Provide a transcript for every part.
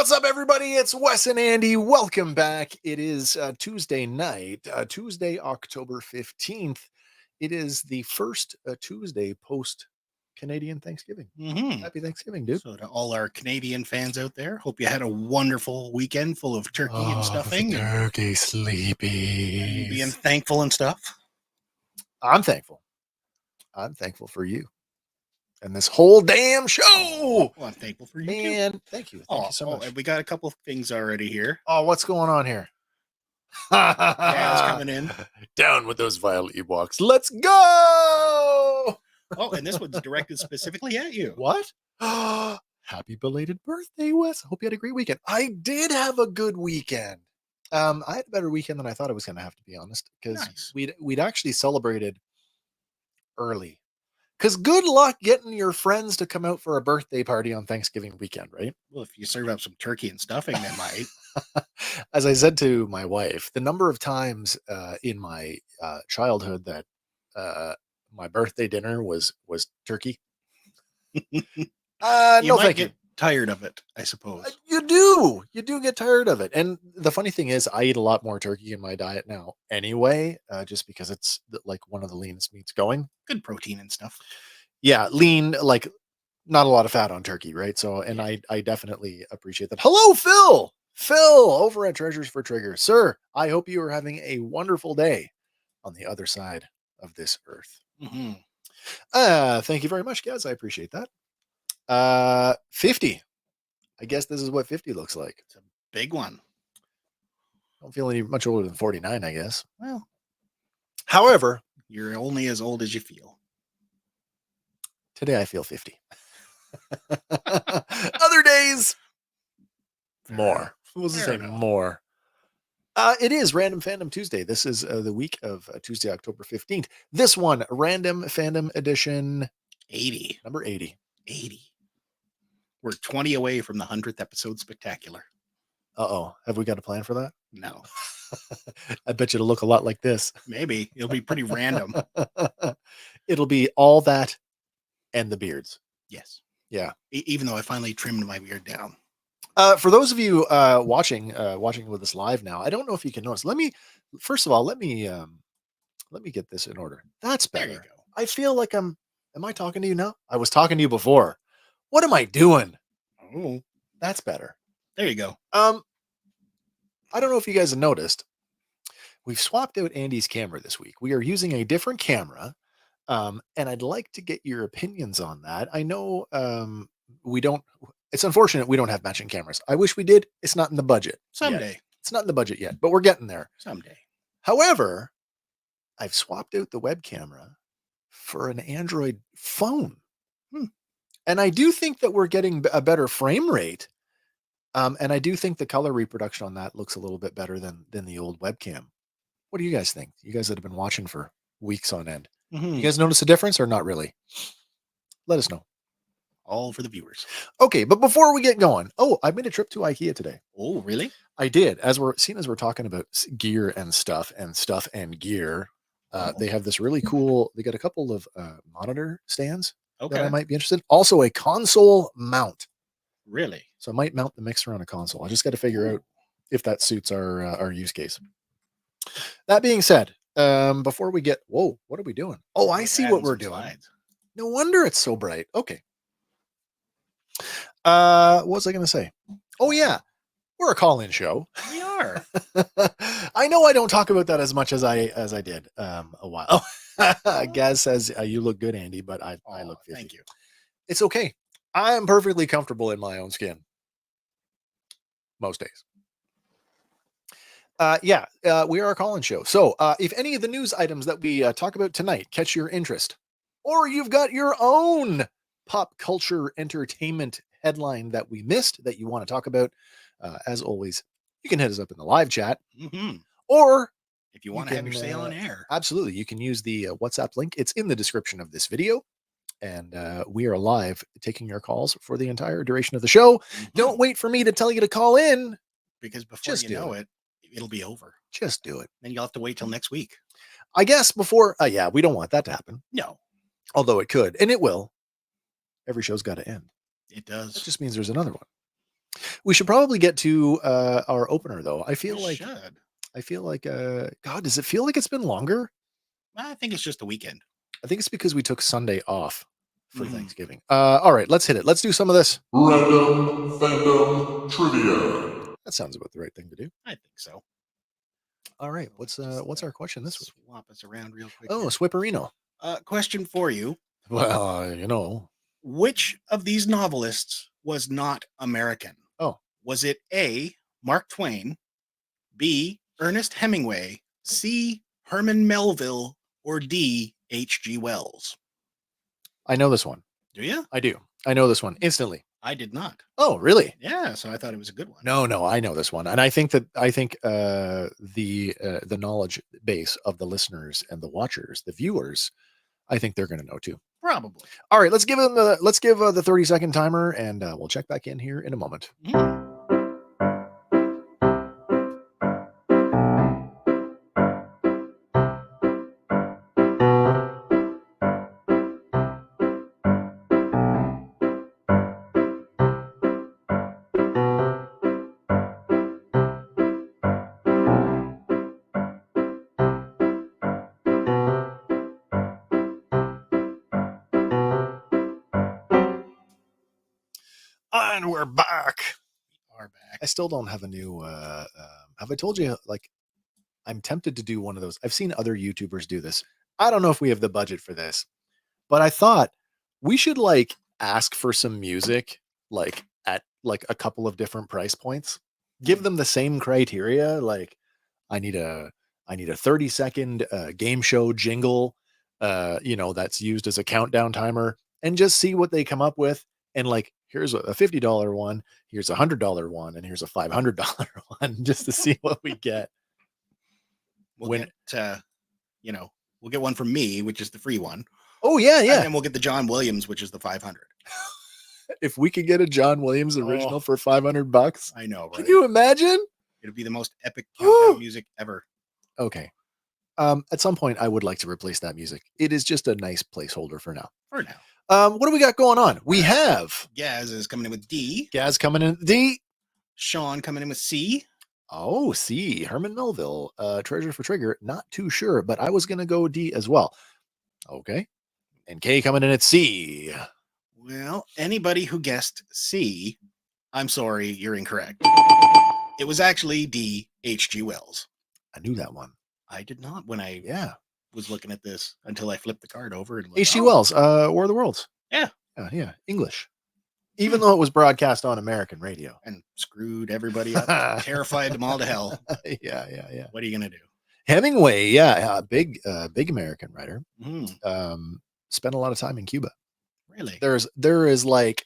What's up, everybody? It's Wes and Andy. Welcome back. It is Tuesday night, Tuesday, October 15th. It is the first Tuesday post Canadian Thanksgiving. Happy Thanksgiving, dude. So to all our Canadian fans out there, hope you had a wonderful weekend full of turkey and stuffing. Turkey sleepy. And being thankful and stuff. I'm thankful. I'm thankful for you. And this whole damn show. Oh, well, I'm thankful for you, man. Thank you. Thank you so much. And we got a couple of things already here. Oh, what's going on here? Dad's coming in. Down with those vile Ewoks. Let's go. Oh, and this one's directed specifically at you. What? Happy belated birthday, Wes. I hope you had a great weekend. I did have a good weekend. I had a better weekend than I thought I was going to have, to be honest, because we'd actually celebrated early. Because good luck getting your friends to come out for a birthday party on Thanksgiving weekend, right? Well, if you serve up some turkey and stuffing, they might. As I said to my wife, the number of times in my childhood that my birthday dinner was turkey. No, thank you. Tired of it, I suppose. You do get tired of it. And the funny thing is, I eat a lot more turkey in my diet now anyway, just because it's like one of the leanest meats going. Good protein and stuff. Yeah, lean, like not a lot of fat on turkey, right? So, and I definitely appreciate that. Hello, Phil over at Treasures for Triggers. Sir, I hope you are having a wonderful day on the other side of this earth. Thank you very much, guys. I appreciate that. 50. I guess this is what 50 looks like. It's a big one. Don't feel any much older than 49, I guess. Well, however, you're only as old as you feel. Today I feel 50. Other days, more. We'll just say more. It is Random Fandom Tuesday. This is the week of Tuesday, October 15th. This one, Random Fandom Edition 80. Number 80. 80. We're 20 away from the 100th episode spectacular. Uh-oh. Have we got a plan for that? No. I bet you it'll look a lot like this. Maybe. It'll be pretty random. It'll be all that and the beards. Yes. Yeah. Even though I finally trimmed my beard down. For those of you watching with us live now, I don't know if you can notice. Let me get this in order. That's better. There you go. I feel like am I talking to you now? I was talking to you before. What am I doing? Oh, that's better. There you go. I don't know if you guys have noticed. We've swapped out Andy's camera this week. We are using a different camera. And I'd like to get your opinions on that. I know it's unfortunate we don't have matching cameras. I wish we did. It's not in the budget. Someday. Yet. It's not in the budget yet, but we're getting there. Someday. However, I've swapped out the web camera for an Android phone. And I do think that we're getting a better frame rate. And I do think the color reproduction on that looks a little bit better than the old webcam. What do you guys think? You guys that have been watching for weeks on end. You guys notice a difference or not really? Let us know. All for the viewers. Okay, but before we get going, I made a trip to IKEA today. Oh, really? I did. As we're talking about gear and stuff and gear, they have this really cool, they got a couple of monitor stands that I might be interested in. Also a console mount. Really? So I might mount the mixer on a console. I just got to figure out if that suits our use case. That being said, before we get, what are we doing? Oh, I see what we're doing. Slides. No wonder it's so bright. Okay. What was I going to say? Oh yeah, we're a call-in show. We are. I know I don't talk about that as much as I did a while. Gaz says you look good, Andy, but I look 50. Thank you. It's okay. I am perfectly comfortable in my own skin most days. We are a call-in show. So if any of the news items that we talk about tonight catch your interest, or you've got your own pop culture entertainment headline that we missed that you want to talk about, as always, you can hit us up in the live chat. Or if you want to have your say on air, absolutely. You can use the WhatsApp link. It's in the description of this video. And we are live taking your calls for the entire duration of the show. Don't wait for me to tell you to call in. Because before you know it, it'll be over. Just do it. Then you'll have to wait till next week. I guess before, we don't want that to happen. No. Although it could, and it will. Every show's got to end. It does. That just means there's another one. We should probably get to our opener, though. I feel We like should. God, does it feel like it's been longer? I think it's just a weekend. I think it's because we took Sunday off for Mhm. Thanksgiving. All right, let's hit it. Let's do some of this. Random Fandom Trivia. That sounds about the right thing to do. I think so. All right, So what's our question this week? Swap us around real quick. Oh, here. Swipperino. Question for you. Well, you know. Which of these novelists was not American? Oh. Was it A, Mark Twain, B, Ernest Hemingway, C, Herman Melville, or D, H.G. Wells? I know this one. Do you? I do. I know this one instantly. I did not. Oh, really? Yeah, so I thought it was a good one. No, I know this one, and I think the knowledge base of the listeners and the watchers, the viewers, I think they're going to know too. Probably. All right, let's give the 30-second timer, and we'll check back in here in a moment. And we're back. I still don't have a new. Have I told you? Like, I'm tempted to do one of those. I've seen other YouTubers do this. I don't know if we have the budget for this, but I thought we should like ask for some music, like at like a couple of different price points. Give them the same criteria. Like, I need a 30-second game show jingle, that's used as a countdown timer, and just see what they come up with. And like, here's a $50 one, here's a $100 one, and here's a $500 one, just to see what we get. We'll get one from me, which is the free one. Oh yeah. And then we'll get the John Williams, which is the 500. If we could get a John Williams original for $500, I know, right? Can you imagine? It'd be the most epic countdown music ever. Okay. At some point, I would like to replace that music. It is just a nice placeholder for now. What do we got going on? We have Gaz is coming in with D. Gaz coming in with D. Sean coming in with C. Oh, C. Herman Melville. Treasure for Trigger. Not too sure, but I was going to go D as well. Okay. And K coming in at C. Well, anybody who guessed C, I'm sorry, you're incorrect. It was actually D, H.G. Wells. I knew that one. I did not when I was looking at this until I flipped the card over. And H.G. Wells, War of the Worlds. Yeah. English. Even though it was broadcast on American radio. And screwed everybody up. Terrified them all to hell. Yeah. What are you going to do? Hemingway, big American writer. Spent a lot of time in Cuba. Really? There is like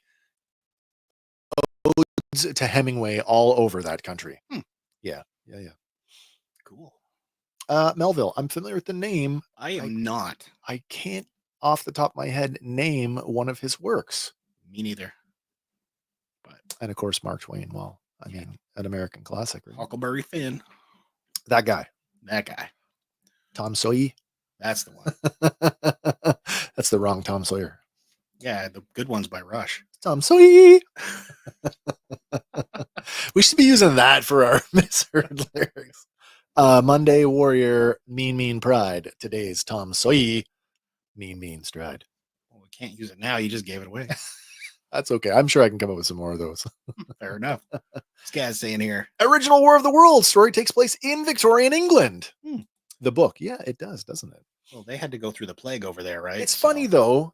odes to Hemingway all over that country. Yeah. Cool. Melville, I'm familiar with the name. I am not. I can't off the top of my head name one of his works. Me neither. And of course, Mark Twain. Well, I mean, an American classic. Right? Huckleberry Finn. That guy. Tom Sawyer. That's the one. That's the wrong Tom Sawyer. Yeah, the good one's by Rush. Tom Sawyer. We should be using that for our misheard lyrics. Monday Warrior, Mean Pride. Today's Tom Sawyer, Mean Stride. Well, we can't use it now. You just gave it away. That's okay. I'm sure I can come up with some more of those. Fair enough. This guy's saying here. Original War of the Worlds story takes place in Victorian England. The book. Yeah, it does, doesn't it? Well, they had to go through the plague over there, right? It's funny, though.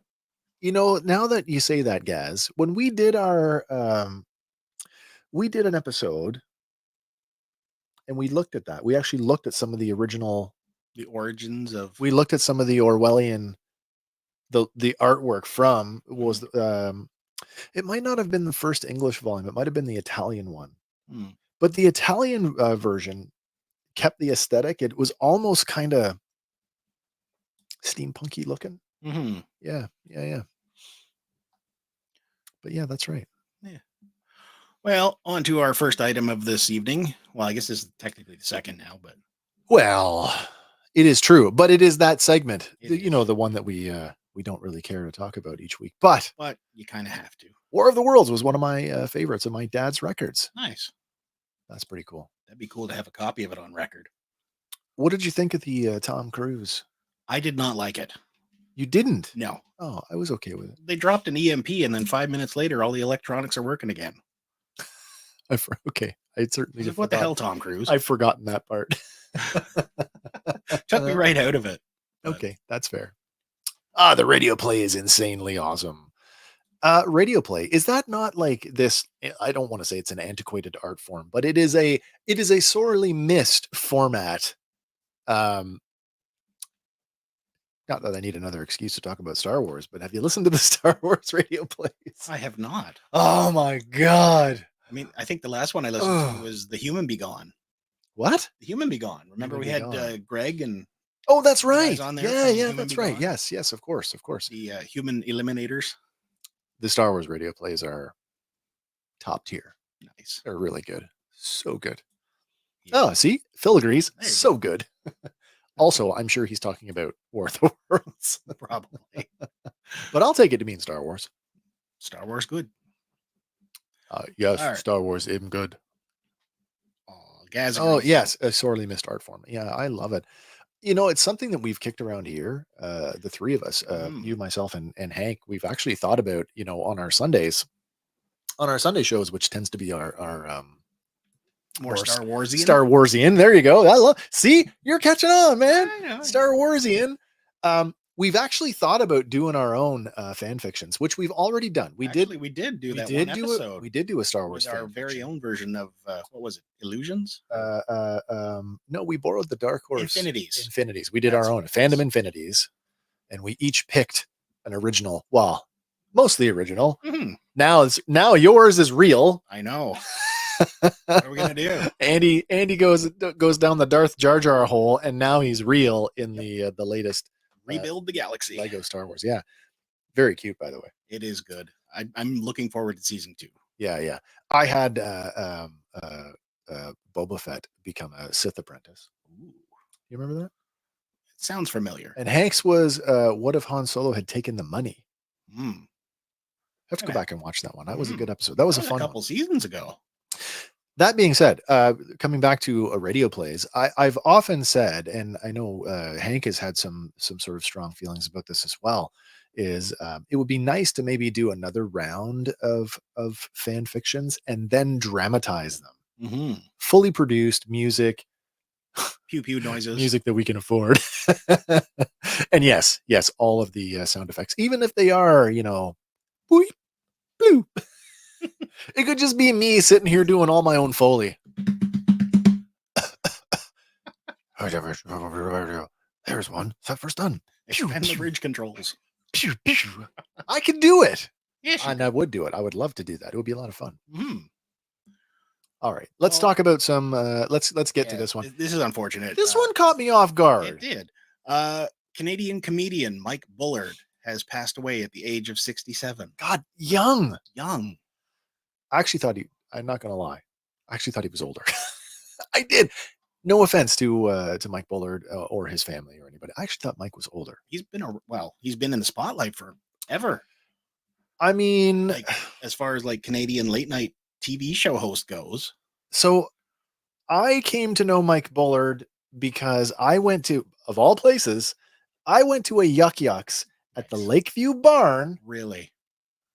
Now that you say that, Gaz, when we did our, we did an episode and we looked at that. We actually looked at some of the original. The origins of. We looked at some of the Orwellian, the artwork from was, it might not have been the first English volume. It might have been the Italian one. But the Italian version kept the aesthetic. It was almost kind of steampunky looking. Yeah. But yeah, that's right. Yeah. Well, on to our first item of this evening. Well, I guess this is technically the second now, but. Well, it is true, but it is that segment, the one that we don't really care to talk about each week, but you kind of have to. War of the Worlds was one of my favorites of my dad's records. Nice. That's pretty cool. That'd be cool to have a copy of it on record. What did you think of the Tom Cruise? I did not like it. You didn't? No. Oh, I was okay with it. They dropped an EMP, and then 5 minutes later, all the electronics are working again. Okay, I certainly. What the hell, Tom Cruise? I've forgotten that part. Took me right out of it. But Okay, that's fair. The radio play is insanely awesome. Radio play, is that not like this? I don't want to say it's an antiquated art form, but it is a sorely missed format. Not that I need another excuse to talk about Star Wars, but have you listened to the Star Wars radio plays? I have not. Oh my God. I mean, I think the last one I listened to was The Human Be Gone. What? The Human Be Gone. Remember we had Greg and Oh, that's right. on there Yeah, from yeah, Human that's Be right. Gone? Yes, of course. the Human Eliminators. The Star Wars radio plays are top tier. Nice. They're really good. So good. Yeah. Oh, see? Phil agrees. There you So go. good. Also, I'm sure he's talking about War of the Worlds. Probably. But I'll take it to mean Star Wars. Star Wars good. Yes, All right. Star Wars even good. Oh, Gaz Oh, agrees. yes, a sorely missed art form. Yeah, I love it. You know, it's something that we've kicked around here, the three of us, you, myself, and Hank. We've actually thought about, on our Sunday shows, which tends to be our More Star Warsian. Star Warsian. There you go. See, you're catching on, man. I know. Star Warsian. We've actually thought about doing our own fan fictions, which we've already done. We did do that one episode. We did do a Star Wars with our fan very fiction. own version of what was it? Illusions? No, we borrowed the Dark Horse Infinities. We did That's our own what it Fandom is. Infinities, and we each picked an original. Well, mostly original. Mhm. Now yours is real. I know. What are we gonna do? Andy goes down the Darth Jar Jar hole, and now he's real in the latest Rebuild the galaxy. Lego Star Wars. Yeah, very cute, by the way. It is good. I'm looking forward to season 2. Yeah. I had Boba Fett become a Sith apprentice. Ooh, You remember that? it sounds familiar. And Hank's was what if Han Solo had taken the money? Mm. Have to go Okay. back and watch that one. That was a good episode. That was a fun couple one. seasons ago. That being said, coming back to radio plays, I've often said, and I know Hank has had some sort of strong feelings about this as well, is it would be nice to maybe do another round of fan fictions and then dramatize them. Mm-hmm. Fully produced music, Pew pew noises. music that we can afford. And yes, all of the sound effects, even if they are, boop, bloop. It could just be me sitting here doing all my own Foley. There's one. Set first done. Expand the bridge controls. I can do it. Yes. And I would do it. I would love to do that. It would be a lot of fun. Mhm. All right. Let's talk about some let's get to this one. This is unfortunate. This one caught me off It guard. did. Canadian comedian Mike Bullard has passed away at the age of 67. God, young. Young. I actually thought I'm not gonna lie. I actually thought he was older. I did. No offense to Mike Bullard or his family or anybody. I actually thought Mike was older. He's been in the spotlight forever. I mean, Like as far as like Canadian late night TV show host goes. so I came to know Mike Bullard because I went to, of all places, I went to a Yuck Yucks at the Nice. Lakeview Barn, Really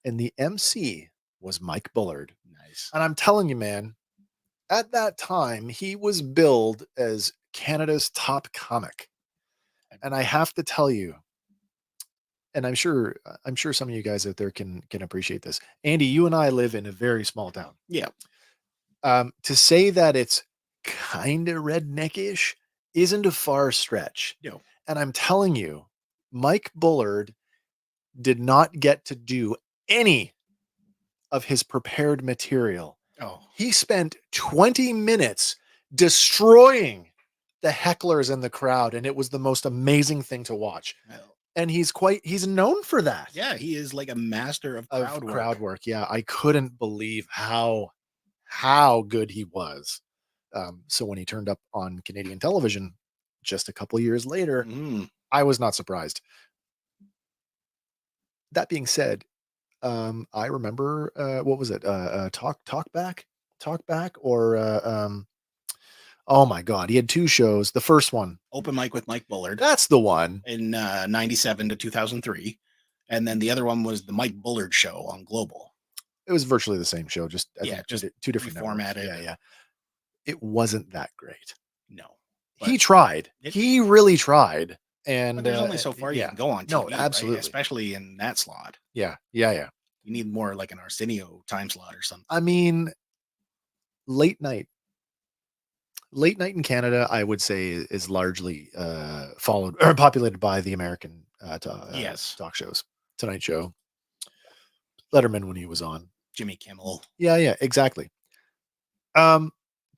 and the MC was Mike Bullard. nice. And I'm telling you, man, at that time, he was billed as Canada's top comic. And I have to tell you, and I'm sure some of you guys out there can appreciate this. Andy, you and I live in a very small town. Yeah. To say that it's kind of redneckish isn't a far stretch. No. And I'm telling you, Mike Bullard did not get to do any of his prepared material. Oh, He spent 20 minutes destroying the hecklers in the crowd, and it was the most amazing thing to watch. well, And he's known for that. yeah, he is like a master of crowd work. Yeah, I couldn't believe how good he was. So when he turned up on Canadian television just a couple years later, Mhm. I was not surprised. That being said, I remember what was it? Talk Back, or oh my God, he had 2 shows. The first one, Open Mic with Mike Bullard that's the one. in 97 to 2003. And then the other one was the Mike Bullard Show on Global. It was virtually the same show, just I Yeah, think just two different networks. reformatted. Yeah. It wasn't that great. No. He tried. He really tried. And But there's only so far you yeah. can go on TV, No, right? absolutely. Especially in that slot. Yeah. You need more like an Arsenio time slot or something. I mean, late night in Canada, I would say, is largely followed or populated by the American Yes. talk shows. Tonight Show, Letterman when he was on, Jimmy Kimmel. Yeah, exactly. Can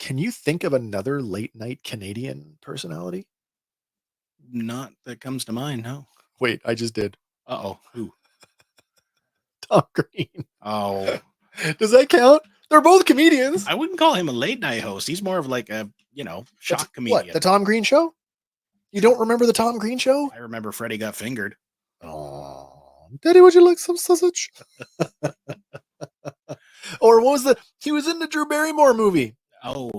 you think of another late night Canadian personality? Not that comes to mind, no. Wait, I just did. Uh-oh. Who? Tom Green. Oh. Does that count? They're both comedians. I wouldn't call him a late night host. He's more of like a, shock comedian. What, the Tom Green Show? You don't remember the Tom Green Show? I remember Freddie Got Fingered. Oh, Daddy, would you like some sausage? Or what was he was in the Drew Barrymore movie. Oh,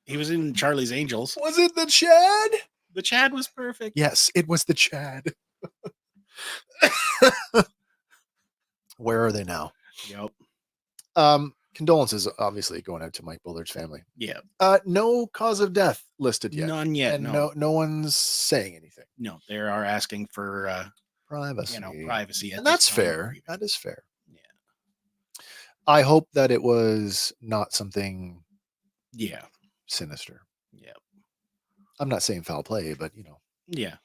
he was in Charlie's Angels. Was it the Chad? The Chad was perfect. Yes, it was the Chad. Where are they now? Yep. Condolences, obviously, going out to Mike Bullard's family. Yeah. No cause of death listed yet. None yet. And no one's saying anything. No, they are asking for privacy. Privacy. And that's fair. That is fair. Yeah. I hope that it was not something sinister. Yeah. I'm not saying foul play, but Yeah.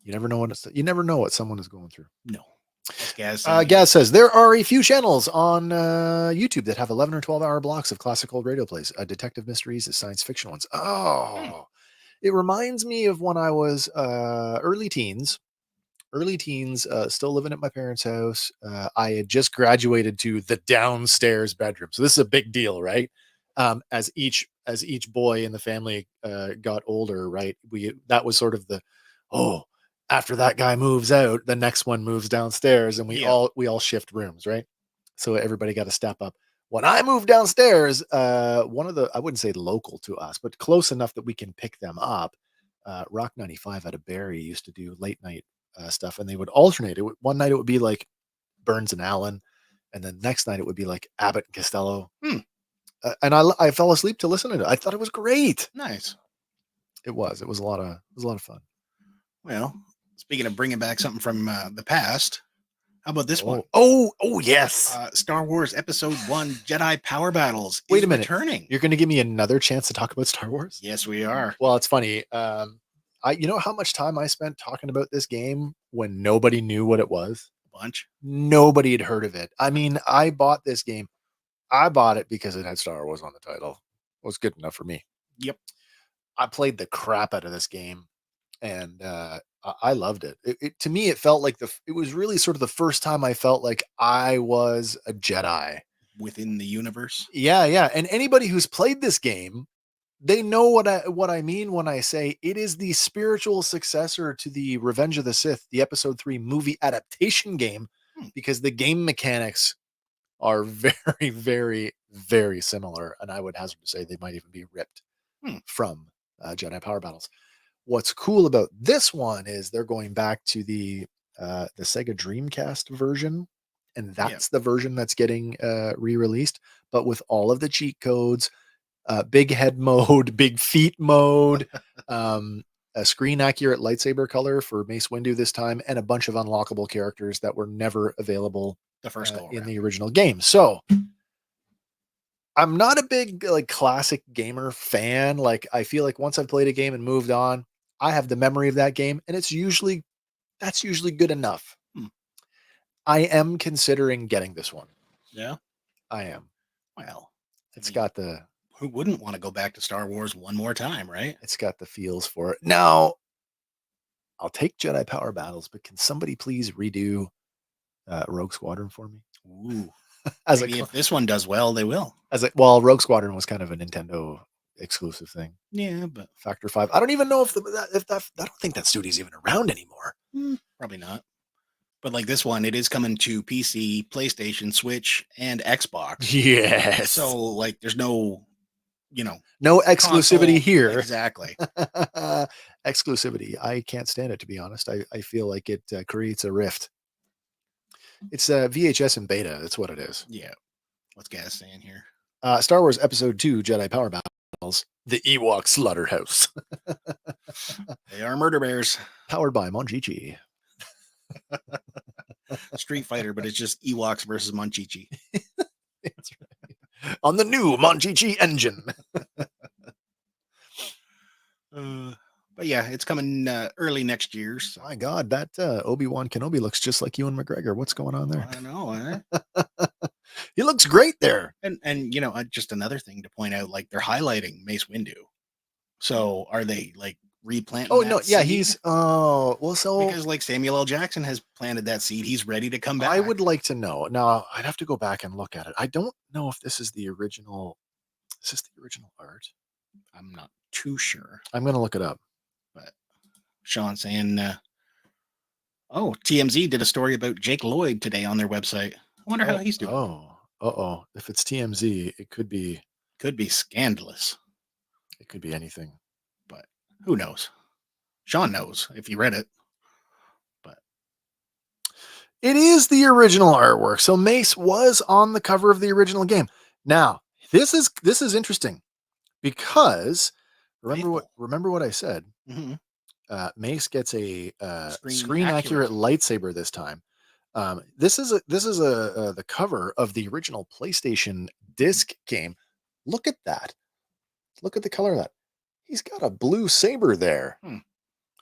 You never know what someone is going through. No. Gaz says there are a few channels on YouTube that have 11 or 12 hour blocks of classic old radio plays, detective mysteries, science fiction ones. Oh, it reminds me of when I was early teens, still living at my parents' house. I had just graduated to the downstairs bedroom. So this is a big deal, right? As each boy in the family got older, right? That was sort of after that guy moves out, the next one moves downstairs, and we all shift rooms, right? So everybody got to step up. When I moved downstairs, one of I wouldn't say local to us, but close enough that we can pick them up. Rock 95 out of Barrie used to do late night stuff, and they would alternate. One night it would be like Burns and Allen, and then next night it would be like Abbott and Costello. And I fell asleep to listen to it. I thought it was great. Nice. It was a lot of fun. Well, speaking of bringing back something from the past, how about this one? Oh, yes. Star Wars Episode 1 Jedi Power Battles. Wait a minute. Returning. You're going to give me another chance to talk about Star Wars? Yes, we are. Well, it's funny. You know how much time I spent talking about this game when nobody knew what it was? A bunch. Nobody had heard of it. I mean, I bought this game. I bought it because it had Star Wars on the title. It was good enough for me. Yep. I played the crap out of this game, and I loved it. To me, it felt like it was really sort of the first time I felt like I was a Jedi within the universe. Yeah. And anybody who's played this game, they know what I mean when I say it is the spiritual successor to the Revenge of the Sith, the Episode 3 movie adaptation game, because the game mechanics are very, very, very similar. And I would hazard to say they might even be ripped from Jedi Power Battles. What's cool about this one is they're going back to the Sega Dreamcast version, and that's the version that's getting re-released, but with all of the cheat codes, big head mode, big feet mode, a screen accurate lightsaber color for Mace Windu this time, and a bunch of unlockable characters that were never available the first go in the original game. So I'm not a big classic gamer fan. Like, I feel like once I've played a game and moved on, I have the memory of that game, and that's usually good enough. I am considering getting this one. Yeah, I am. Well, got who wouldn't want to go back to Star Wars one more time, right? It's got the feels for it. Now, I'll take Jedi Power Battles, but can somebody please redo Rogue Squadron for me? Ooh. Maybe if this one does well, they will. Rogue Squadron was kind of a Nintendo exclusive thing. Yeah, but Factor 5. I don't even know if I don't think that studio's even around anymore. Probably not. But like this one, it is coming to PC, PlayStation, Switch, and Xbox. Yes. So like, there's no, no exclusivity console. here. Exactly. Exclusivity. I can't stand it, to be honest. I feel like it creates a rift. It's VHS and beta. That's what it is. Yeah. What's Gaz saying here? Star Wars Episode 2 Jedi Power Battles. The Ewok Slaughterhouse. They are murder bears. Powered by Monchichi. Street Fighter, but it's just Ewoks versus Monchichi. That's right. On the new Monchichi engine. But yeah, it's coming early next year. So. My God, that Obi-Wan Kenobi looks just like Ewan McGregor. What's going on there? I know, eh? He looks great there. And just another thing to point out, like they're highlighting Mace Windu. So are they like replanting? Oh no, yeah, seed? Because like Samuel L. Jackson has planted that seed, he's ready to come back. I would like to know. Now I'd have to go back and look at it. I don't know if this is the original. Is this the original art? I'm not too sure. I'm gonna look it up. But Sean saying, TMZ did a story about Jake Lloyd today on their website. I wonder how he's doing. Oh, if it's TMZ, it could be scandalous. It could be anything. But who knows? Sean knows if you read it. But it is the original artwork. So Mace was on the cover of the original game. Now, this is interesting because remember what I said. Mm-hmm. Mace gets a screen accurate lightsaber this time. This is the cover of the original PlayStation disc game. Look at that. Look at the color of that. He's got a blue saber there. I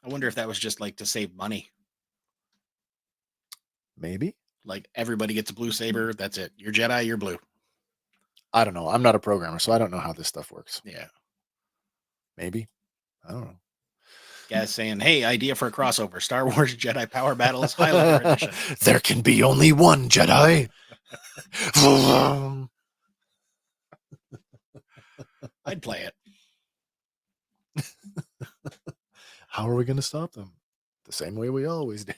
wonder if that was just like to save money. Maybe. Like everybody gets a blue saber. That's it. You're Jedi, you're blue. I don't know. I'm not a programmer, so I don't know how this stuff works. Yeah. Maybe. I don't know. Guys saying, hey, idea for a crossover. Star Wars Jedi Power Battles Highlander Edition. There can be only one Jedi. I'd play it. How are we going to stop them? The same way we always do.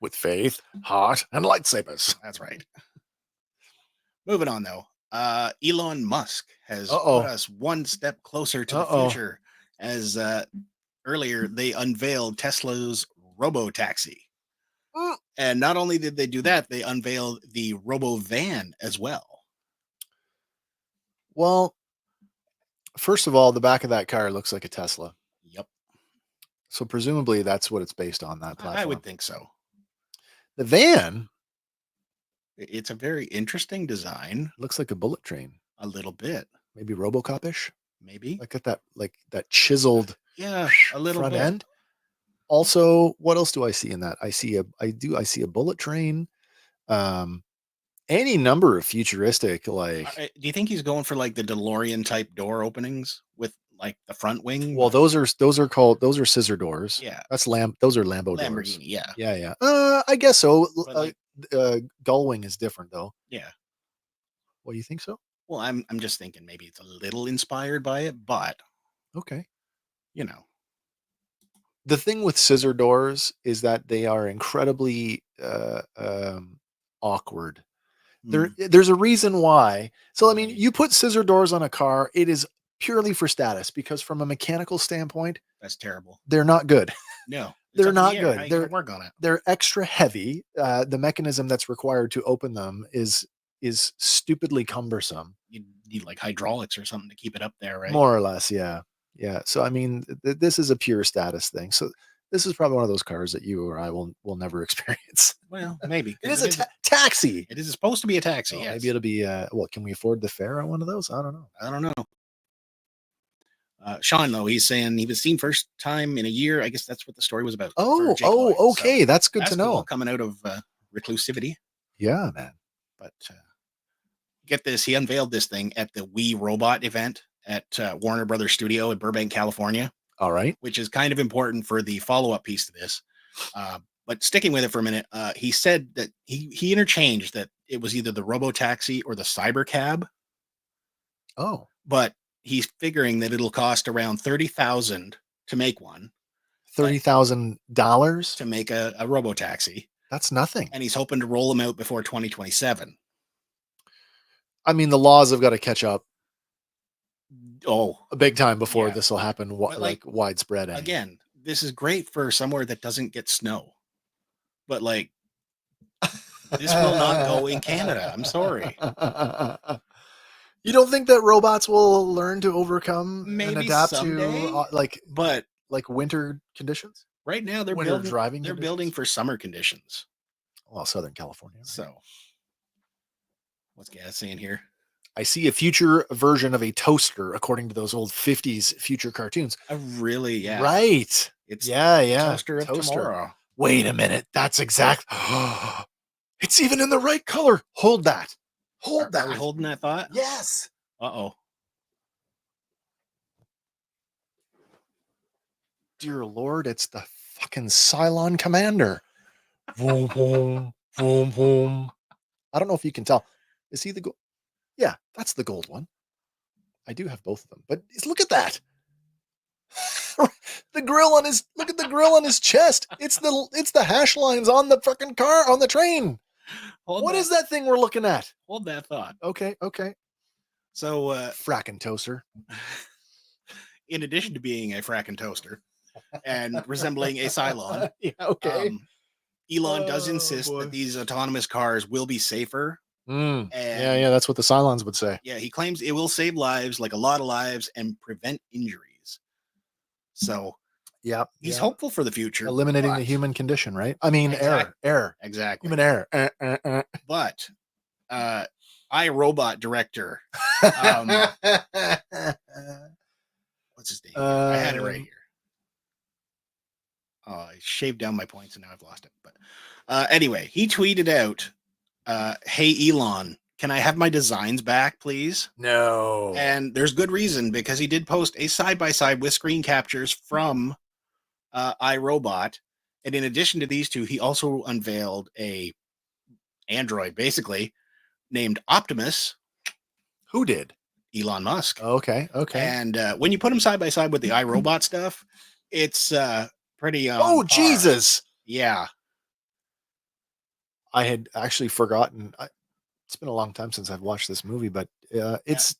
With faith, heart, and lightsabers. That's right. Moving on, though. Elon Musk has put us one step closer to the future, as earlier they unveiled Tesla's robo-taxi. And not only did they do that, they unveiled the robo-van as well. Well, first of all, the back of that car looks like a Tesla. Yep. So presumably that's what it's based on, that platform. I would think so. The van, it's a very interesting design. Looks like a bullet train. A little bit. Maybe RoboCop-ish. Maybe. Like that chiseled a little front bit. end. Also, what else do I see in that? I see a bullet train. Any number of futuristic, like. Do you think he's going for like the DeLorean type door openings with like the front wing? Well, those are scissor doors. Yeah. Those are Lambo doors. Yeah. Yeah. I guess so. Gullwing is different though. Yeah. Well, you think so? Well, I'm just thinking maybe it's a little inspired by it, but okay. The thing with scissor doors is that they are incredibly awkward. There's a reason why. So I mean, you put scissor doors on a car, it is purely for status, because from a mechanical standpoint, that's terrible. They're not good. No, they're not good. They're work on it. They're extra heavy. The mechanism that's required to open them is stupidly cumbersome. You need like hydraulics or something to keep it up there, right? More or less, yeah. So I mean, this is a pure status thing. So this is probably one of those cars that you or I will never experience. Well, maybe. It is a taxi. It is supposed to be a taxi. Well, yes. Maybe it'll be. Can we afford the fare on one of those? I don't know. Sean, though, he's saying he was seen first time in a year. I guess that's what the story was about. Okay. So that's good to know. Cool, coming out of reclusivity. Yeah, man. But get this, he unveiled this thing at the We Robot event at Warner Brothers Studio in Burbank, California. All right. Which is kind of important for the follow-up piece to this. But sticking with it for a minute, he said that he interchanged that it was either the robo-taxi or the cyber cab. But he's figuring that it'll cost around $30,000 to make one. $30,000 to make a robotaxi. That's nothing. And he's hoping to roll them out before 2027. I mean, the laws have got to catch up. A big time before this will happen, like widespread. Anyway. Again, this is great for somewhere that doesn't get snow, but like this will not go in Canada. I'm sorry. You don't think that robots will learn to overcome and adapt someday, to but winter conditions? Right now they're building for summer conditions. Well, Southern California. Right? So what's Gaz saying here? I see a future version of a toaster according to those old 50s future cartoons. Really? Yeah. Right. It's toaster of tomorrow. Wait a minute. That's exact. It's even in the right color. Hold that. Hold that. Are we holding that thought? Yes. Uh-oh. Dear Lord, it's the fucking Cylon Commander. Boom, boom, boom, boom. I don't know if you can tell. Is he the gold? Yeah, that's the gold one. I do have both of them, but look at that. The grill on his look at the grill on his chest. It's the hash lines on the fucking car on the train. What is that thing we're looking at? Hold that thought. Okay. So fracking toaster. In addition to being a fracking toaster and resembling a Cylon, Elon does insist that these autonomous cars will be safer. And that's what the Cylons would say. Yeah, he claims it will save lives, like a lot of lives, and prevent injuries. So he's hopeful for the future. Eliminating the human condition, right? I mean, error. Exactly. Human error. But iRobot director. What's his name? I had it right here. Oh, I shaved down my points and now I've lost it. But anyway, he tweeted out, hey, Elon, can I have my designs back, please? No. And there's good reason, because he did post a side-by-side with screen captures from iRobot. And in addition to these two, he also unveiled a android, basically, named Optimus. Who did? Elon Musk. Okay. And when you put them side-by-side with the iRobot stuff, it's pretty... Jesus! Yeah. I had actually forgotten. It's been a long time since I've watched this movie, but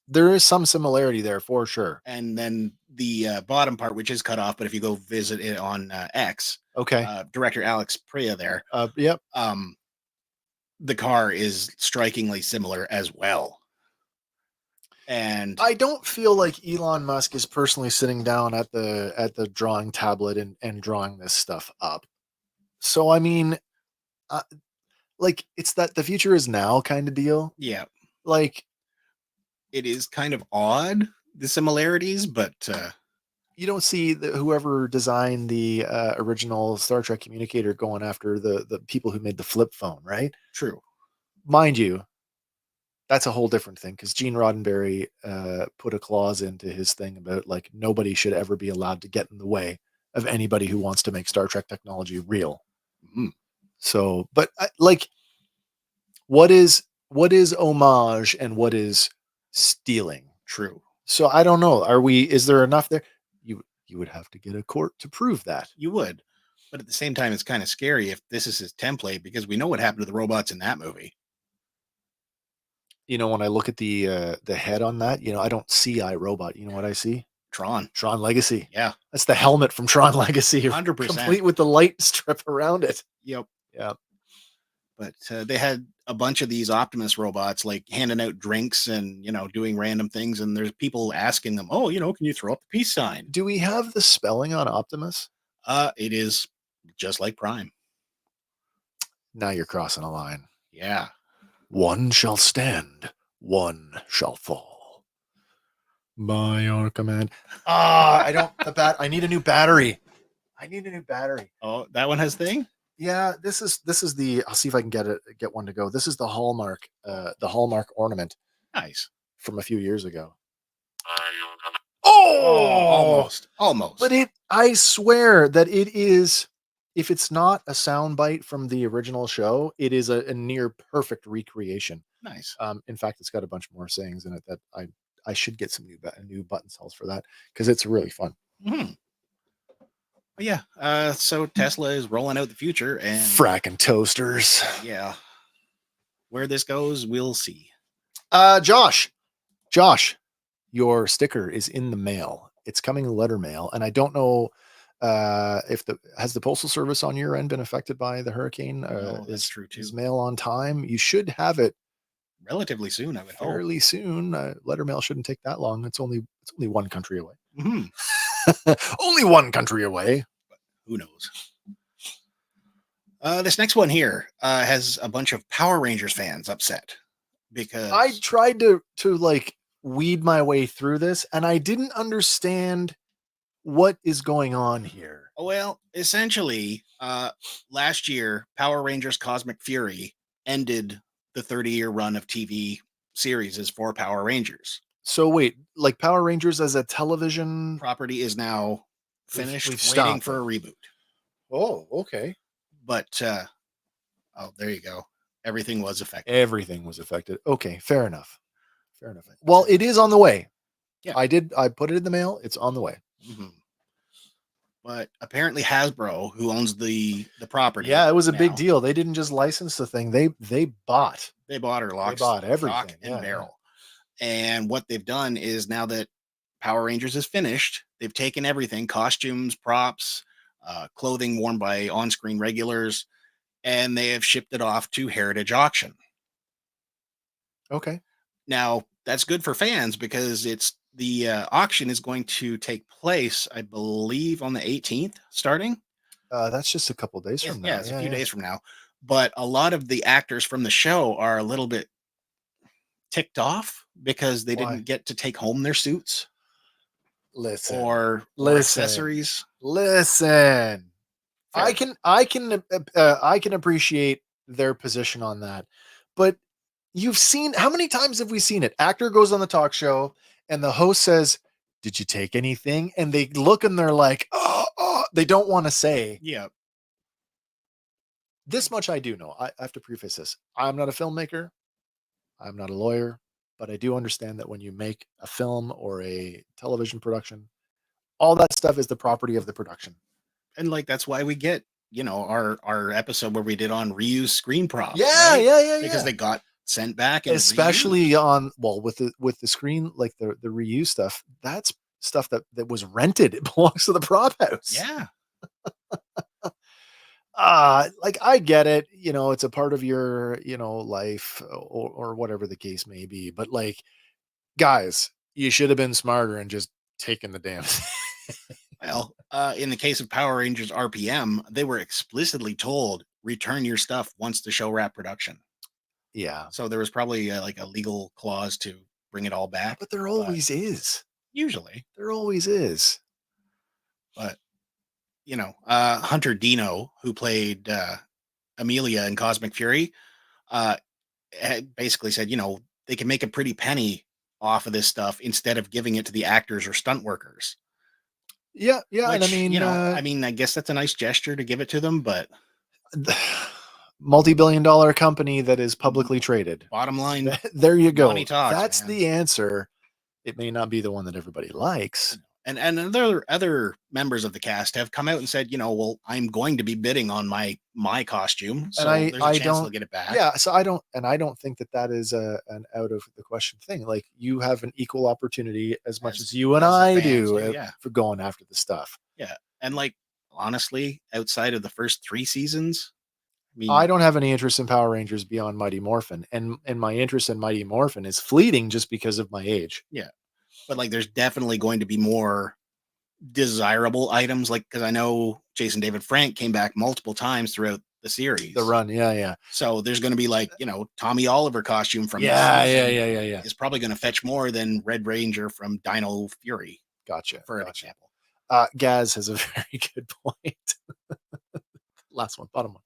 there is some similarity there for sure. And then the bottom part, which is cut off, but if you go visit it on X, director Alex Priya there, yep. The car is strikingly similar as well. And I don't feel like Elon Musk is personally sitting down at the drawing tablet and drawing this stuff up. So I mean, like it's that the future is now kind of deal. Yeah. Like it is kind of odd, the similarities, but you don't see whoever designed the original Star Trek communicator going after the people who made the flip phone, right? True. Mind you, that's a whole different thing, because Gene Roddenberry put a clause into his thing about like nobody should ever be allowed to get in the way of anybody who wants to make Star Trek technology real. Mm-hmm. So, but like, what is homage and what is stealing? True. So I don't know. Is there enough there? You would have to get a court to prove that. You would. But at the same time, it's kind of scary if this is his template, because we know what happened to the robots in that movie. You know, when I look at the head on that, I don't see iRobot. You know what I see? Tron Legacy. Yeah. That's the helmet from Tron Legacy. 100%. Complete with the light strip around it. Yep. Yeah. But they had a bunch of these Optimus robots, like handing out drinks and, doing random things. And there's people asking them, oh, can you throw up the peace sign? Do we have the spelling on Optimus? It is just like Prime. Now you're crossing a line. Yeah. One shall stand, one shall fall. By your command. I need a new battery. Oh, that one has thing? Yeah, this is the, I'll see if I can get one to go. This is the Hallmark ornament. Nice. From a few years ago. Almost. But I swear that it is, if it's not a soundbite from the original show, it is a near perfect recreation. Nice. In fact, it's got a bunch more sayings in it that I should get some new button cells for that, because it's really fun. Mm-hmm. Yeah. So Tesla is rolling out the future, and fracking toasters. Yeah. Where this goes, we'll see. Josh, your sticker is in the mail. It's coming letter mail, and I don't know if has the postal service on your end been affected by the hurricane. No, that's true too. Is mail on time? You should have it relatively soon, I would hope. fairly soon. Letter mail shouldn't take that long. It's only one country away. Only one country away. But who knows? This next one here has a bunch of Power Rangers fans upset because I tried to like weed my way through this, and I didn't understand what is going on here. Well, essentially, last year, Power Rangers Cosmic Fury ended the 30-year run of TV series for Power Rangers. So wait, like Power Rangers as a television property is now finished, we've waiting for a reboot. Oh, okay. But oh, there you go. Everything was affected. Everything was affected. Okay, fair enough. Fair enough. Well, it is on the way. Yeah. I put it in the mail. It's on the way. Mm-hmm. But apparently Hasbro, who owns the property. Yeah, it was a big deal. They didn't just license the thing. They bought. They bought her lock. They bought everything. Lock and barrel. And what they've done is, now that Power Rangers is finished, they've taken everything, costumes, props, clothing worn by on-screen regulars, and they have shipped it off to Heritage Auction. Okay. Now, that's good for fans because it's the auction is going to take place, I believe, on the 18th starting. That's just a couple days from now. Yeah, it's a few days from now. But a lot of the actors from the show are a little bit ticked off because they didn't get to take home their suits. Or accessories. Listen. I can appreciate their position on that. But you've seen, how many times have we seen it? Actor goes on the talk show and the host says, "Did you take anything?" And they look and they're like, oh, they don't want to say. Yeah. This much I do know. I have to preface this. I'm not a filmmaker. I'm not a lawyer, but I do understand that when you make a film or a television production, all that stuff is the property of the production. And like, that's why we get, our episode where we did on reuse screen props. Yeah, right? yeah. Because they got sent back, and especially reused. with the screen, like the reuse stuff, that's stuff that was rented. It belongs to the prop house. Yeah. Like, I get it, it's a part of your, life or whatever the case may be. But like, guys, you should have been smarter and just taken the damn thing. Well, in the case of Power Rangers RPM, they were explicitly told, return your stuff once the show wrapped production. Yeah. So there was probably like a legal clause to bring it all back. But there always is. Usually. There always is. But, Hunter Dino, who played Amelia in Cosmic Fury, had basically said, they can make a pretty penny off of this stuff instead of giving it to the actors or stunt workers. Yeah. Which, and I mean, I guess that's a nice gesture to give it to them, but multi-billion-dollar company that is publicly traded. Bottom line, there you go. Money talks, that's the answer. It may not be the one that everybody likes. And other members of the cast have come out and said, well, I'm going to be bidding on my costume, so and there's a chance they'll get it back. Yeah, so I don't think that is an out of the question thing. Like, you have an equal opportunity as much as you and I do for going after the stuff. Yeah, and like, honestly, outside of the first 3 seasons, I don't have any interest in Power Rangers beyond Mighty Morphin, and my interest in Mighty Morphin is fleeting just because of my age. Yeah. But like, there's definitely going to be more desirable items, like, because I know Jason David Frank came back multiple times throughout the series, the run. Yeah. So there's going to be like, Tommy Oliver costume from yeah. is probably going to fetch more than Red Ranger from Dino Fury. Gotcha. For example. Gaz has a very good point. Last one, bottom one.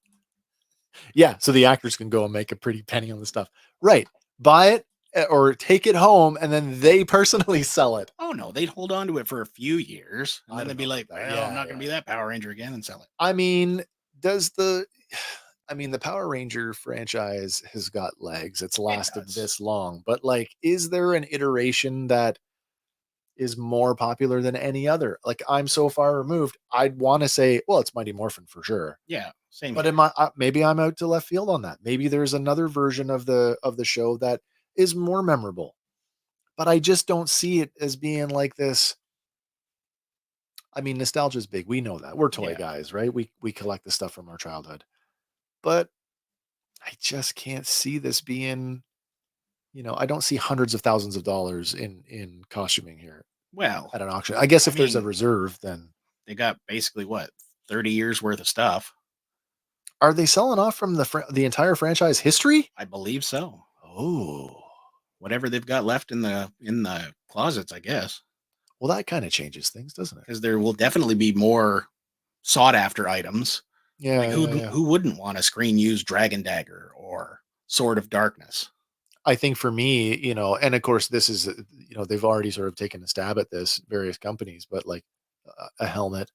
Yeah, so the actors can go and make a pretty penny on the stuff. Right. Buy it or take it home, and then they personally sell it. Oh no, they'd hold on to it for a few years, and then they'd be like, I'm not going to be that Power Ranger again, and sell it. I mean, the Power Ranger franchise has got legs. It's lasted this long, but like, is there an iteration that is more popular than any other. Like, I'm so far removed. I'd want to say, well, it's Mighty Morphin for sure. Yeah, same. But here. maybe I'm out to left field on that. Maybe there's another version of the show that is more memorable. But I just don't see it as being like this. I mean, nostalgia is big. We know that. We're toy guys, right? We collect the stuff from our childhood. But I just can't see this being, I don't see hundreds of thousands of dollars in costuming here. Well, at an auction. I guess if there's a reserve, then they got basically 30 years worth of stuff. Are they selling off from the entire franchise history? I believe so. Oh, whatever they've got left in the closets, I guess. Well, that kind of changes things, doesn't it? Because there will definitely be more sought after items. Yeah. Like who wouldn't want a screen used Dragon Dagger or Sword of Darkness? I think for me, and of course this is, they've already sort of taken a stab at this, various companies, but like a helmet.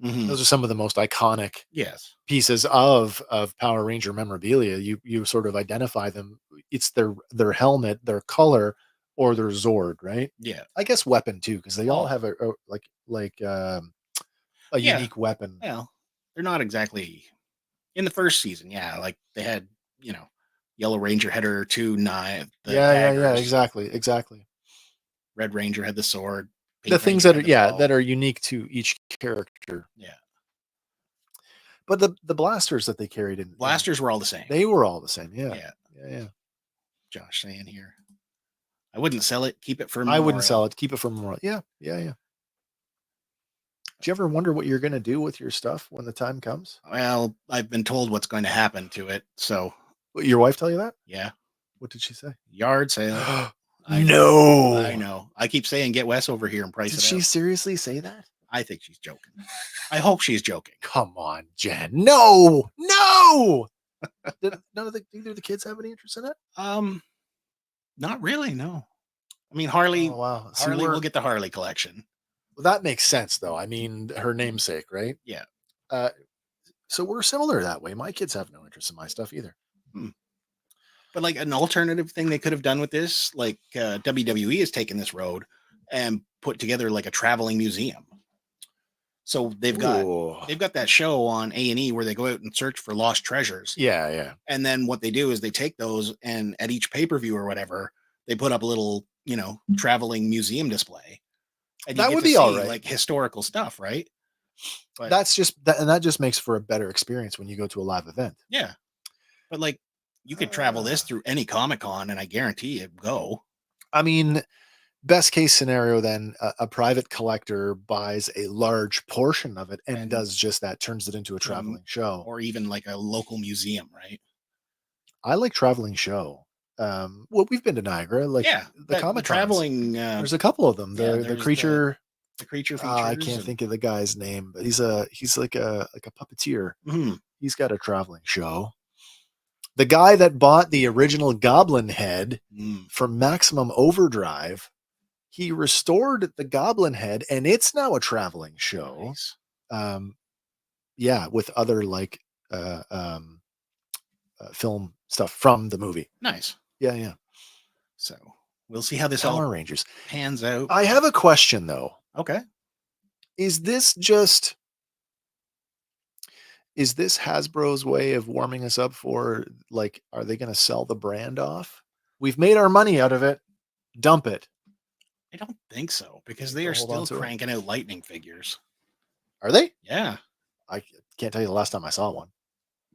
Mm-hmm. Those are some of the most iconic pieces of Power Ranger memorabilia. You sort of identify them. It's their helmet, their color, or their Zord, right? Yeah. I guess weapon too, because they all have a unique weapon. Well, they're not exactly in the first season. Yeah, like they had, Yellow Ranger had her 2 knives. Yeah, exactly. Red Ranger had the sword. The things that are that are unique to each character. Yeah. But the blasters that they carried in blasters were all the same. They were all the same. Yeah. Josh saying here, I wouldn't sell it. Keep it for memorial. I wouldn't sell it. Keep it for memorial. Yeah. Do you ever wonder what you're going to do with your stuff when the time comes? Well, I've been told what's going to happen to it. So your wife tell you that? Yeah. What did she say? Yard sale. I know. I keep saying get Wes over here and price it out. Did she seriously say that? I think she's joking. I hope she's joking. Come on, Jen. No. Either the kids have any interest in it? Not really. No. I mean, Harley. Oh, wow. Harley will get the Harley collection. Well, that makes sense, though. I mean, her namesake, right? Yeah. So we're similar that way. My kids have no interest in my stuff either. But like an alternative thing they could have done with this, like WWE has taken this road and put together like a traveling museum. So they've got that show on A&E where they go out and search for lost treasures. Yeah. And then what they do is they take those and at each pay-per-view or whatever, they put up a little, traveling museum display. And that would be all right. Like historical stuff, right? But that just makes for a better experience when you go to a live event. Yeah. But like you could travel this through any Comic-Con and I guarantee it'd go. I mean, best case scenario, then a private collector buys a large portion of it and does just that, turns it into a traveling show. Or even like a local museum, right? I like traveling show. Well, we've been to Niagara, like the Comic traveling. There's a couple of them. The creature. The creature features. I can't think of the guy's name, but he's like a puppeteer. Mm-hmm. He's got a traveling show. The guy that bought the original Goblin head from Maximum Overdrive, he restored the Goblin head, and it's now a traveling show. Nice. With other like film stuff from the movie. Nice. Yeah. So we'll see how this Power Rangers pans out. I have a question though. Okay. Is this Hasbro's way of warming us up for, like, are they going to sell the brand off? We've made our money out of it. Dump it. I don't think so, because they are still cranking out Lightning figures. Are they? Yeah. I can't tell you the last time I saw one.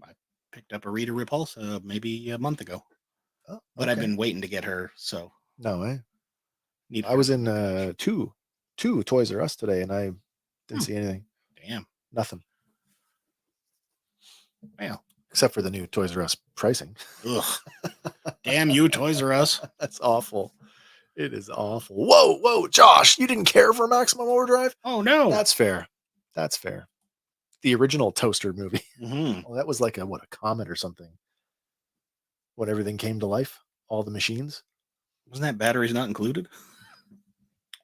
I picked up a Rita Repulsa maybe a month ago. Oh, okay. But I've been waiting to get her, so. No way. I was in two Toys R Us today, and I didn't see anything. Damn. Nothing. Well. Except for the new Toys R Us pricing. Ugh. Damn you, Toys R Us. That's awful. It is awful. Whoa, Josh, you didn't care for Maximum Overdrive? Oh, no. That's fair. The original Toaster movie. Mm-hmm. Well, that was like a comet or something. When everything came to life, all the machines. Wasn't that batteries not included?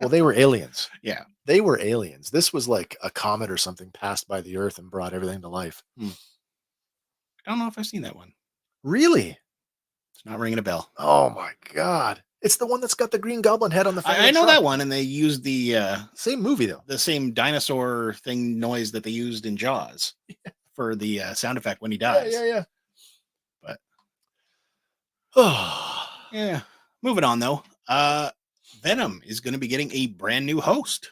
Well, they were aliens. Yeah. They were aliens. This was like a comet or something passed by the Earth and brought everything to life. I don't know if I've seen that one. Really? It's not ringing a bell. Oh my God. It's the one that's got the Green Goblin head on the front. I know that one, and they used the same movie though. The same dinosaur thing noise that they used in Jaws for the sound effect when he dies. Yeah. But oh yeah. Moving on though. Venom is going to be getting a brand new host.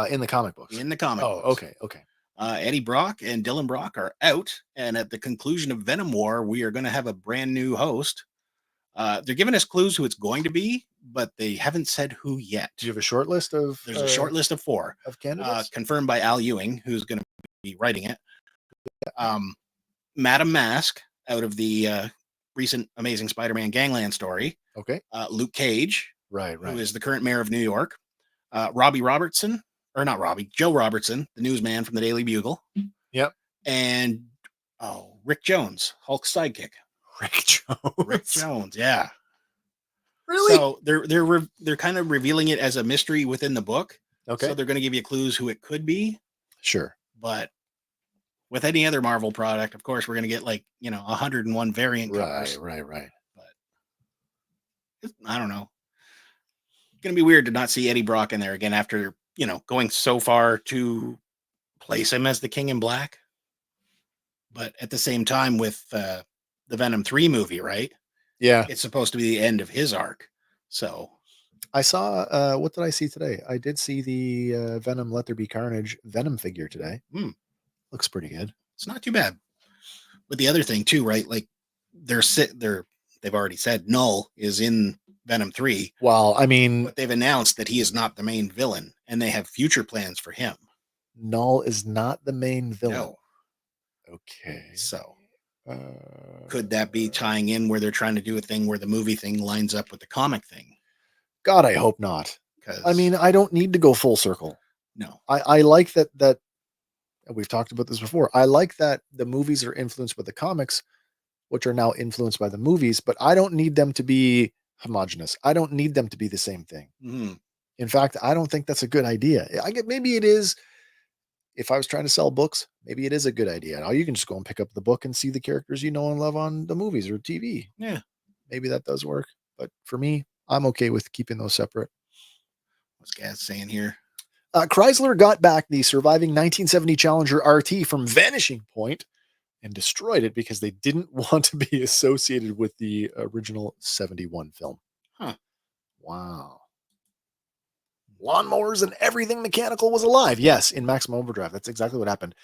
In the comic books. Okay. Eddie Brock and Dylan Brock are out, and at the conclusion of Venom War, we are going to have a brand new host. They're giving us clues who it's going to be, but they haven't said who yet. Do you have a short list of? There's a short list of 4 of candidates, confirmed by Al Ewing, who's going to be writing it. Madam Mask, out of the recent Amazing Spider-Man Gangland story. Okay. Luke Cage, right, who is the current mayor of New York. Joe Robertson, the newsman from the Daily Bugle. Yep. And Rick Jones, Hulk's sidekick. Rick Jones, yeah. Really? So they're kind of revealing it as a mystery within the book. Okay. So they're going to give you clues who it could be. Sure. But with any other Marvel product, of course, we're going to get 101 variant covers. Right. But I don't know. It's going to be weird to not see Eddie Brock in there again after, going so far to place him as the King in Black. But at the same time with the Venom 3 movie, right? Yeah. It's supposed to be the end of his arc. So I saw, what did I see today? I did see the Venom Let There Be Carnage Venom figure today. Looks pretty good. It's not too bad. But the other thing too, right? Like they've already said Null is in Venom 3. Well, I mean, but they've announced that he is not the main villain, and they have future plans for him. Null is not the main villain. No. Okay. So could that be tying in where they're trying to do a thing where the movie thing lines up with the comic thing? God, I hope not. I mean, I don't need to go full circle. No. I like that we've talked about this before. I like that the movies are influenced by the comics, which are now influenced by the movies, but I don't need them to be homogenous. I don't need them to be the same thing. Mm-hmm. In fact, I don't think that's a good idea. Maybe it is. If I was trying to sell books, maybe it is a good idea. Now you can just go and pick up the book and see the characters you know and love on the movies or TV. Yeah. Maybe that does work. But for me, I'm okay with keeping those separate. What's Gaz saying here? Chrysler got back the surviving 1970 Challenger RT from Vanishing Point and destroyed it because they didn't want to be associated with the original 71 film. Huh. Wow. Lawnmowers and everything mechanical was alive. Yes, in Maximum Overdrive. That's exactly what happened.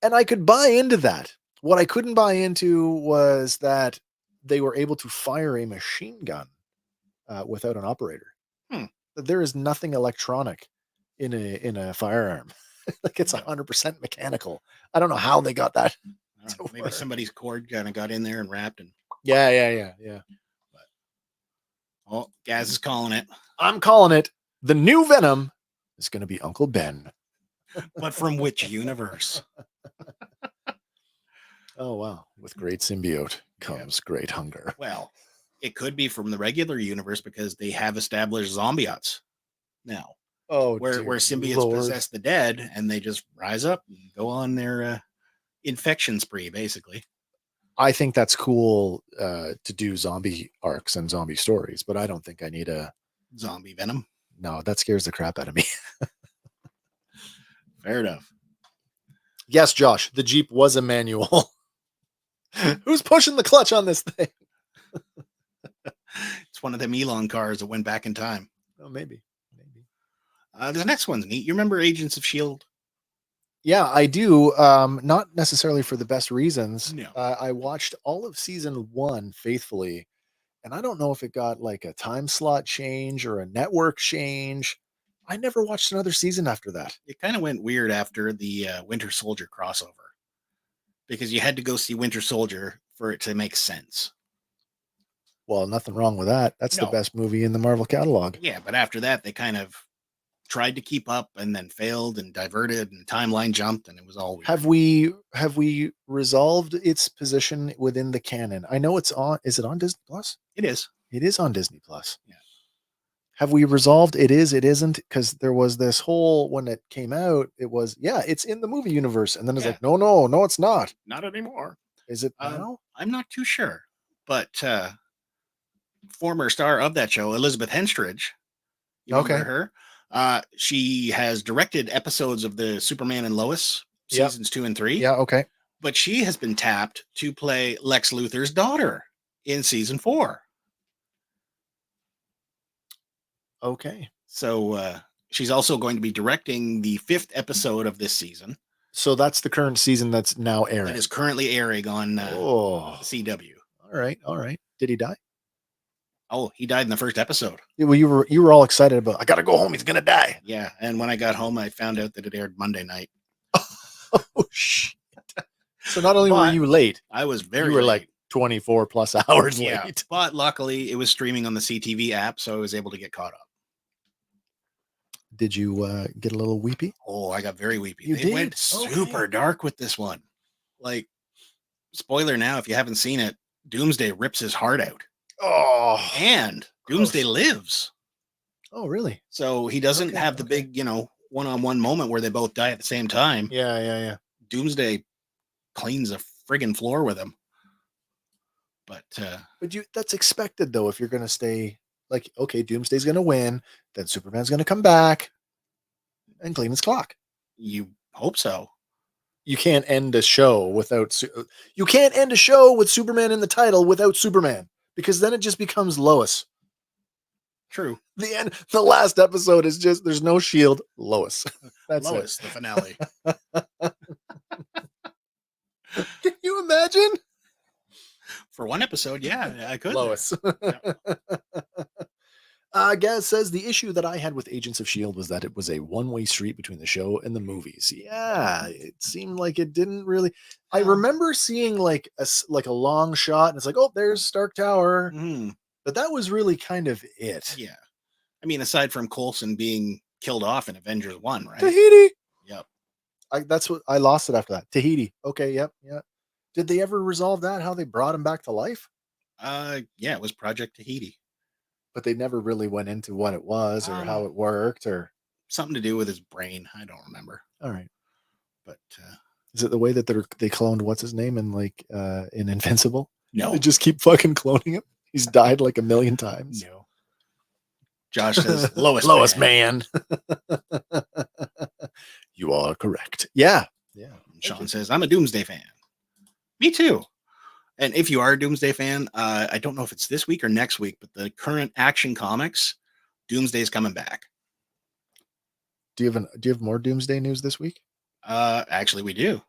And I could buy into that. What I couldn't buy into was that they were able to fire a machine gun without an operator. There is nothing electronic in a firearm. Like it's 100% mechanical. I don't know how they got that. Maybe somebody's cord kind of got in there and wrapped. And yeah. But, Gaz is calling it. I'm calling it. The new Venom is going to be Uncle Ben. But from which universe? Oh, wow. With great symbiote comes great hunger. Well, it could be from the regular universe because they have established zombiots now. Oh, where symbiotes possess the dead and they just rise up and go on their infection spree, basically. I think that's cool to do zombie arcs and zombie stories, but I don't think I need a zombie Venom. No, that scares the crap out of me. Fair enough. Yes, Josh, the Jeep was a manual. Who's pushing the clutch on this thing? It's one of them Elon cars that went back in time. Oh, maybe. The next one's neat. You remember Agents of S.H.I.E.L.D.? Yeah, I do. Not necessarily for the best reasons. No. I watched all of season 1 faithfully. And I don't know if it got like a time slot change or a network change. I never watched another season after that. It kind of went weird after the Winter Soldier crossover because you had to go see Winter Soldier for it to make sense. Well, nothing wrong with that. That's the best movie in the Marvel catalog. Yeah, but after that, they kind of tried to keep up and then failed and diverted and timeline jumped and it was all weird. Have we resolved its position within the canon? I know it's on. Is it on Disney Plus? It is. It is on Disney Plus. Yeah. Have we resolved it isn't? Because there was this whole, when it came out, it was, it's in the movie universe. And then it's like, no, it's not. Not anymore. Is it now? I'm not too sure. But former star of that show, Elizabeth Henstridge. You remember her? She has directed episodes of the Superman and Lois seasons 2 and 3. Yeah, okay. But she has been tapped to play Lex Luthor's daughter in season 4. Okay. So she's also going to be directing the 5th episode of this season. So that's the current season that's now airing. That is currently airing on CW. All right. Did he die? Oh, he died in the first episode. Yeah, well, you were all excited about, I gotta go home, he's gonna die. Yeah, and when I got home, I found out that it aired Monday night. Oh shit! So not only were you late, I was very. You were late. like 24 plus hours late. But luckily, it was streaming on the CTV app, so I was able to get caught up. Did you get a little weepy? Oh, I got very weepy. You did? Went super dark with this one. Like, spoiler now, if you haven't seen it, Doomsday rips his heart out. Oh, and Doomsday lives. Oh, really? So he doesn't have the big, one-on-one moment where they both die at the same time. Yeah. Doomsday cleans the friggin' floor with him. But that's expected though. If you're going to stay like, okay, Doomsday's going to win, then Superman's going to come back and clean his clock. You hope so. You can't end a show without, you can't end a show with Superman in the title without Superman, because then it just becomes Lois. True. The last episode is just, there's no Shield, Lois. That's Lois, the finale. Can you imagine? For one episode, yeah, I could. Lois. Gaz says the issue that I had with Agents of S.H.I.E.L.D. was that it was a one-way street between the show and the movies. Yeah, it seemed like it didn't really. I remember seeing like a long shot, and it's like, oh, there's Stark Tower. But that was really kind of it. Yeah. I mean, aside from Coulson being killed off in Avengers 1, right? Tahiti. Yep. That's what I lost it after that. Tahiti. Okay. Yep. Yeah. Did they ever resolve that? How they brought him back to life? Yeah, it was Project Tahiti. But they never really went into what it was or how it worked or something to do with his brain. I don't remember. All right. But is it the way that they cloned what's his name in Invincible? No. They just keep fucking cloning him. He's died like a million times. No. Josh says, Lois man. You are correct. Yeah. Yeah. Sean says, I'm a Doomsday fan. Me too. And if you are a Doomsday fan, I don't know if it's this week or next week, but the current Action Comics, Doomsday is coming back. Do you have more Doomsday news this week? Actually, we do.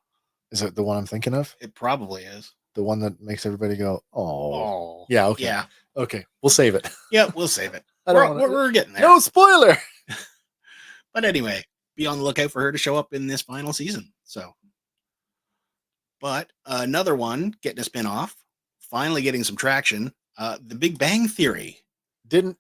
Is it the one I'm thinking of? It probably is. The one that makes everybody go, oh. Yeah, okay. Yeah. Okay, we'll save it. Yeah, we'll save it. We're getting there. No spoiler. But anyway, be on the lookout for her to show up in this final season. So, but another one getting a spinoff, finally getting some traction. The Big Bang Theory. Didn't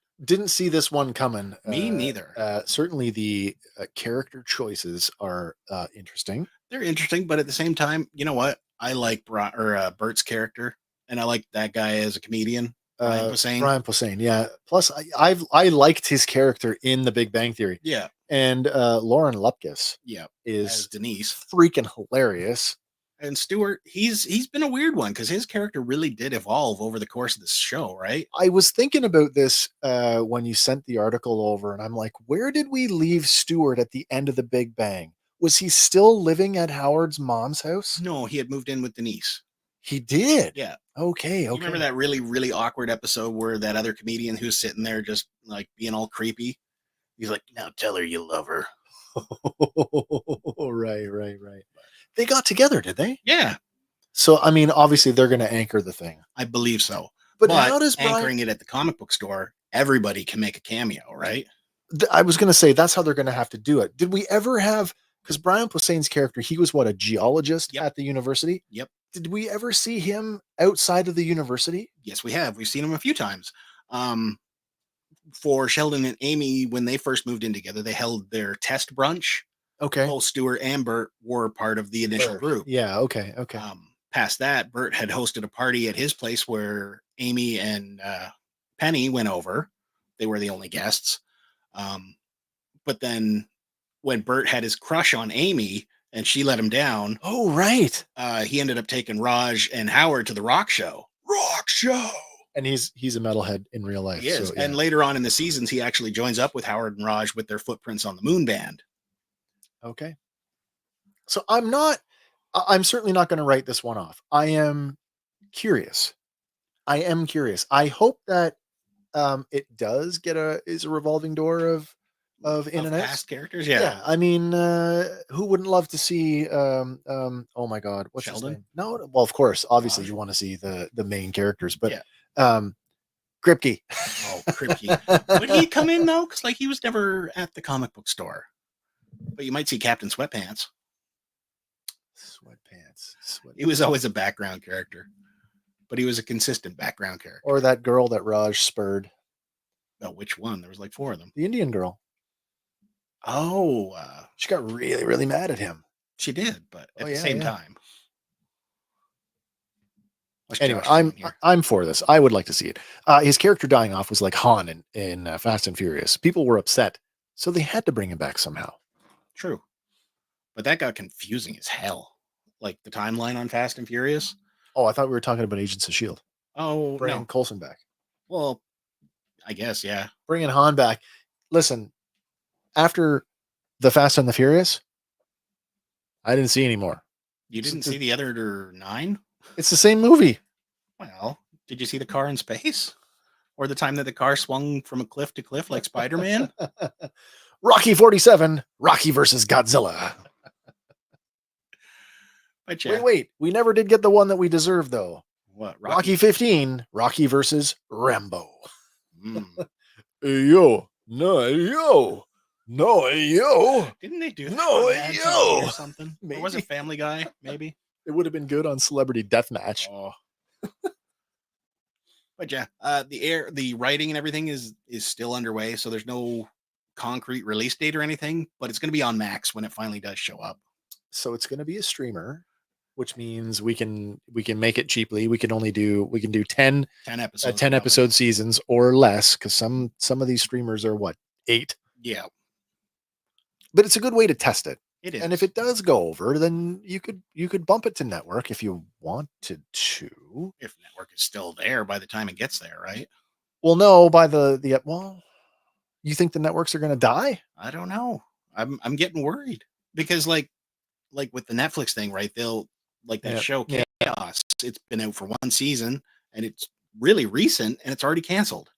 see this one coming. Me neither. Certainly the character choices are interesting. They're interesting, but at the same time, you know what? I like Bert's character, and I like that guy as a comedian. Brian Posehn, yeah. Plus, I liked his character in The Big Bang Theory. Yeah. And Lauren Lupkus, is as Denise, freaking hilarious. And Stewart, he's been a weird one because his character really did evolve over the course of the show, right? I was thinking about this when you sent the article over, and I'm like, where did we leave Stewart at the end of The Big Bang? Was he still living at Howard's mom's house? No, he had moved in with Denise. He did? Yeah. Okay. You remember that really, really awkward episode where that other comedian who's sitting there just like being all creepy? He's like, now tell her you love her. Right. They got together, did they? Yeah. So, I mean, obviously they're going to anchor the thing. I believe so. But how does anchoring it at the comic book store, everybody can make a cameo, right? I was going to say that's how they're going to have to do it. Did we ever have, because Brian Posehn's character, he was a geologist at the university? Yep. Did we ever see him outside of the university? Yes, we have. We've seen him a few times. For Sheldon and Amy, when they first moved in together, they held their test brunch. Okay. Both Stewart and Bert were part of the initial group. Yeah. Okay. Past that, Bert had hosted a party at his place where Amy and Penny went over. They were the only guests. But then when Bert had his crush on Amy and she let him down. Oh, right. He ended up taking Raj and Howard to the rock show. Rock show. And he's a metalhead in real life. He is. So, And later on in the seasons, he actually joins up with Howard and Raj with their Footprints on the Moon band. Okay. So I'm certainly not going to write this one off. I am curious. I hope that it does is a revolving door of in and out past characters. Yeah. I mean, who wouldn't love to see oh my god, what's Sheldon? his name? No, well, of course, obviously Raj? you want to see the main characters, but Yeah. Kripke. Oh, Kripke. Would he come in though? Because like he was never at the comic book store. But you might see Captain Sweatpants. He was always a background character, but he was a consistent background character. Or that girl that Raj spurred. Oh, which one? There was like 4 of them. The Indian girl. Oh, she got really, really mad at him. She did, but at the same time. Anyway, I'm for this. I would like to see it. His character dying off was like Han in Fast and Furious. People were upset, so they had to bring him back somehow. True, but that got confusing as hell. Like the timeline on Fast and Furious. Oh, I thought we were talking about Agents of S.H.I.E.L.D. Oh, bringing Coulson back. Well, I guess, yeah. Bringing Han back. Listen, after the Fast and the Furious, I didn't see any more. You didn't see the other 9? It's the same movie. Well, did you see the car in space? Or the time that the car swung from a cliff to cliff like Spider-Man? Rocky 47, Rocky versus Godzilla. Wait. We never did get the one that we deserved, though. What? Rocky 15, Rocky versus Rambo. Yo. Didn't they do that? Yo. Or something? Maybe. Or was it Family Guy? Maybe. It would have been good on Celebrity Deathmatch. Oh. But yeah, the writing and everything is still underway, so there's no concrete release date or anything, but it's going to be on Max when it finally does show up. So it's going to be a streamer, which means we can make it cheaply. We can do 10 episodes, 10 episode seasons or less, because some of these streamers are 8. Yeah. But it's a good way to test it. It is. And if it does go over, then you could bump it to network if you wanted to. If network is still there by the time it gets there, right? Well, no, by well, you think the networks are going to die? I don't know. I'm getting worried because like with the Netflix thing, right? They'll that show Chaos. It's been out for 1 season and it's really recent and it's already canceled.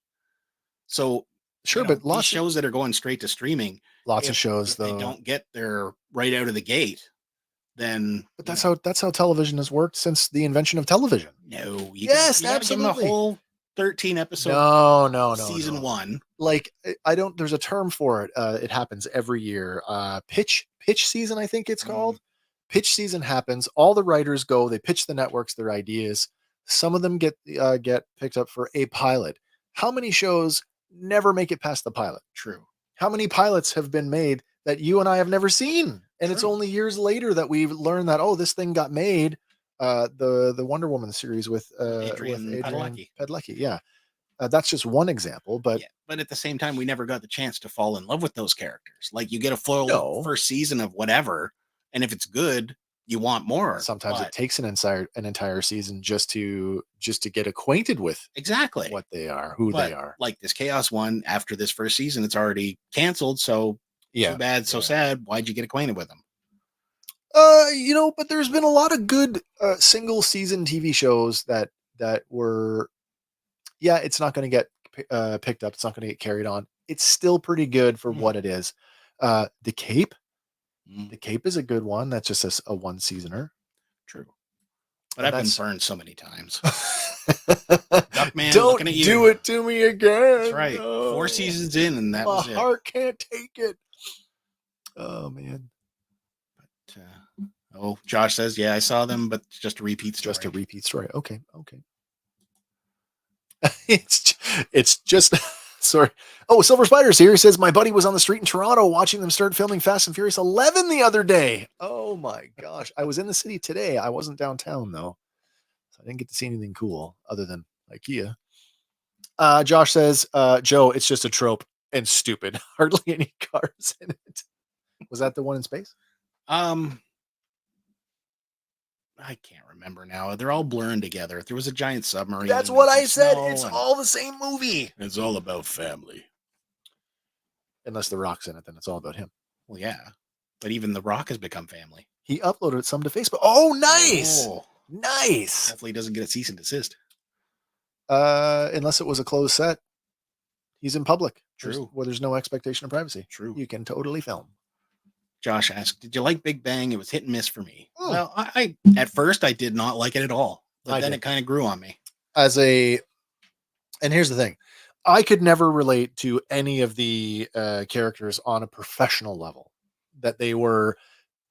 So sure, but lots of shows that are going straight to streaming. Lots of shows, if though, they don't get there right out of the gate, then. But that's how television has worked since the invention of television. No. You absolutely. Give them a whole 13 episodes. No. Season 1. Like there's a term for it. It happens every year. Pitch season, I think it's called. Pitch season happens. All the writers go. They pitch the networks their ideas. Some of them get picked up for a pilot. How many shows never make it past the pilot? True. How many pilots have been made that you and I have never seen? And it's only years later that we've learned that, this thing got made. The Wonder Woman series with Adrian Padalecki. Yeah. That's just one example, but at the same time, we never got the chance to fall in love with those characters. Like you get a full first season of whatever, and if it's good, you want more. Sometimes it takes an entire season just to get acquainted with exactly what they are, who they are. Like this Chaos one, after this first season, it's already canceled. So too bad, so sad. Why'd you get acquainted with them? But there's been a lot of good single season TV shows that were, it's not going to get picked up. It's not going to get carried on. It's still pretty good for what it is. The Cape. The Cape is a good one. That's just a 1 seasoner. True. But I've been burned so many times. Duckman, don't do it to me again. That's right. No. 4 seasons in, and that was it. My heart can't take it. Oh, man. But, Josh says, I saw them, but just a repeat story. Just a repeat story. Okay. It's just... Sorry. Oh, Silver Spider's here. He says, my buddy was on the street in Toronto watching them start filming Fast and Furious 11 the other day. Oh my gosh. I was in the city today. I wasn't downtown though. So I didn't get to see anything cool other than IKEA. Josh says, Joe, it's just a trope and stupid. Hardly any cars in it. Was that the one in space? I can't remember now. They're all blurring together. There was a giant submarine. That's what I said. Snow, It's all the same movie. It's all about family. Unless The Rock's in it, then it's all about him. Well, yeah. But even The Rock has become family. He uploaded some to Facebook. Oh, nice. Oh, nice. hopefully he doesn't get a cease and desist. Unless it was a closed set. He's in public. True. Where there's no expectation of privacy. True. You can totally film. Josh asked, did you like Big Bang? It was hit and miss for me. Well, I at first I did not like it at all. But then it kind of grew on me. And here's the thing. I could never relate to any of the characters on a professional level. That they were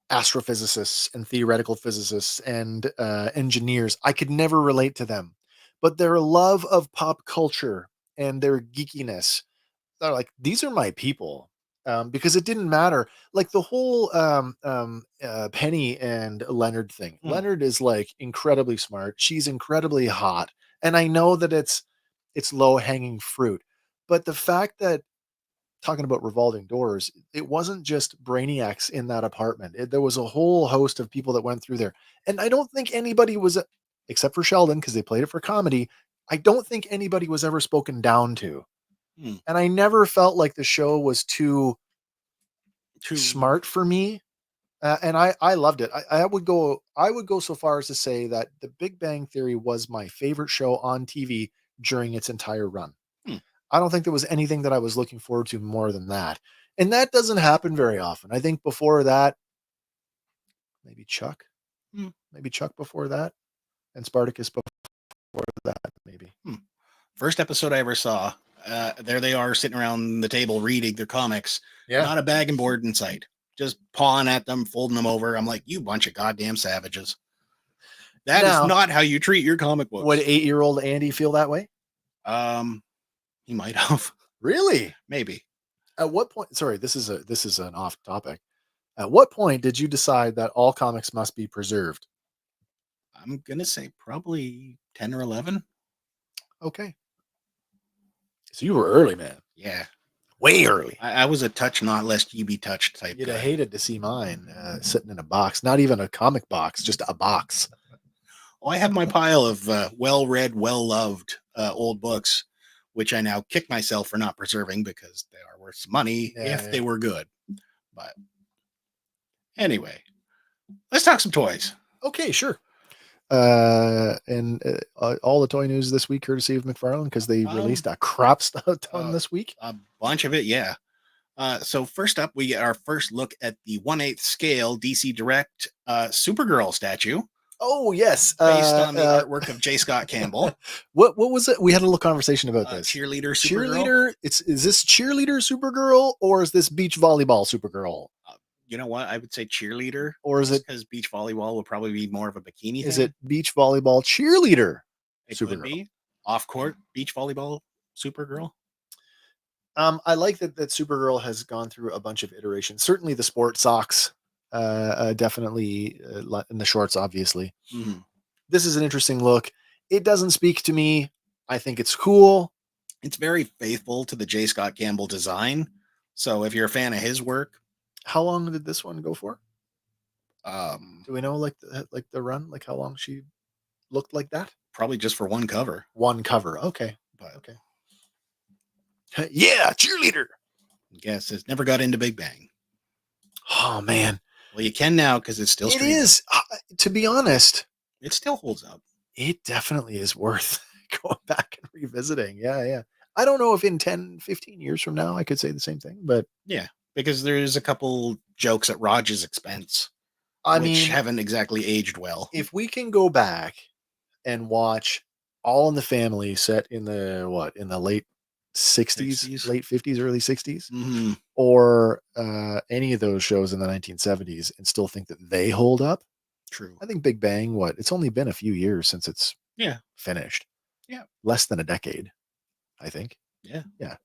astrophysicists and theoretical physicists and engineers. I could never relate to them. But their love of pop culture and their geekiness, they're like, these are my people. Because it didn't matter. Like the whole Penny and Leonard thing. Leonard is like incredibly smart. She's incredibly hot. And I know that it's low hanging fruit. But the fact that, talking about revolving doors, it wasn't just brainiacs in that apartment. There was a whole host of people that went through there. And I don't think anybody was, except for Sheldon, because they played it for comedy, I don't think anybody was ever spoken down to. And I never felt like the show was too smart for me. And I loved it. I would go so far as to say that The Big Bang Theory was my favorite show on TV during its entire run. I don't think there was anything that I was looking forward to more than that. And that doesn't happen very often. I think before that, maybe Chuck. Maybe Chuck before that. And Spartacus before that, maybe. First episode I ever saw, there they are sitting around the table reading their comics. Yeah. Not a bag and board in sight. Just pawing at them, folding them over. I'm like, you bunch of goddamn savages. That is not how you treat your comic books. Would 8-year-old Andy feel that way? He might have. Really? Maybe. At what point? Sorry, this is an off topic. At what point did you decide that all comics must be preserved? I'm gonna say probably 10 or 11. Okay. So you were early, man. Yeah. Way early. I was a touch not lest you be touched type. You'd have hated to see mine sitting in a box. Not even a comic box, just a box. Oh, I have my pile of well-read, well-loved old books, which I now kick myself for not preserving because they are worth some money if they were good. But anyway, let's talk some toys. Okay, sure. And all the toy news this week, courtesy of McFarlane, because they released a crap ton this week. A bunch of it, yeah. So first up, we get our first look at the 1/8 scale DC Direct Supergirl statue. Oh yes, based on the artwork of J. Scott Campbell. What was it? We had a little conversation about this. Cheerleader Supergirl. Is this cheerleader Supergirl or is this beach volleyball Supergirl? You know what? I would say cheerleader. Or is it because beach volleyball would probably be more of a bikini? Is it beach volleyball cheerleader? It Supergirl. Could be off court beach volleyball Supergirl. I like that Supergirl has gone through a bunch of iterations. Certainly the sport socks. Definitely in the shorts, obviously. This is an interesting look. It doesn't speak to me. I think it's cool. It's very faithful to the J. Scott Campbell design. So if you're a fan of his work. How long did this one go for? Do we know like the run? Like how long she looked like that? Probably just for one cover. One cover. Okay. Okay. Yeah, cheerleader. Yes, it's never got into Big Bang. Oh man. Well, you can now because it's still streaming. It is. To be honest, it still holds up. It definitely is worth going back and revisiting. Yeah. I don't know if in 10, 15 years from now I could say the same thing, but yeah, because there's a couple jokes at Raj's expense. Which haven't exactly aged well. If we can go back and watch All in the Family set in the late 60s, late 50s, early 60s, or any of those shows in the 1970s and still think that they hold up. True. I think Big Bang, it's only been a few years since it's finished. Yeah. Less than a decade, I think. Yeah. Yeah.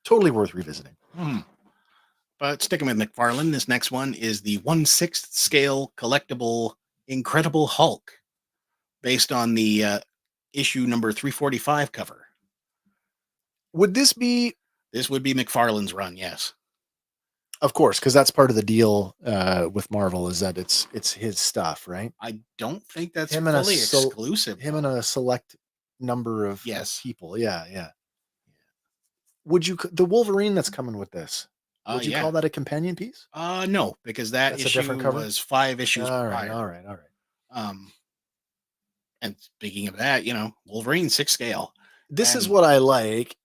Totally worth revisiting. But sticking with McFarlane, this next one is the 1/6 scale collectible Incredible Hulk based on the issue number 345 cover. Would this be? This would be McFarlane's run, yes. Of course, because that's part of the deal with Marvel is that it's his stuff, right? I don't think that's Him and fully exclusive. him and a select number of people. Yeah, yeah. Would you the Wolverine that's coming with this? Would you call that a companion piece? No, because that's issue a different cover? Was 5 issues prior. All right. And speaking of that, Wolverine 6 scale. This is what I like.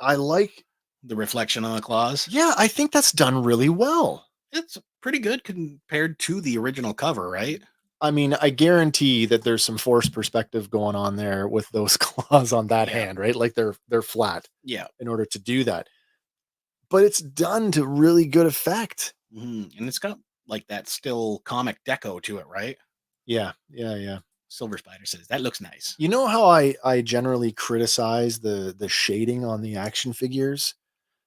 I like the reflection on the claws. Yeah, I think that's done really well. It's pretty good compared to the original cover, right? I mean, I guarantee that there's some forced perspective going on there with those claws on that hand, right? Like they're flat. Yeah. In order to do that. But it's done to really good effect. And it's got like that still comic deco to it, right? Yeah. Silver Spider says that looks nice. You know how I generally criticize the shading on the action figures?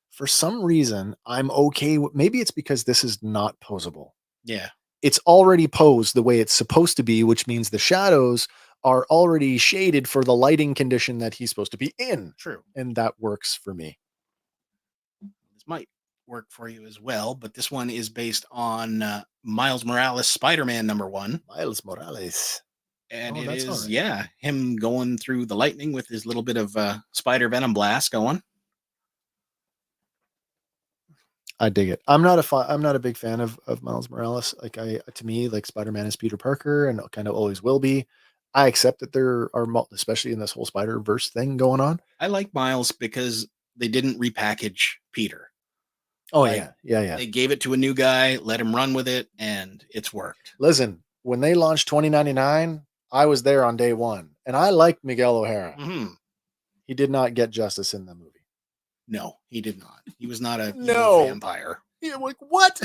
For some reason, I'm okay with, maybe it's because this is not posable. Yeah. It's already posed the way it's supposed to be, which means the shadows are already shaded for the lighting condition that he's supposed to be in. True. And that works for me. This might work for you as well, but this one is based on Miles Morales Spider-Man #1. Miles Morales. And it is, him going through the lightning with his little bit of spider venom blast going. I dig it. I'm not a big fan of Miles Morales. Like to me, like Spider-Man is Peter Parker and kind of always will be. I accept that there are, especially in this whole Spider-Verse thing going on. I like Miles because they didn't repackage Peter. Oh, yeah. They gave it to a new guy, let him run with it, and it's worked. Listen, when they launched 2099, I was there on day one, and I liked Miguel O'Hara. Mm-hmm. He did not get justice in the movie. No, he did not. He was not a vampire. Yeah, like what?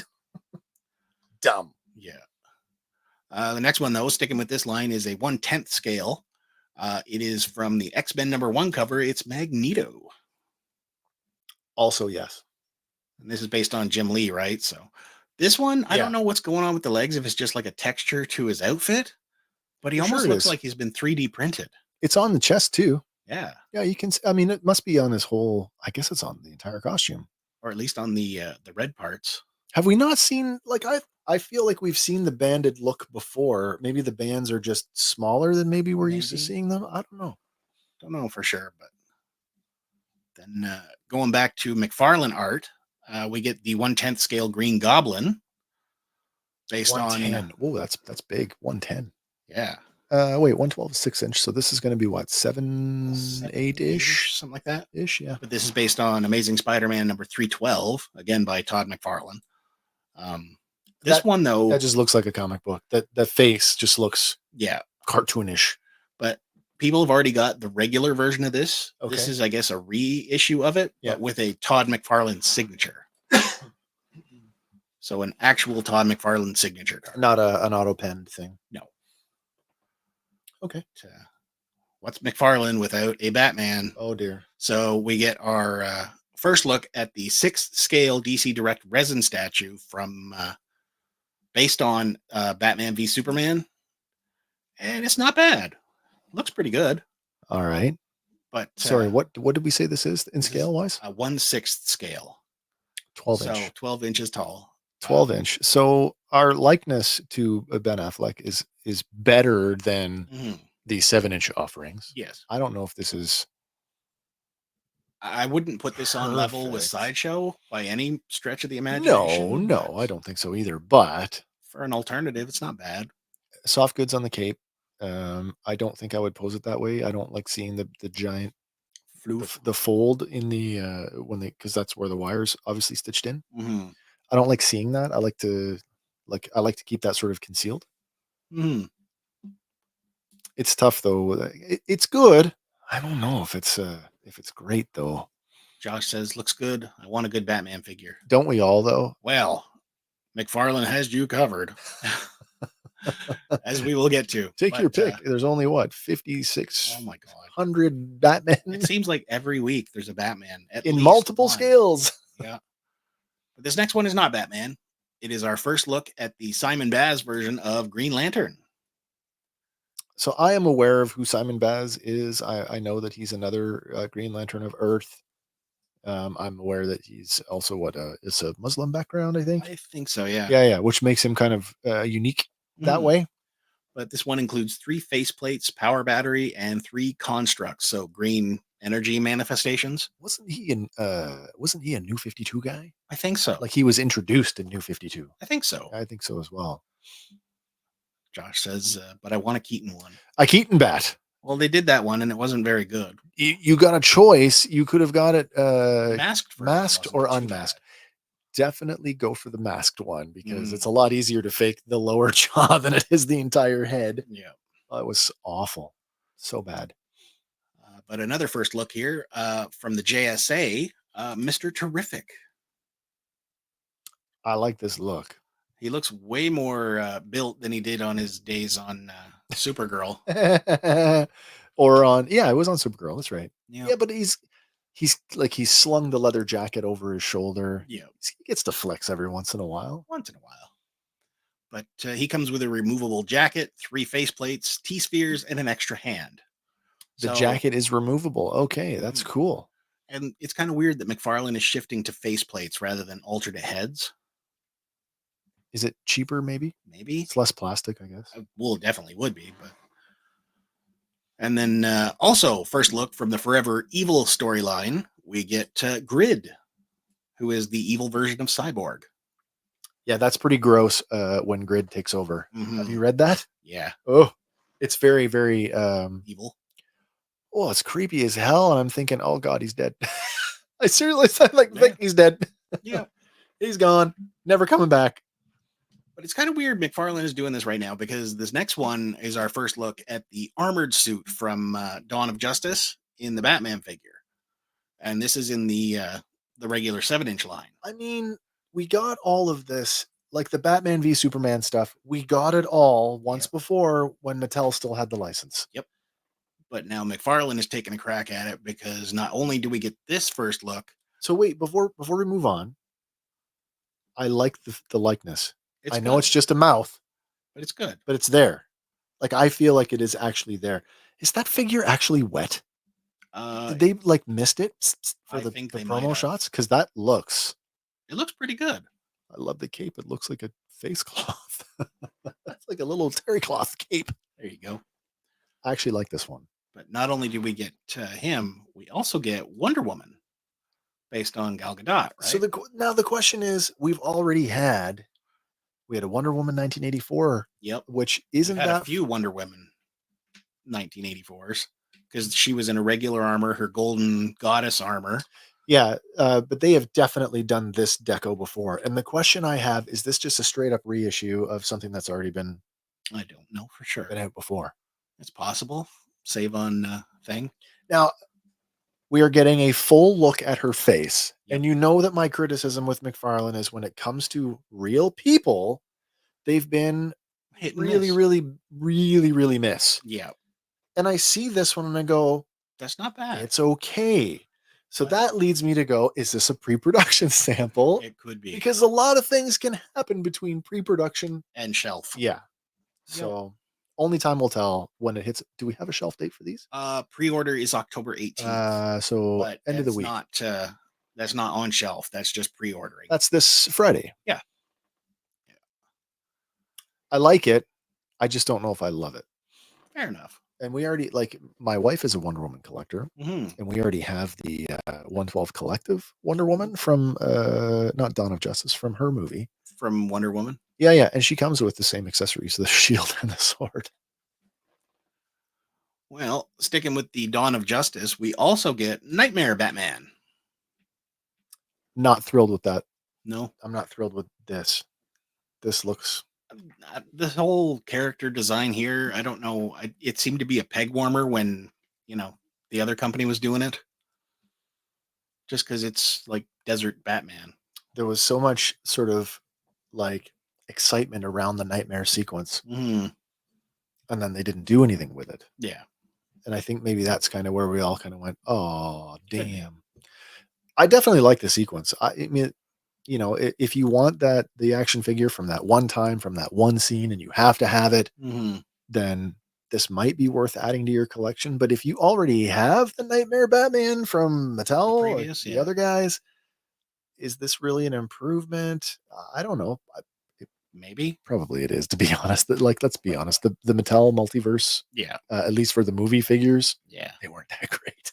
Dumb. Yeah. The next one, though, sticking with this line, is a 1/10 scale. It is from the X-Men #1 cover. It's Magneto. Also, yes. And this is based on Jim Lee, right? So this one, I don't know what's going on with the legs, if it's just like a texture to his outfit, but he almost looks like he's been 3D printed. It's on the chest too. Yeah. Yeah, you can, I mean, it must be on his whole, I guess it's on the entire costume. Or at least on the red parts. Have we not seen, like, I feel like we've seen the banded look before. Maybe the bands are just smaller than maybe we're used to seeing them. I don't know. Don't know for sure, but then going back to McFarlane art, we get the 1/10 scale Green Goblin based 110. on. Oh, that's big. 110. Yeah. Wait, 112 is 6-inch. So this is going to be what, 7-8-ish, something like that. Ish, yeah. But this is based on Amazing Spider-Man #312, again by Todd McFarlane. This one though, that just looks like a comic book. That face just looks cartoonish. But people have already got the regular version of this. Okay. This is, I guess, a reissue of it, but with a Todd McFarlane signature. So an actual Todd McFarlane signature card, not an auto penned thing. No. Okay. What's McFarlane without a Batman? Oh dear. So we get our first look at the 6th scale DC Direct resin statue from based on Batman v Superman, and it's not bad. Looks pretty good. All right. But sorry, what did we say this is in scale wise? 1/6 scale. 12 inch. So 12 inches tall. 12 inch. So our likeness to Ben Affleck is better than the 7-inch offerings. Yes. I don't know if this is. I wouldn't put this on level with Sideshow by any stretch of the imagination. No, I don't think so either. But for an alternative, it's not bad. Soft goods on the cape. I don't think I would pose it that way. I don't like seeing the giant the fold in the because that's where the wire's obviously stitched in. Mm-hmm. I don't like seeing that. I like to keep that sort of concealed. Mm. It's tough though. It's good. I don't know if it's great though. Josh says looks good. I want a good Batman figure. Don't we all though? Well, McFarlane has you covered. As we will get to. Take your pick. There's only 56. Oh my God. 100 Batman. It seems like every week there's a Batman in multiple scales. Yeah. But this next one is not Batman. It is our first look at the Simon Baz version of Green Lantern. So I am aware of who Simon Baz is. I know that he's another Green Lantern of Earth. I'm aware that he's also is a Muslim background, I think. I think so, yeah. Yeah, which makes him kind of unique that way. But this one includes 3 faceplates, power battery, and 3 constructs. So green energy manifestations. Wasn't he a New 52 guy? I think so. Like he was introduced in New 52. I think so. I think so as well. Josh says, but I want a Keaton one. A Keaton bat. Well, they did that one and it wasn't very good. You got a choice. You could have got it masked or unmasked. Definitely go for the masked one because it's a lot easier to fake the lower jaw than it is the entire head. Yeah. It was awful. So bad. But another first look here from the JSA, Mr. Terrific. I like this look. He looks way more built than he did on his days on Supergirl. Or on, it was on Supergirl. That's right. Yep. Yeah, but he's slung the leather jacket over his shoulder. Yeah. He gets to flex every once in a while. But he comes with a removable jacket, 3 faceplates, T-spheres, and an extra hand. The jacket is removable. Okay, that's cool. And it's kind of weird that McFarlane is shifting to faceplates rather than alternate heads. Is it cheaper, maybe? Maybe. It's less plastic, I guess. Well, it definitely would be. But and then also, first look from the Forever Evil storyline, we get Grid, who is the evil version of Cyborg. Yeah, that's pretty gross when Grid takes over. Have you read that? Yeah. Oh, it's very, very evil. Oh, it's creepy as hell. And I'm thinking, oh God, he's dead. I seriously think he's dead. Yeah. He's gone. Never coming back. But it's kind of weird McFarlane is doing this right now because this next one is our first look at the armored suit from Dawn of Justice in the Batman figure. And this is in the regular 7-inch line. I mean, we got all of this, like the Batman v Superman stuff. We got it all once before when Mattel still had the license. Yep. But now McFarlane is taking a crack at it because not only do we get this first look. So wait, before we move on, I like the likeness. I know it's just a mouth, but it's good. But it's there. Like I feel like it is actually there. Is that figure actually wet? Did they missed it for the promo shots? Because it looks pretty good. I love the cape. It looks like a face cloth. That's like a little terry cloth cape. There you go. I actually like this one. But not only do we get him, we also get Wonder Woman based on Gal Gadot, right? So now the question is, we had a Wonder Woman 1984. Yep. Which isn't a few Wonder Women 1984s because she was in a regular armor, her golden goddess armor. Yeah, but they have definitely done this deco before. And the question I have, is this just a straight up reissue of something that's already been? I don't know for sure. Been out before. It's possible. Save on thing. Now, we are getting a full look at her face. Yep. And you know that my criticism with McFarlane is when it comes to real people, they've been really miss. Yeah. And I see this one and I go, that's not bad. It's okay. So that leads me to go, is this a pre-production sample? It could be. Because a lot of things can happen between pre-production and shelf. Yeah. So only time will tell when it hits. Do we have a shelf date for these? Pre-order is October 18th. So end of the week. That's not on shelf. That's just pre-ordering. That's this Friday. Yeah. I like it. I just don't know if I love it. Fair enough. And we already, my wife is a Wonder Woman collector, and we already have the 112 Collective Wonder Woman from, not Dawn of Justice, from her movie. From Wonder Woman? Yeah. And she comes with the same accessories, the shield and the sword. Well, sticking with the Dawn of Justice, we also get Nightmare Batman. Not thrilled with that. No. I'm not thrilled with this. This looks... The whole character design here, I don't know. It seemed to be a peg warmer when, the other company was doing it. Just because it's like Desert Batman. There was so much sort of excitement around the nightmare sequence. And then they didn't do anything with it. Yeah. And I think maybe that's kind of where we all kind of went, oh, damn. I definitely like the sequence. I mean, if you want the action figure from that one time, from that one scene, and you have to have it, then this might be worth adding to your collection. But if you already have the Nightmare Batman from Mattel, previous, the other guys, is this really an improvement? I don't know. Maybe. Probably it is, to be honest. Like, let's be honest. The Mattel multiverse, at least for the movie figures, they weren't that great.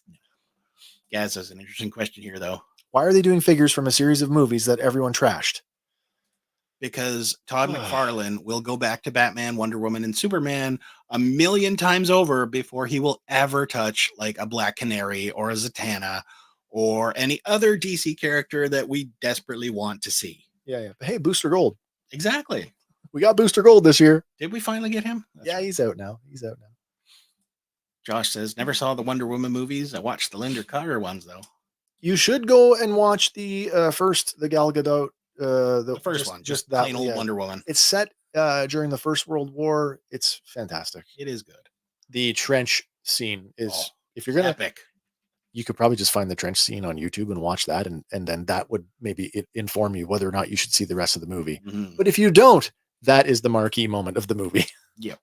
Gaz has an interesting question here, though. Why are they doing figures from a series of movies that everyone trashed? Because Todd McFarlane will go back to Batman, Wonder Woman, and Superman a million times over before he will ever touch like a Black Canary or a Zatanna or any other DC character that we desperately want to see. Yeah. But hey, Booster Gold. Exactly. We got Booster Gold this year. Did we finally get him? That's right. He's out now. Josh says, never saw the Wonder Woman movies. I watched the Linda Carter ones, though. You should go and watch the Gal Gadot. The first one, just that plain old Wonder Woman. It's set during the First World War. It's fantastic. It is good. The trench scene is, if you're gonna, epic. You could probably just find the trench scene on YouTube and watch that, and then that would maybe inform you whether or not you should see the rest of the movie. Mm-hmm. But if you don't, that is the marquee moment of the movie. Yep.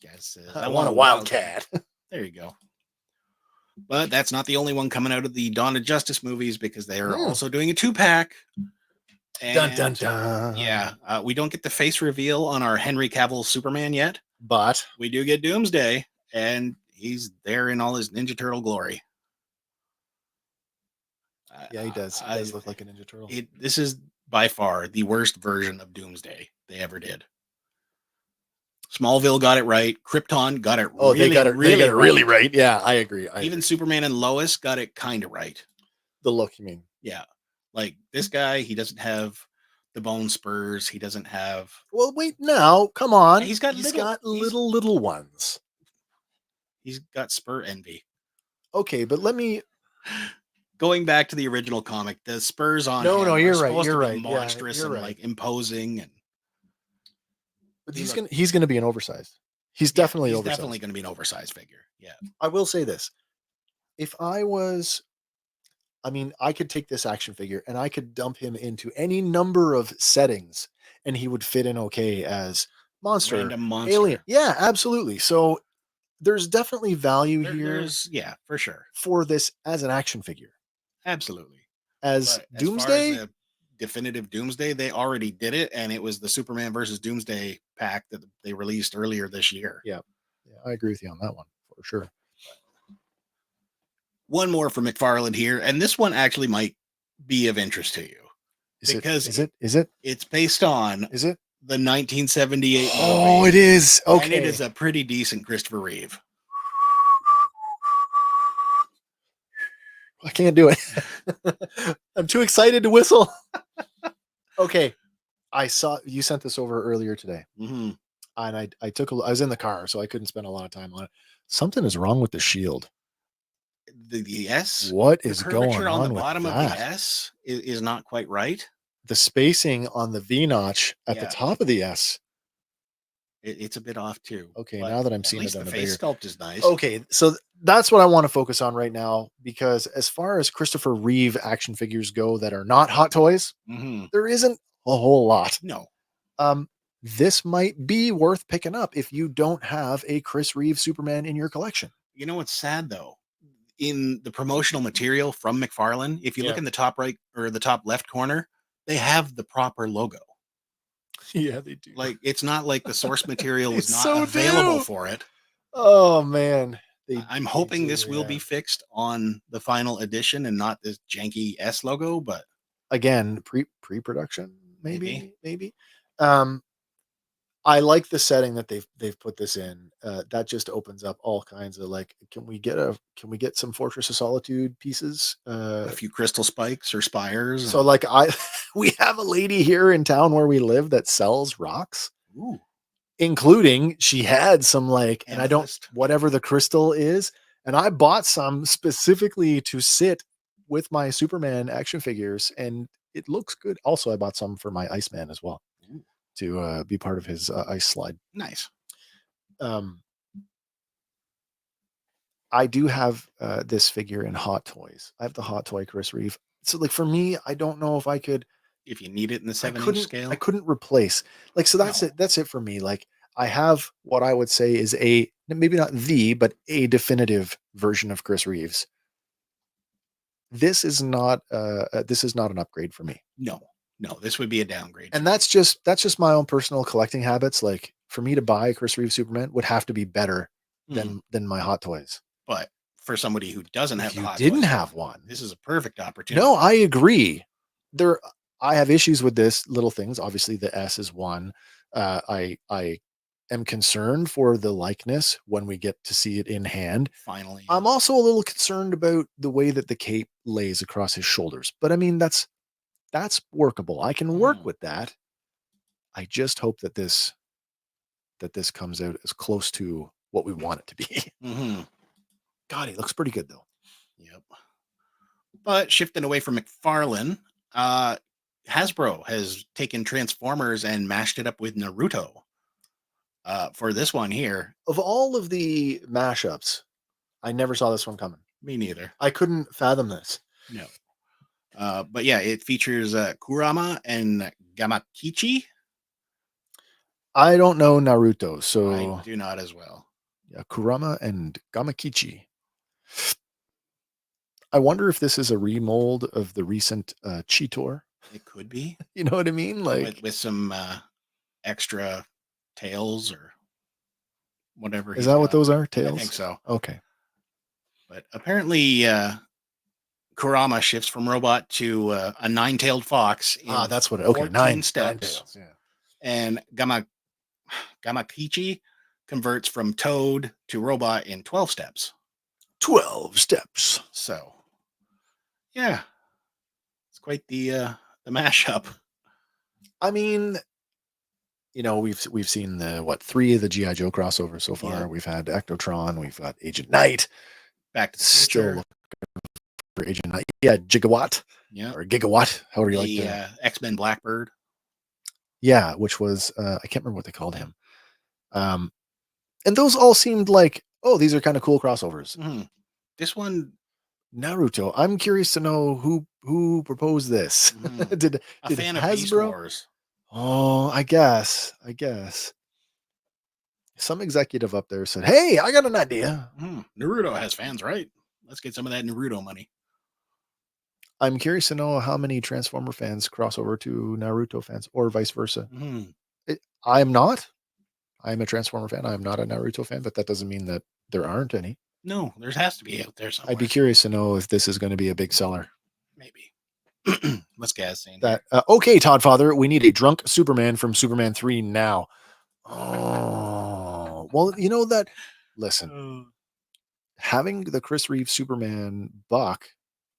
Guys, I want a Wildcat. There you go. But that's not the only one coming out of the Dawn of Justice movies, because they are also doing a 2-pack. Dun, dun, dun. Yeah. We don't get the face reveal on our Henry Cavill Superman yet, but we do get Doomsday, and he's there in all his Ninja Turtle glory. Yeah, he does. He does look like a Ninja Turtle. This is by far the worst version of Doomsday they ever did. Smallville got it right. Krypton got it they got it really right. Yeah, I agree. Even Superman and Lois got it kind of right. The look, you mean? Yeah. Like this guy, he doesn't have the bone spurs. He doesn't have... Well, wait, now, come on. He's got little ones. He's got spur envy. Okay, but let me... Going back to the original comic, the spurs on No, you're right. You're right. Monstrous and like imposing, and but he's gonna be an oversized. He's definitely oversized. Definitely going to be an oversized figure. Yeah. I will say this: if I could take this action figure and I could dump him into any number of settings, and he would fit in okay as monster, alien. Yeah, absolutely. So there's definitely value here. Yeah, for sure. For this as an action figure. Absolutely. As Doomsday, as far as definitive Doomsday, they already did it, and it was the Superman versus Doomsday pack that they released earlier this year. Yeah, I agree with you on that one for sure. One more for McFarlane here, and this one actually might be of interest to you. Is it? It's based on the 1978 movie. Oh, it is. Okay. And it is a pretty decent Christopher Reeve. I can't do it. I'm too excited to whistle. Okay. I saw you sent this over earlier today. Mm-hmm. And I was in the car, so I couldn't spend a lot of time on it. Something is wrong with the shield. The S? What is going on the with bottom that? of the S is not quite right. The spacing on the V notch at the top of the S. It's a bit off too. Okay, now that I'm seeing it on the face sculpt is nice. Okay, so that's what I want to focus on right now, because as far as Christopher Reeve action figures go that are not Hot Toys, there isn't a whole lot. No. This might be worth picking up if you don't have a Chris Reeve Superman in your collection. You know what's sad though? In the promotional material from McFarlane, if you look in the top right or the top left corner, they have the proper logo. Yeah, they do. Like, it's not like the source material was not available for it. Oh man. I'm hoping this will be fixed on the final edition and not this janky S logo, but again, pre-production, maybe. I like the setting that they've put this in. That just opens up all kinds of like, can we get some Fortress of Solitude pieces? A few crystal spikes or spires. So like we have a lady here in town where we live that sells rocks. Ooh. Including she had some like, Amethyst. And I don't, whatever the crystal is. And I bought some specifically to sit with my Superman action figures, and it looks good. Also, I bought some for my Iceman as well. Ooh. To be part of his ice slide. Nice. I do have this figure in Hot Toys. I have the Hot Toy Chris Reeve. So like for me, I don't know if I could. If you need it in the 7-inch scale, I couldn't replace. Like, so that's it. That's it for me. Like I have what I would say is maybe not but a definitive version of Chris Reeves. This is not an upgrade for me. No, this would be a downgrade. And that's just my own personal collecting habits. Like, for me to buy Chris Reeves Superman would have to be better than my Hot Toys. But for somebody who doesn't have the Hot didn't Toys, have one, this is a perfect opportunity. No, I agree. I have issues with this little things. Obviously, the S is one. I am concerned for the likeness when we get to see it in hand. Finally, I'm also a little concerned about the way that the cape lays across his shoulders. But I mean, that's workable. I can work with that. I just hope that this comes out as close to what we want it to be. God, he looks pretty good though. Yep. But shifting away from McFarlane, Hasbro has taken Transformers and mashed it up with Naruto. For this one here, of all of the mashups, I never saw this one coming. Me neither. I couldn't fathom this. No. But yeah, it features Kurama and Gamakichi. I don't know Naruto, so I do not as well. Yeah, Kurama and Gamakichi. I wonder if this is a remold of the recent Cheetor. It could be. You know what I mean? Like with some extra tails or whatever. Is that what those are? Tails? I think so. Okay. But apparently Kurama shifts from robot to a 9-tailed fox. That's what. Okay, 9 steps. 9 tails, yeah. And Gamakichi converts from toad to robot in 12 steps. 12 steps. So, yeah, it's quite the mashup. I mean, you know, we've seen 3 of the G.I. Joe crossovers so far. Yeah. We've had Ectotron, we've got Agent Knight. Back to the Still future. looking for Agent Knight. Yeah, Gigawatt. Yeah. Or Gigawatt, however you like to. X-Men Blackbird. Yeah, which was I can't remember what they called him. And those all seemed like, oh, these are kind of cool crossovers. Mm-hmm. This one, Naruto. I'm curious to know who proposed this. Mm-hmm. did fan Hasbro? Of Beast Wars. Oh, I guess. Some executive up there said, "Hey, I got an idea." Naruto has fans, right? Let's get some of that Naruto money. I'm curious to know how many Transformer fans cross over to Naruto fans, or vice versa. I'm not. I'm a Transformer fan. I'm not a Naruto fan, but that doesn't mean that there aren't any. No, there has to be out there somewhere. I'd be curious to know if this is going to be a big seller. Maybe. What's Gaz saying? That okay, Todd Father, we need a drunk Superman from Superman 3 now. Oh, well, you know that. Listen, having the Chris Reeves Superman buck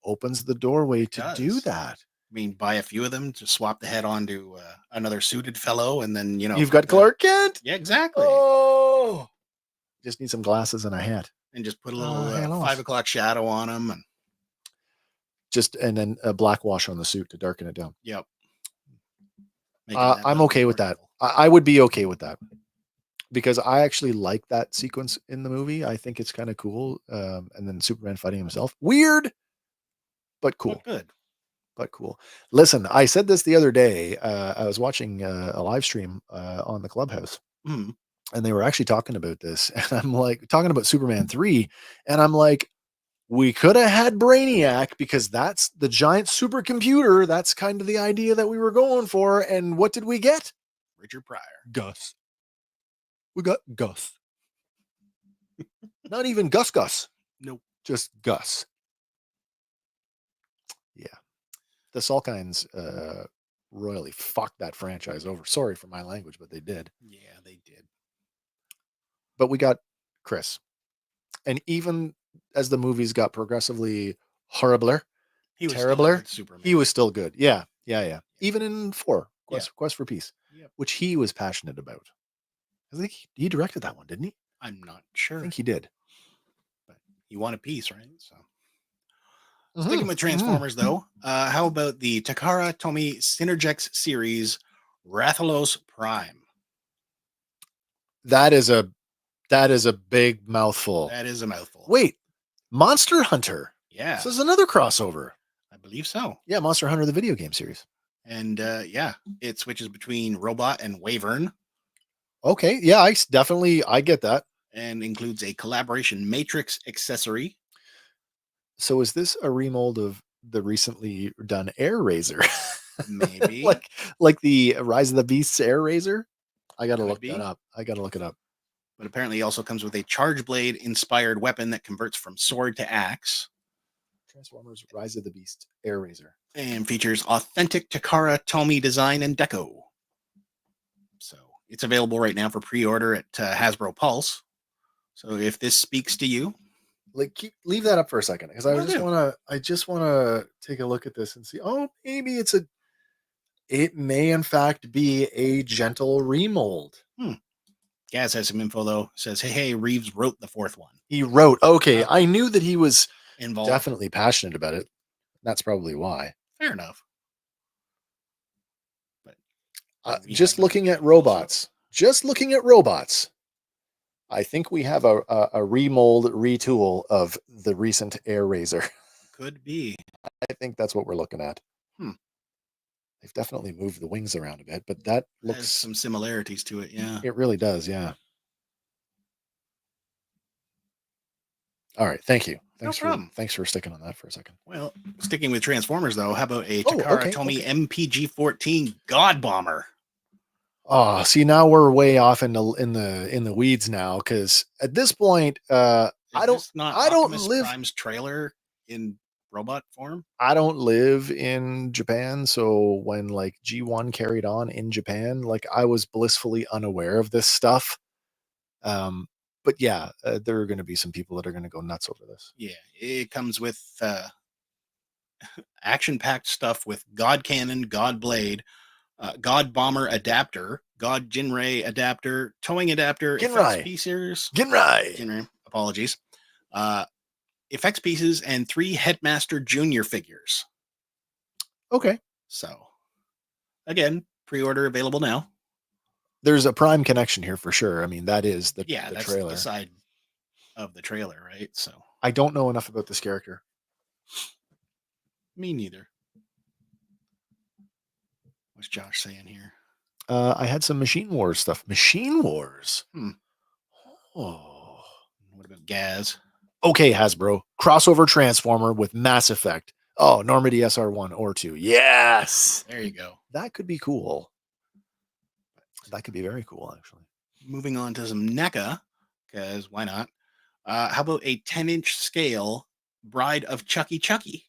opens the doorway to do that. I mean, buy a few of them to swap the head onto another suited fellow, and then you've got Clark Kent. Yeah, exactly. Oh, just need some glasses and a hat, and just put a little 5 o'clock shadow on him, and then a black wash on the suit to darken it down. Yep. I'm okay with that. I would be okay with that because I actually like that sequence in the movie. I think it's kind of cool. And then Superman fighting himself. Weird, but cool. But cool. Listen, I said this the other day. I was watching a live stream on the Clubhouse, and they were actually talking about this. And I'm like, talking about Superman 3. And I'm like, we could have had Brainiac because that's the giant supercomputer. That's kind of the idea that we were going for. And what did we get? Richard Pryor. Gus. We got Gus. Not even Gus. Nope. Just Gus. Yeah. The Salkinds royally fucked that franchise over. Sorry for my language, but they did. Yeah, they did. But we got Chris. And even as the movies got progressively horribler, terribler, he was still good. Yeah. Even in 4, Quest for Peace, which he was passionate about. I think he directed that one, didn't he? I'm not sure. I think he did. But he wanted peace, right? So sticking with Transformers, though, how about the Takara Tomy Synergex series, Rathalos Prime? That is a big mouthful. That is a mouthful. Wait, Monster Hunter. Yeah. This is another crossover. I believe so. Yeah, Monster Hunter, the video game series. And it switches between Robot and Wyvern. Okay. Yeah, I get that. And includes a collaboration matrix accessory. So is this a remold of the recently done Air Razor? Maybe. like the Rise of the Beasts Air Razor? I got to look that up. But apparently it also comes with a charge blade inspired weapon that converts from sword to axe. Transformers Rise of the Beast Air Razor. And features authentic Takara Tomy design and deco. So it's available right now for pre-order at Hasbro Pulse. So if this speaks to you, leave that up for a second, because I just want to take a look at this and see. Oh, maybe it may in fact be a gentle remold. Gaz has some info though. Says, hey, Reeves wrote the fourth one. He wrote. Okay, I knew that he was involved. Definitely passionate about it. That's probably why. Fair enough. But just looking at robots, I think we have a remold, retool of the recent Air Razor. Could be. I think that's what we're looking at. They've definitely moved the wings around a bit, but that looks... Has some similarities to it, yeah. It really does, yeah. All right, thank you. No problem. Thanks for sticking on that for a second. Well, sticking with Transformers, though, how about a Takara Tomy MPG-14 God Bomber? Oh, see, now we're way off in the weeds now, because at this point, I don't live Prime's trailer in robot form. I don't live in Japan, so when like G1 carried on in Japan, like I was blissfully unaware of this stuff. But yeah, there are going to be some people that are going to go nuts over this. Yeah, it comes with action-packed stuff with God Cannon, God Blade, God Bomber adapter, God Jinrai adapter, towing adapter, effects pieces. Jinrai. Apologies. Effects pieces and 3 Headmaster Junior figures. Okay. So, again, pre-order available now. There's a Prime connection here for sure. I mean, that is the that's trailer. The side of the trailer, right? So I don't know enough about this character. Me neither. What's Josh saying here? I had some Machine Wars stuff. Machine Wars. Oh, what about Gaz? Okay, Hasbro. Crossover Transformer with Mass Effect. Oh, Normandy SR1 or 2. Yes. There you go. That could be cool. That could be very cool, actually. Moving on to some NECA, because why not? How about a 10-inch scale Bride of Chucky Chucky?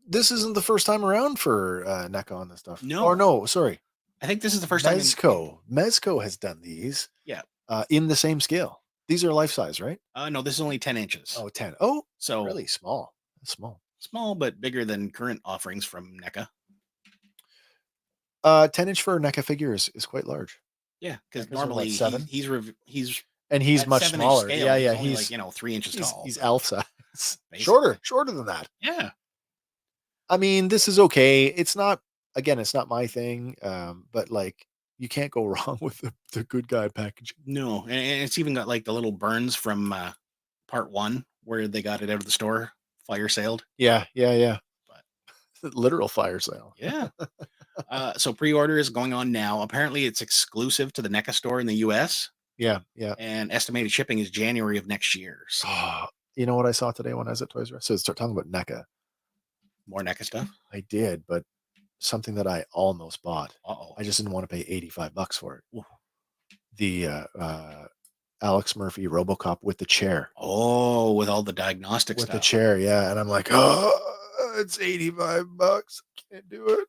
This isn't the first time around for NECA on this stuff. No. Or no, sorry. I think this is the first time. Mezco has done these. Yeah. In the same scale. These are life size, right? No, this is only 10 inches. Oh, 10. Oh, so really small. That's small. Small, but bigger than current offerings from NECA. 10-inch for a NECA figure is quite large. Yeah, because normally he's much smaller. Scale. Yeah, he's like 3 inches tall. He's elf size. Shorter than that. Yeah. I mean, this is okay. It's not my thing. But like, you can't go wrong with the good guy packaging. No, and it's even got like the little burns from part 1 where they got it out of the store, fire sailed. Yeah. But literal fire sale. Yeah. So pre-order is going on now. Apparently, it's exclusive to the NECA store in the US. Yeah. And estimated shipping is January of next year. So. You know what I saw today when I was at Toys R Us? So start talking about NECA. More NECA stuff? I did, but something that I almost bought. Uh-oh. I just didn't want to pay $85 for it. Ooh. The Alex Murphy RoboCop with the chair. Oh, with all the diagnostic with stuff. The chair, yeah. And I'm like, it's $85. Can't do it.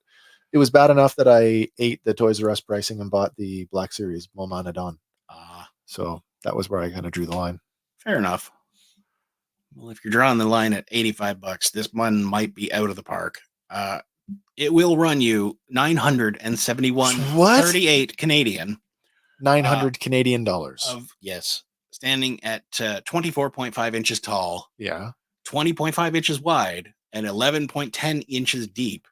It was bad enough that I ate the Toys R Us pricing and bought the Black Series Momanodon. So that was where I kind of drew the line. Fair enough. Well, if you're drawing the line at $85, this one might be out of the park. It will run you $971.38 Canadian. 900 Canadian dollars. Yes. Standing at 24.5 inches tall. Yeah. 20.5 inches wide and 11.10 inches deep.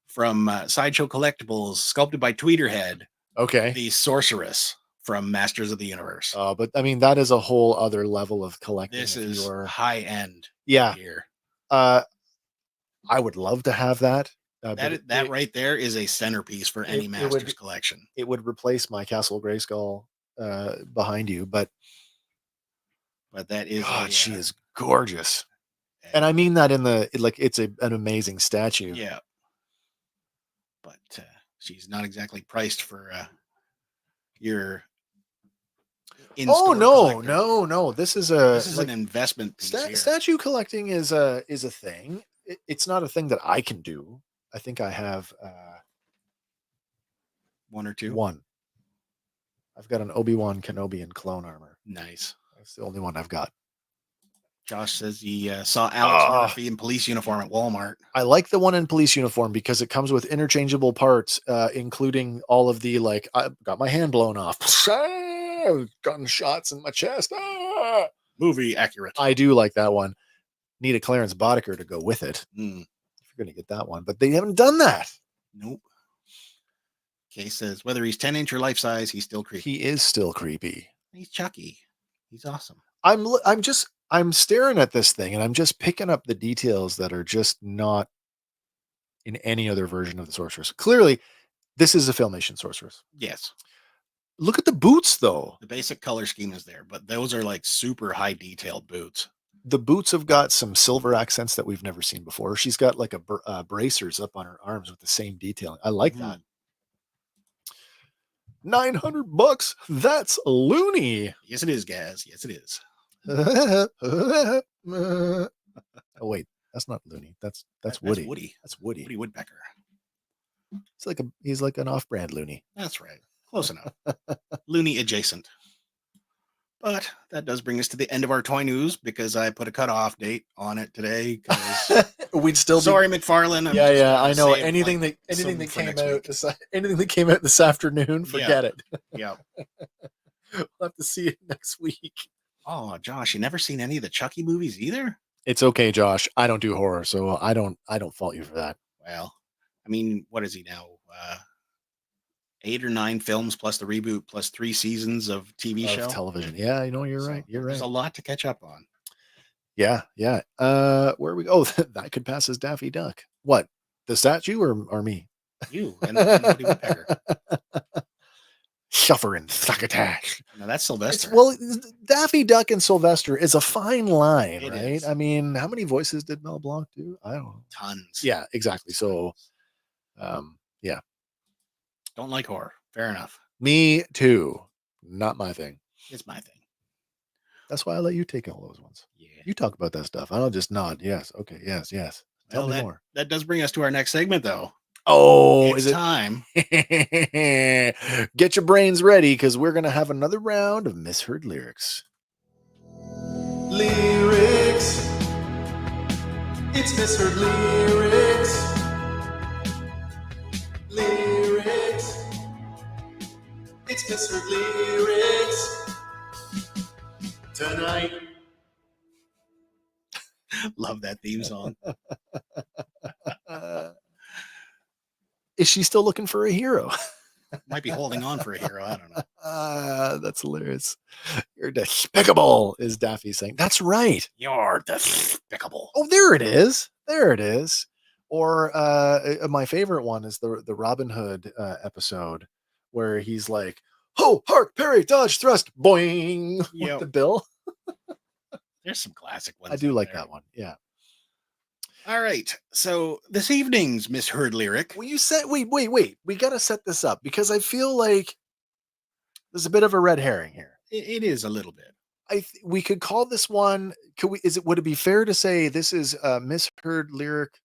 From Sideshow Collectibles, sculpted by Tweeterhead. Okay. The Sorceress from Masters of the Universe. But I mean, that is a whole other level of collecting. This is high end. Yeah. Here. I would love to have that. That right there is a centerpiece for any Masters collection. It would replace my Castle Grayskull behind you, but that is God, she is gorgeous. And I mean that in the it's an amazing statue. Yeah. But she's not exactly priced for your no. This is an investment piece. Statue collecting is a thing. It's not a thing that I can do. I think I have one or two. One. I've got an Obi-Wan Kenobi in clone armor. Nice. That's the only one I've got. Josh says he saw Alex Murphy in police uniform at Walmart. I like the one in police uniform because it comes with interchangeable parts, including all of the I got my hand blown off. Gotten shots in my chest. Movie accurate. I do like that one. Need a Clarence Boddicker to go with it. If you're going to get that one. But they haven't done that. Nope. Kay says whether he's 10-inch or life size, he's still creepy. He is still creepy. He's Chucky. He's awesome. I'm staring at this thing and I'm just picking up the details that are just not in any other version of the Sorceress. Clearly, this is a Filmation Sorceress. Yes. Look at the boots, though. The basic color scheme is there, but those are like super high detailed boots. The boots have got some silver accents that we've never seen before. She's got like a bracers up on her arms with the same detailing. I like that. $900. That's loony. Yes, it is, Gaz. Yes, it is. Oh wait, that's not loony. That's Woody. That's Woody. That's Woody. Woody Woodpecker. He's like an off-brand loony. That's right. Close enough. Loony adjacent. But that does bring us to the end of our toy news because I put a cutoff date on it today. We'd still sorry, McFarlane. Yeah, I know. Anything that came out this afternoon, forget it. Yeah. We'll have to see it next week. Oh, Josh, you never seen any of the Chucky movies either? It's okay, Josh. I don't do horror, so I don't fault you for that. Well, I mean, what is he now? 8 or 9 films plus the reboot plus 3 seasons of TV show television. Yeah, I know you're right. You're right. There's a lot to catch up on. Yeah. Where we go? That could pass as Daffy Duck. What? The statue or me? You and Woody Woodpecker. Suffering succotash. Now that's Sylvester. Daffy Duck and Sylvester is a fine line, it right? Is. I mean, how many voices did Mel Blanc do? I don't know. Tons. Yeah, exactly. So, yeah. Don't like horror. Fair enough. Me too. Not my thing. It's my thing. That's why I let you take all those ones. Yeah. You talk about that stuff. I don't just nod. Yes. Okay. Yes. Tell me more. That does bring us to our next segment, though. Oh, it's time. Get your brains ready because we're going to have another round of misheard lyrics. Lyrics. It's misheard lyrics. Lyrics. It's misheard lyrics. Tonight. Love that theme song. Is she still looking for a hero? Might be holding on for a hero. I don't know. That's hilarious. You're despicable, is Daffy saying. That's right. You're despicable. Oh, there it is. There it is. Or my favorite one is the Robin Hood episode where he's like, ho, hark, parry, dodge, thrust, boing, with the bill. There's some classic ones. I do like that one. Yeah. All right. So this evening's misheard lyric. Well, you said, wait. We got to set this up because I feel like there's a bit of a red herring here. It is a little bit. We could call this one. Would it be fair to say this is a misheard lyric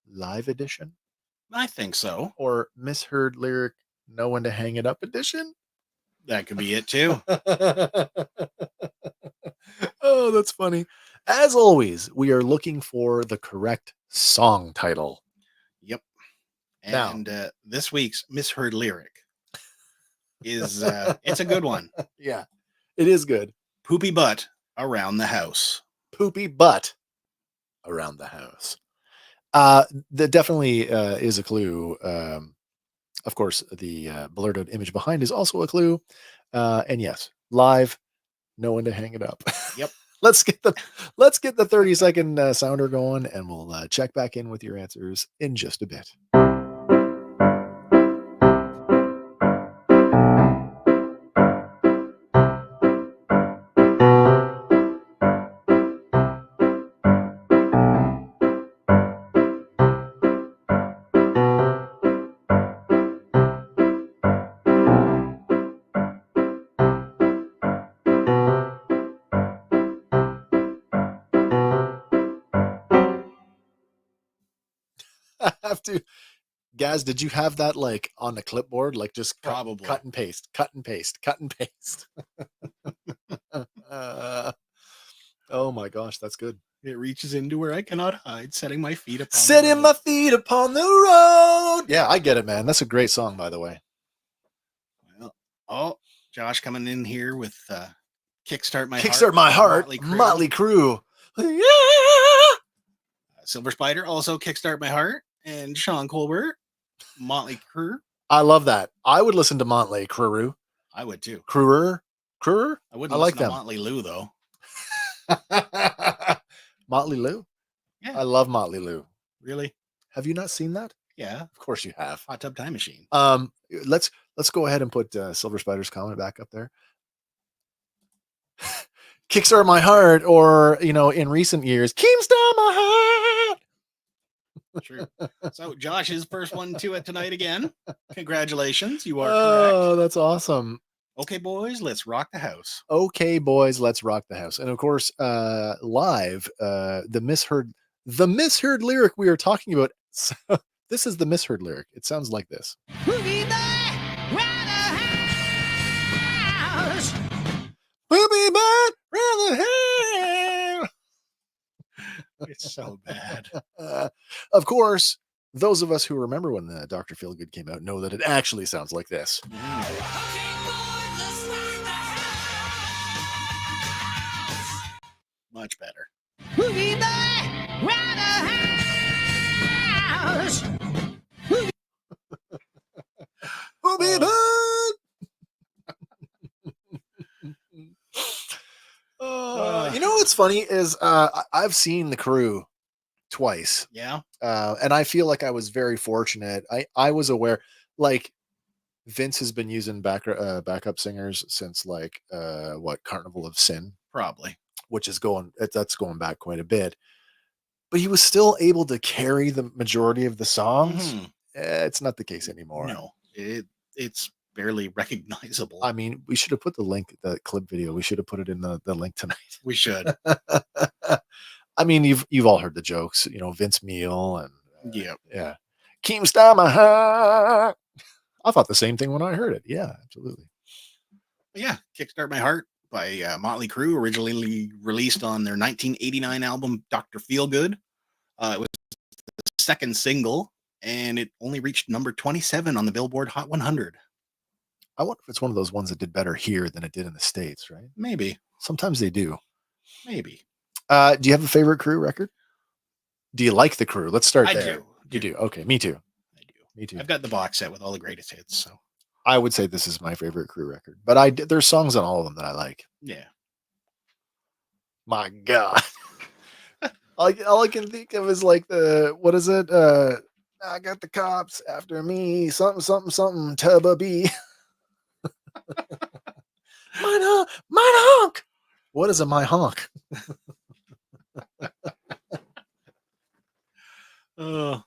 live edition? I think so. Or misheard lyric no one to hang it up edition? That could be it too. Oh, that's funny. As always, we are looking for the correct song title. Yep. And this week's misheard lyric is it's a good one. Yeah, it is good. Poopy butt around the house. Poopy butt around the house. That definitely is a clue. Of course, the blurred out image behind is also a clue. And yes, live, no one to hang it up. Yep. let's get the 30-second sounder going, and we'll check back in with your answers in just a bit. I have to. Gaz, did you have that like on the clipboard? Like just Probably. cut and paste. Oh my gosh, that's good. It reaches into where I cannot hide, setting my feet upon Setting my feet upon the road. Yeah, I get it, man. That's a great song, by the way. Well, Josh coming in here with Kickstart My Heart, Motley Crue. Yeah. Silver Spider, also Kickstart My Heart, and Sean Colbert, Motley Crue. I love that. I would listen to Motley Crue. I would too. Crue. I wouldn't like listen them. to Motley Lou though. Motley Lou? Yeah. I love Motley Lou. Really? Have you not seen that? Yeah. Of course you have. Hot Tub Time Machine. Let's go ahead and put Silver Spider's comment back up there. Kickstart My Heart, or in recent years, Keemstar My Heart. True. So Josh's first one to it tonight again. Congratulations, you are correct. Oh, that's awesome. Okay, boys, let's rock the house. Okay, boys, let's rock the house. And of course, live, the misheard lyric we are talking about. This is the misheard lyric. It sounds like this. Boogie boy, round the house. Boogie boy, round the house. It's so bad. Of course, those of us who remember when the Dr. Feelgood came out know that it actually sounds like this. Much better. Boogie boy, round the house. Boogie boy. You know what's funny is I've seen the Crew twice. Yeah. And I feel like I was very fortunate. I was aware, like, Vince has been using backup singers since like Carnival of Sin, probably, which is that's going back quite a bit. But he was still able to carry the majority of the songs. Mm-hmm. It's not the case anymore. No, it's barely recognizable. I mean, we should have put the clip video. We should have put it in the link tonight. We should. I mean, you've all heard the jokes, Vince Meal and yeah. Keemstar My Heart. I thought the same thing when I heard it. Yeah, absolutely. Yeah, Kickstart My Heart by Motley Crue, originally released on their 1989 album Dr. Feelgood. It was the second single, and it only reached number 27 on the Billboard Hot 100. I wonder if it's one of those ones that did better here than it did in the States, right? Maybe. Sometimes they do. Maybe. Do you have a favorite Crew record? Do you like the Crew? Let's start there. I do. You do? Okay, me too. I do. Me too. I've got the box set with all the greatest hits, so. I would say this is my favorite Crew record, but there's songs on all of them that I like. Yeah. My God. all I can think of is like what is it? I got the cops after me. Something, something, something. Tubba B. Mine honk. What is a my honk? But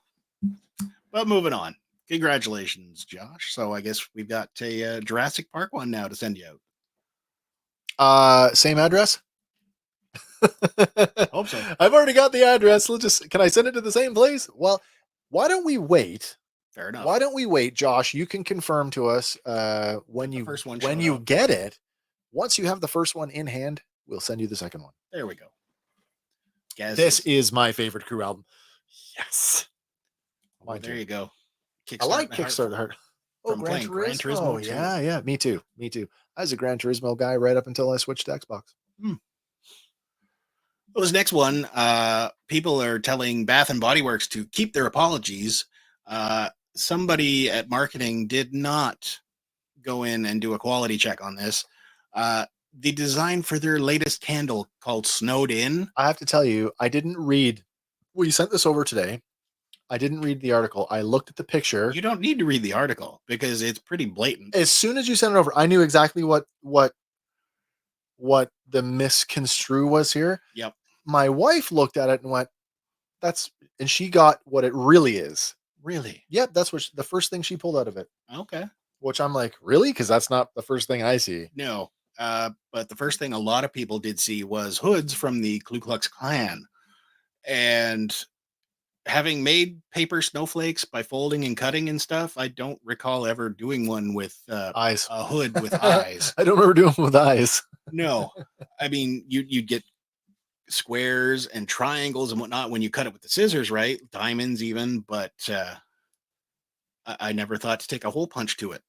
moving on. Congratulations, Josh. So I guess we've got a Jurassic Park one now to send you out. Same address? Hope so. I've already got the address. Can I send it to the same place? Well, why don't we wait? Fair enough. Why don't we wait, Josh? You can confirm to us when you get it. Once you have the first one in hand, we'll send you the second one. There we go. This is my favorite Crew album. Yes. Well, there you go. I like Kickstart the Heart. Oh, Gran Turismo. Yeah. Me too. I was a Gran Turismo guy right up until I switched to Xbox. Well, this next one, people are telling Bath and Body Works to keep their apologies. Somebody at marketing did not go in and do a quality check on this. the design for their latest candle called Snowed In. I have to tell you, I didn't read. We sent this over today. I didn't read the article. I looked at the picture. You don't need to read the article because it's pretty blatant. As soon as you sent it over, I knew exactly what the misconstrue was here. Yep. My wife looked at it and went, and she got what it really is. Really? Yep, that's what the first thing she pulled out of it. Okay. Which I'm like, really? Because that's not the first thing I see. No. But the first thing a lot of people did see was hoods from the Ku Klux Klan. And having made paper snowflakes by folding and cutting and stuff, I don't recall ever doing one with eyes. A hood with eyes. I don't remember doing one with eyes. No. I mean, you'd get squares and triangles and whatnot when you cut it with the scissors, right? Diamonds even, but I never thought to take a hole punch to it.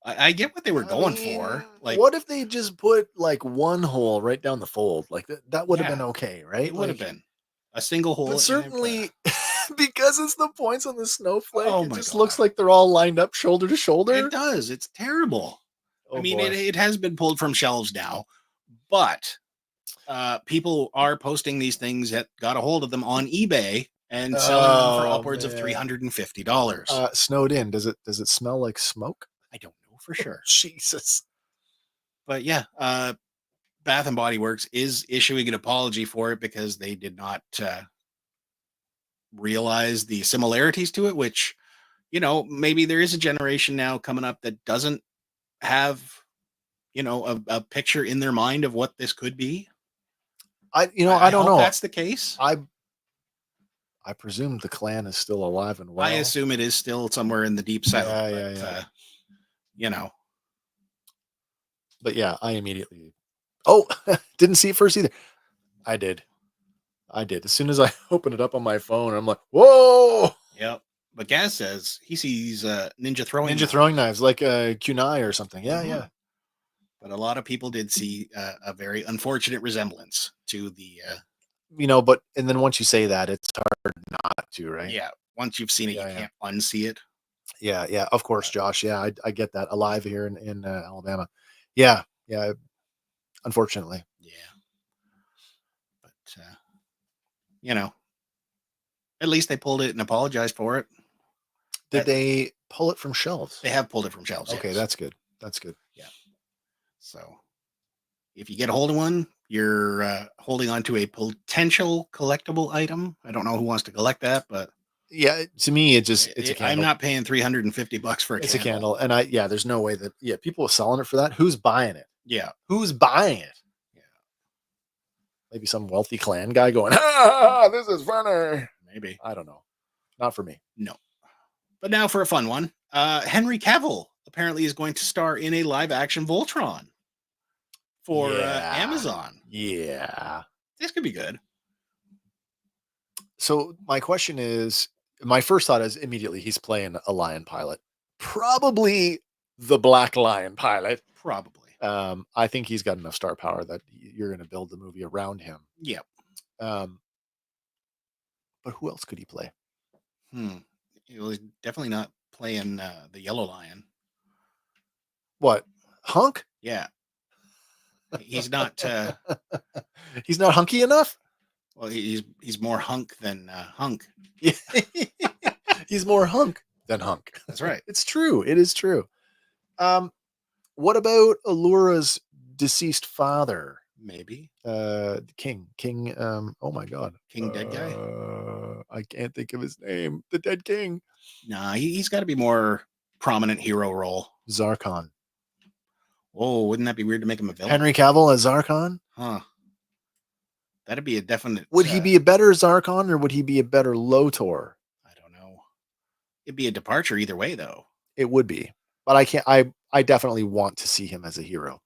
I get what they were going for. Like, what if they just put like one hole right down the fold? Like that would have been okay, right? It would have been a single hole. But certainly, because it's the points on the snowflake, oh it just looks like they're all lined up shoulder to shoulder. It does. It's terrible. Oh, I mean, it has been pulled from shelves now, but people are posting these things that got a hold of them on eBay and selling them for upwards of $350. Snowed in. Does it smell like smoke? I don't know for sure. Jesus. But yeah, Bath and Body Works is issuing an apology for it because they did not realize the similarities to it, which, maybe there is a generation now coming up that doesn't have, a picture in their mind of what this could be. I don't know. That's the case. I presume the clan is still alive and well. I assume it is still somewhere in the deep south. Yeah. But yeah, I immediately. Didn't see it first either. I did. As soon as I opened it up on my phone, I'm like, whoa. Yep. But Gaz says he sees ninja throwing knives like a kunai or something. Yeah, yeah. But a lot of people did see a very unfortunate resemblance to the. And then once you say that, it's hard not to, right? Yeah. Once you've seen it, you can't unsee it. Yeah, yeah. Of course, Josh. Yeah, I get that. Alive here in Alabama. Yeah, yeah. Unfortunately. Yeah. But at least they pulled it and apologized for it. Did they pull it from shelves? They have pulled it from shelves. Okay, yes. That's good. That's good. Yeah. So if you get a hold of one, you're holding on to a potential collectible item. I don't know who wants to collect that, but yeah, to me, it's a candle. I'm not paying $350 for It's a candle. And there's no way that, people are selling it for that. Who's buying it? Yeah. Who's buying it? Yeah. Maybe some wealthy clan guy going, this is funner. Maybe. I don't know. Not for me. No. But now for a fun one. Henry Cavill apparently is going to star in a live action Voltron for Amazon. Yeah. This could be good. So my question is, my first thought is immediately he's playing a lion pilot. Probably the Black Lion pilot. Probably. I think he's got enough star power that you're going to build the movie around him. Yep. But who else could he play? He was definitely not playing the Yellow Lion. What? Hunk? Yeah. He's not. He's not hunky enough. Well, he's more hunk than hunk. He's more hunk than hunk. That's right. It's true. It is true. What about Allura's deceased father? Maybe. King. Oh my God. King dead guy? I can't think of his name. The dead king. Nah, he's got to be more prominent hero role. Zarkon. Oh, wouldn't that be weird to make him a villain? Henry Cavill as Zarkon? Huh. That'd be a definite. Would he be a better Zarkon or would he be a better Lotor? I don't know. It'd be a departure either way, though. It would be. But I definitely want to see him as a hero.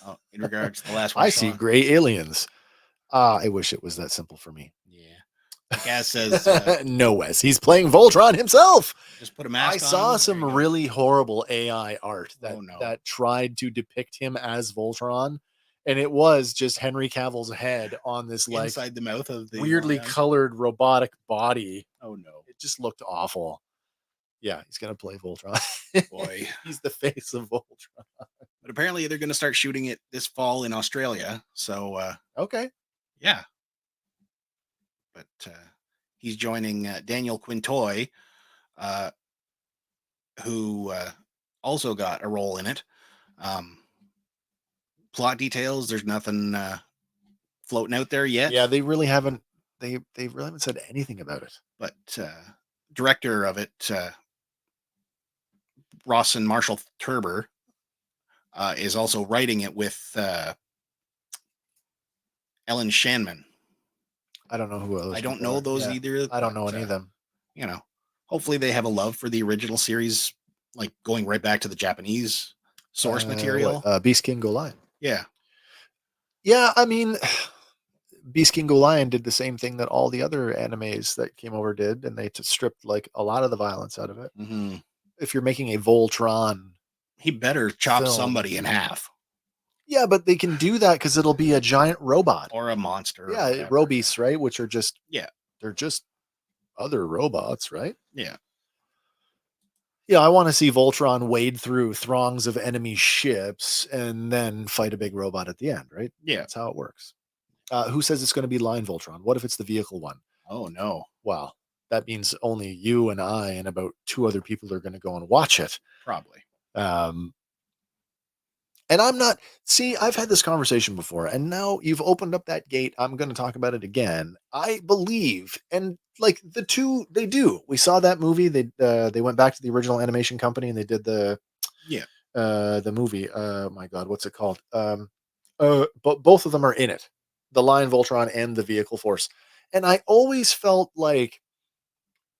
Oh, in regards to the last one. I see gray aliens. I wish it was that simple for me. Yeah. Like Gaz says. No, Wes. He's playing Voltron himself. Just put a mask on. I saw some really horrible AI art that that tried to depict him as Voltron. And it was just Henry Cavill's head on this inside the mouth of the weirdly colored robotic body. Oh no. It just looked awful. Yeah, he's going to play Voltron. Boy. He's the face of Voltron. But apparently they're going to start shooting it this fall in Australia. So, Okay. yeah. But he's joining Daniel Quintoy, who also got a role in it. Plot details, there's nothing floating out there yet. Yeah, they really haven't. They really haven't said anything about it. But director of it, Rawson Marshall Turber, is also writing it with Ellen Shanman. I don't know who else. I don't know those either. I don't know any of them. You know, hopefully they have a love for the original series, like going right back to the Japanese source material. Beast King Go Lion. Yeah. Yeah, I mean, Beast King Go Lion did the same thing that all the other animes that came over did, and they stripped like a lot of the violence out of it. Mm-hmm. If you're making a Voltron, he better chop film, somebody in half. Yeah, but they can do that because it'll be a giant robot or a monster. Yeah, robeasts, right? Which are just they're just other robots, right? Yeah. Yeah, I want to see Voltron wade through throngs of enemy ships and then fight a big robot at the end, right? Yeah. That's how it works. Who says it's going to be Line Voltron? What if it's the vehicle one? Oh, no. Wow. That means only you and I and about 2 other people are going to go and watch it. Probably. And I'm not, see, I've had this conversation before, and now you've opened up that gate. I'm going to talk about it again. I believe, and like the two, they do. We saw that movie. They went back to the original animation company and they did the movie. My God, what's it called? But both of them are in it. The Lion Voltron and the Vehicle Force. And I always felt like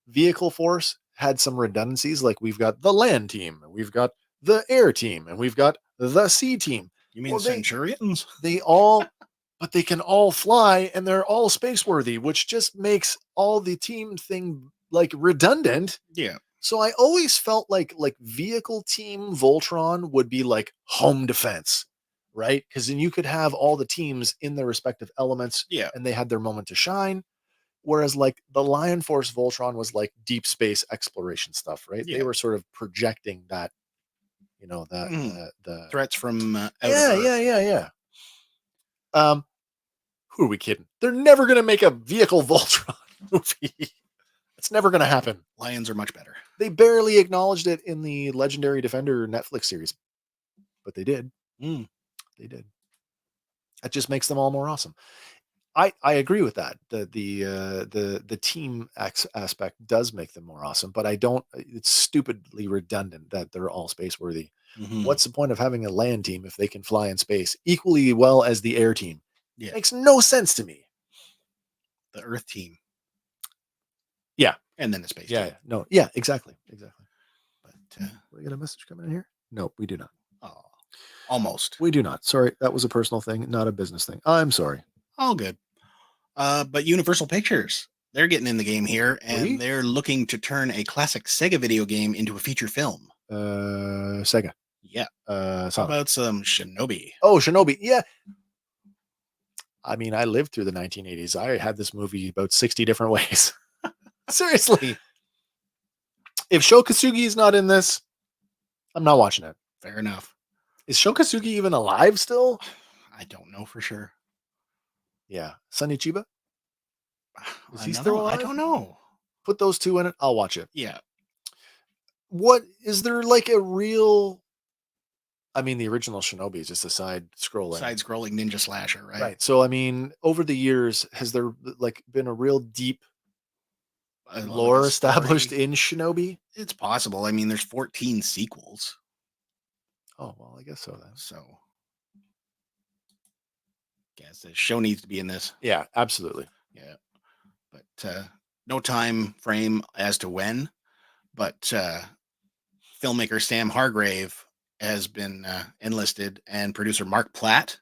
Vehicle Force had some redundancies. Like we've got the land team, and we've got the air team, and we've got the sea team. You mean Centurions? But they can all fly and they're all space worthy, which just makes all the team thing like redundant. Yeah. So I always felt like vehicle team Voltron would be like home defense, right? Because then you could have all the teams in their respective elements, and they had their moment to shine. Whereas like the Lion Force Voltron was like deep space exploration stuff, right? Yeah. They were sort of projecting that, you know, that the threats from yeah. Who are we kidding? They're never going to make a vehicle Voltron movie. It's never going to happen. Lions are much better. They barely acknowledged it in the Legendary Defender Netflix series, but they did. They did. That just makes them all more awesome. I agree with that. The team aspect does make them more awesome, but I don't. It's stupidly redundant that they're all space worthy. Mm-hmm. What's the point of having a land team if they can fly in space equally well as the air team? Yeah. Makes no sense to me. The Earth team. Yeah. And then the space team. Yeah. No. Yeah, exactly. But we got a message coming in here? No, we do not. Oh, almost. We do not. Sorry. That was a personal thing, not a business thing. I'm sorry. All good. But Universal Pictures, they're getting in the game here, and they're looking to turn a classic Sega video game into a feature film. Sega. Yeah. How about some Shinobi? Oh, Shinobi. Yeah. I mean, I lived through the 1980s. I had this movie about 60 different ways. Seriously. If Sho Kosugi is not in this, I'm not watching it. Fair enough. Is Sho Kosugi even alive still? I don't know for sure. Yeah. Sonny Chiba? Is he still alive? I don't know. Put those two in it. I'll watch it. Yeah. What is there like a real? I mean, the original Shinobi is just a side-scrolling ninja slasher, right? Right. So, I mean, over the years, has there like been a real deep lore established in Shinobi? It's possible. I mean, there's 14 sequels. Oh, well, I guess so then. So, guess the show needs to be in this. Yeah, absolutely. Yeah. But no time frame as to when. But filmmaker Sam Hargrave has been enlisted, and producer Mark Platt.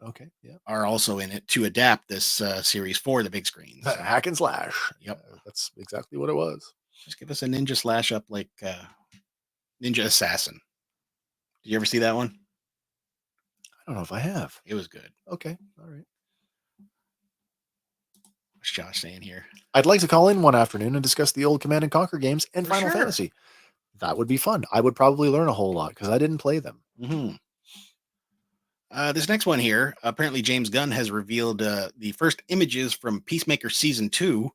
Okay. Yeah. Are also in it to adapt this series for the big screen. So. Hack and slash. Yep. That's exactly what it was. Just give us a ninja slash up like Ninja Assassin. Did you ever see that one? I don't know if I have. It was good. Okay. All right. What's Josh saying here? I'd like to call in one afternoon and discuss the old Command and Conquer games and Final Fantasy. That would be fun. I would probably learn a whole lot because I didn't play them. Mm-hmm. This next one here, apparently James Gunn has revealed the first images from Peacemaker Season 2,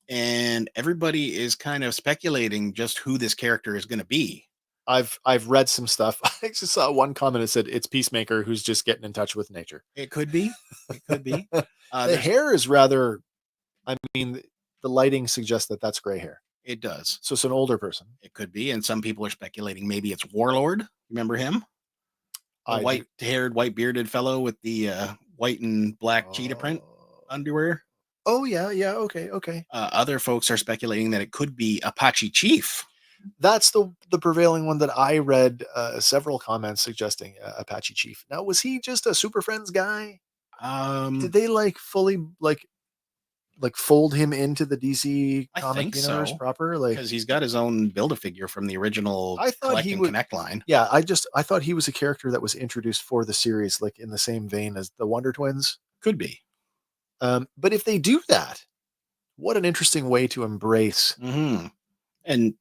and everybody is kind of speculating just who this character is going to be. I've read some stuff. I just saw one comment that said it's Peacemaker who's just getting in touch with nature. It could be. It could be. The hair is rather, I mean, the lighting suggests that that's gray hair. It does. So it's an older person. It could be, and some people are speculating maybe it's Warlord. Remember him? The white-haired, white-bearded fellow with the white and black cheetah print underwear. Oh, yeah. Okay. Other folks are speculating that it could be Apache Chief. That's the prevailing one that I read. Several comments suggesting Apache Chief. Now, was he just a Super Friends guy? Did they fully fold him into the DC comic universe proper? Because he's got his own Build-A-Figure from the original Collect and Connect line. Yeah, I thought he was a character that was introduced for the series, like in the same vein as the Wonder Twins. Could be. But if they do that, what an interesting way to embrace. Mm-hmm. And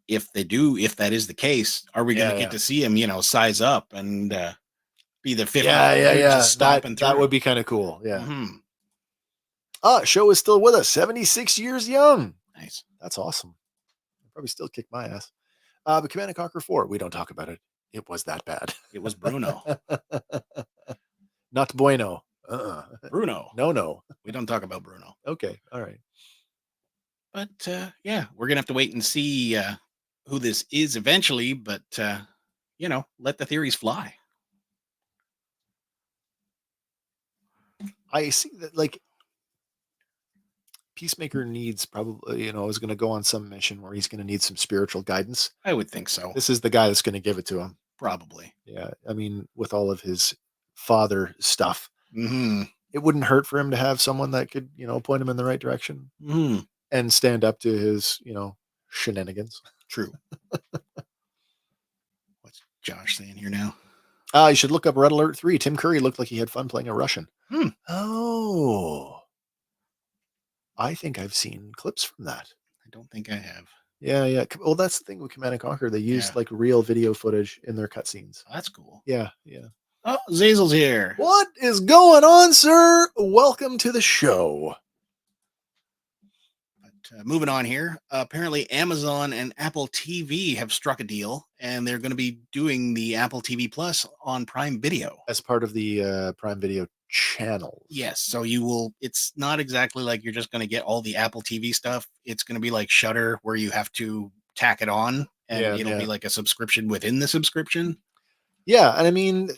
if that is the case, are we going to get to see him, size up and be the fifth? Yeah. That would be kind of cool. Yeah. Mm-hmm. Show is still with us. 76 years young. Nice. That's awesome. I'll probably still kick my ass. But Command & Conquer 4, we don't talk about it. It was that bad. It was Bruno. Not bueno. Bruno. No. We don't talk about Bruno. Okay. All right. But we're going to have to wait and see who this is eventually. But, let the theories fly. I see that, Peacemaker needs probably, is going to go on some mission where he's going to need some spiritual guidance. I would think so. This is the guy that's going to give it to him. Probably. Yeah. I mean, with all of his father stuff, mm-hmm. It wouldn't hurt for him to have someone that could, point him in the right direction and stand up to his, shenanigans. True. What's Josh saying here now? You should look up Red Alert 3. Tim Curry looked like he had fun playing a Russian. Oh. I think I've seen clips from that. I don't think I have. Yeah. Well, that's the thing with Command & Conquer. They used real video footage in their cutscenes. Oh, that's cool. Yeah. Oh, Zazel's here. What is going on, sir? Welcome to the show. But moving on here, apparently Amazon and Apple TV have struck a deal, and they're going to be doing the Apple TV Plus on Prime Video as part of the Prime Video channel. Yes, so it's not exactly like you're just going to get all the Apple TV stuff. It's going to be like Shudder, where you have to tack it on, and it'll be like a subscription within the subscription. Yeah, and I mean,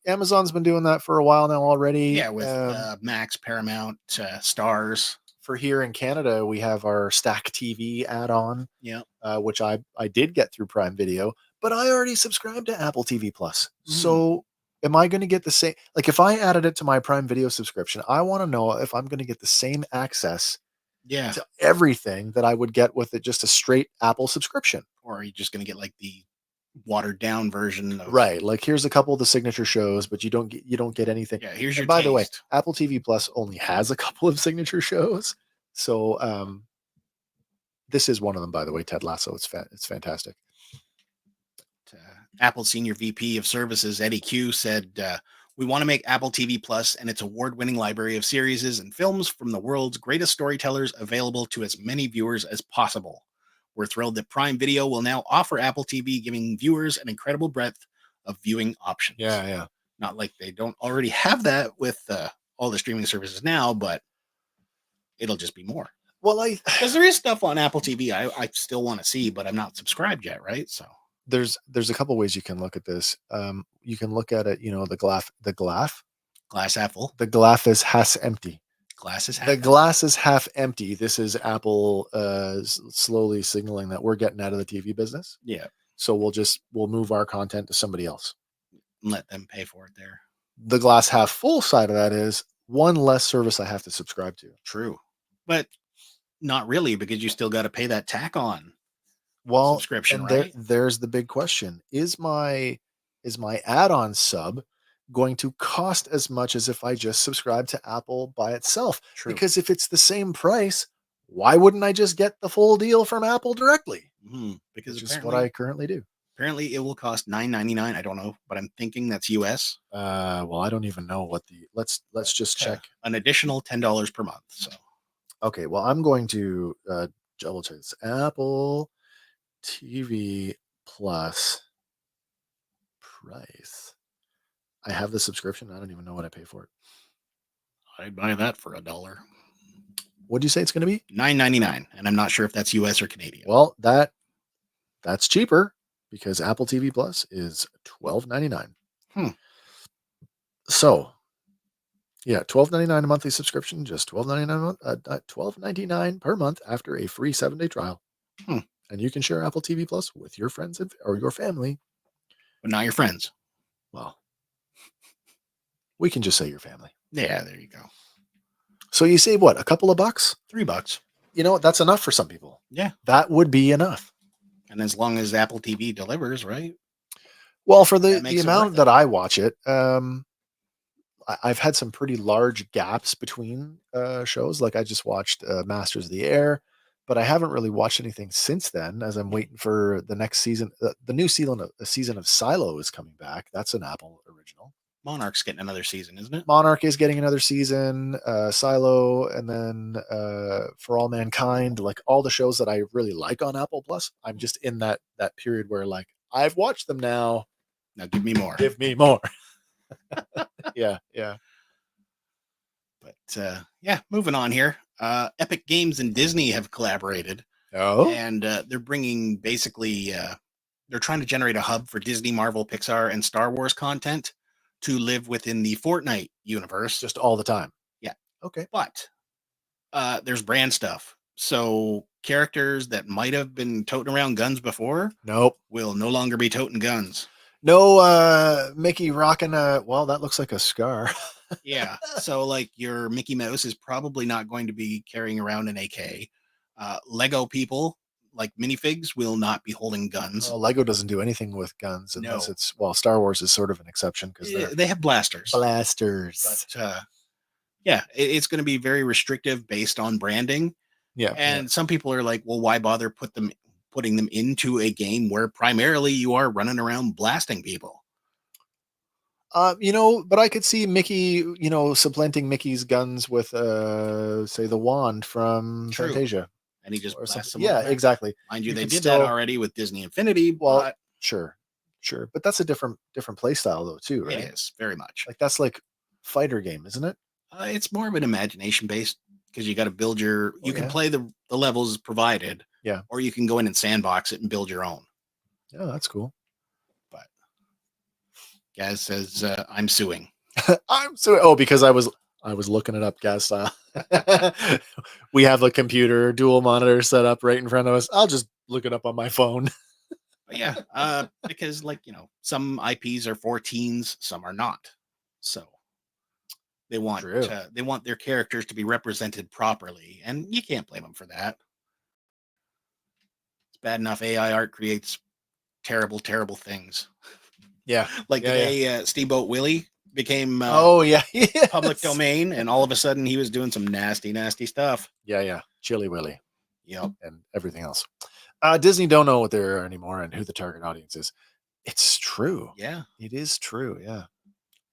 Amazon's been doing that for a while now already. Yeah, with Max, Paramount, Stars. For here in Canada, we have our Stack TV add-on. Yeah, which I did get through Prime Video, but I already subscribed to Apple TV Plus. So am I going to get the same? If I added it to my Prime Video subscription, I want to know if I'm going to get the same access to everything that I would get with just a straight Apple subscription. Or are you just going to get the watered down version of... Right, here's a couple of the signature shows, but you don't get anything. Yeah, here's your by the way, Apple TV Plus only has a couple of signature shows. So this is one of them, by the way, Ted Lasso. It's fantastic. Apple Senior VP of Services Eddie Q said, we want to make Apple TV Plus and its award-winning library of series and films from the world's greatest storytellers available to as many viewers as possible. We're thrilled that Prime Video will now offer Apple TV, giving viewers an incredible breadth of viewing options. Yeah. Not like they don't already have that with all the streaming services now, but it'll just be more. Well, because there is stuff on Apple TV I still want to see, but I'm not subscribed yet, right? So there's a couple ways you can look at this. You can look at it, the glass apple. The glass is half empty. The glass is half empty. This is Apple slowly signaling that we're getting out of the TV business. Yeah. So we'll move our content to somebody else. Let them pay for it there. The glass half full side of that is one less service I have to subscribe to. True. But not really, because you still got to pay that tack on subscription, and right? There's the big question. Is my add-on sub going to cost as much as if I just subscribe to Apple by itself? True. Because if it's the same price, why wouldn't I just get the full deal from Apple directly? Because which is what I currently do. Apparently, it will cost $9.99. I don't know, but I'm thinking that's US. Well, I don't even know what the let's just check. An additional $10 per month. So, okay, well, I'm going to double check this. Apple TV Plus price. I have the subscription. I don't even know what I pay for it. I'd buy that for $1. What do you say it's going to be? $9.99, and I'm not sure if that's US or Canadian. Well, that's cheaper because Apple TV Plus is $12.99. So, yeah, $12.99 a monthly subscription, just $12.99 a month, $12.99 per month after a free 7-day trial. And you can share Apple TV Plus with your friends or your family, but not your friends. Well, we can just say your family. Yeah, there you go. So you save what? A couple of bucks? $3. You know what? That's enough for some people. Yeah, that would be enough. And as long as Apple TV delivers, right? Well, for the amount that I watch it, I've had some pretty large gaps between shows. Like I just watched Masters of the Air, but I haven't really watched anything since then. As I'm waiting for the next season, the new season of Silo is coming back. That's an Apple original. Monarch's getting another season, isn't it? Monarch is getting another season. Silo, and then For All Mankind. Like all the shows that I really like on Apple Plus, I'm just in that period where like I've watched them now. Now give me more. Give me more. Yeah. But moving on here. Epic Games and Disney have collaborated. Oh. And they're bringing basically, they're trying to generate a hub for Disney, Marvel, Pixar, and Star Wars content to live within the Fortnite universe. Just all the time. Yeah. Okay. But there's brand stuff. So characters that might have been toting around guns before will no longer be toting guns. No Mickey rocking well, that looks like a scar. Yeah. So like your Mickey Mouse is probably not going to be carrying around an AK. Lego people like minifigs will not be holding guns. Lego doesn't do anything with guns unless it's Star Wars is sort of an exception because they have blasters. But it's going to be very restrictive based on branding. Yeah. And some people are like, well, why bother putting them into a game where primarily you are running around blasting people? But I could see Mickey, supplanting Mickey's guns with say the wand from Fantasia. And he just blasts them. Yeah, exactly. Mind you, they did that already with Disney Infinity. Well, sure. But that's a different play style though, too, right? It is very much. Like that's like fighter game, isn't it? It's more of an imagination based because you got to build you can play the levels provided. Yeah. Or you can go in and sandbox it and build your own. Yeah, that's cool. But Gaz says, I'm suing. I'm suing. Oh, because I was looking it up, Gaz style. We have a computer dual monitor set up right in front of us. I'll just look it up on my phone. But yeah, because some IPs are for teens, some are not. So they want their characters to be represented properly, and you can't blame them for that. It's bad enough AI art creates terrible, terrible things. Yeah, like today, Steamboat Willie became public domain, and all of a sudden he was doing some nasty, nasty stuff. Yeah, Chili Willie. Yep, and everything else. Disney don't know what they're anymore and who the target audience is. It's true. Yeah, it is true. Yeah.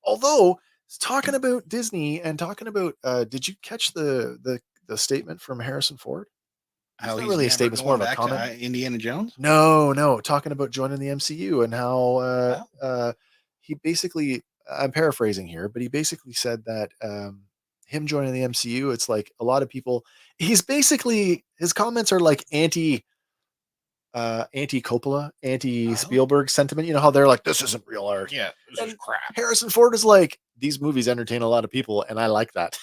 Although talking about Disney and talking about, did you catch the statement from Harrison Ford? How it's not really a statement, it's more of a comment. Indiana Jones? No, talking about joining the MCU and how he basically, I'm paraphrasing here, but he basically said that him joining the MCU, it's like a lot of people, his comments are like anti Coppola, anti Spielberg sentiment. You know how they're like, this isn't real art. Yeah, this is crap. Harrison Ford is like, these movies entertain a lot of people, and I like that.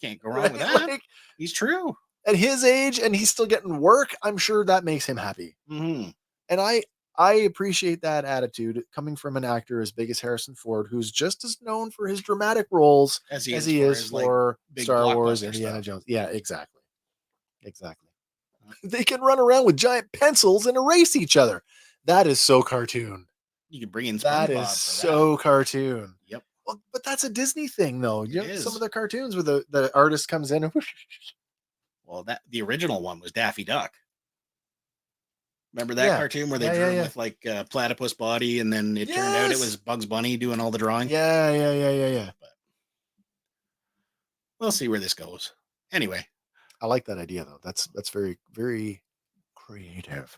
Can't go wrong with that. Like, he's true. At his age, and he's still getting work, I'm sure that makes him happy. Mm-hmm. And I appreciate that attitude coming from an actor as big as Harrison Ford, who's just as known for his dramatic roles as he is for Star Wars, Indiana Jones. Yeah, exactly. They can run around with giant pencils and erase each other. That is so cartoon. You can bring in SpongeBob. That is so cartoon. Yep. Well, but that's a Disney thing, though. Some of the cartoons where the artist comes in and well, the original one was Daffy Duck. Remember that cartoon where they drew him with like a platypus body, and then it turned out it was Bugs Bunny doing all the drawing? Yeah. But we'll see where this goes. Anyway. I like that idea, though. That's very, very creative.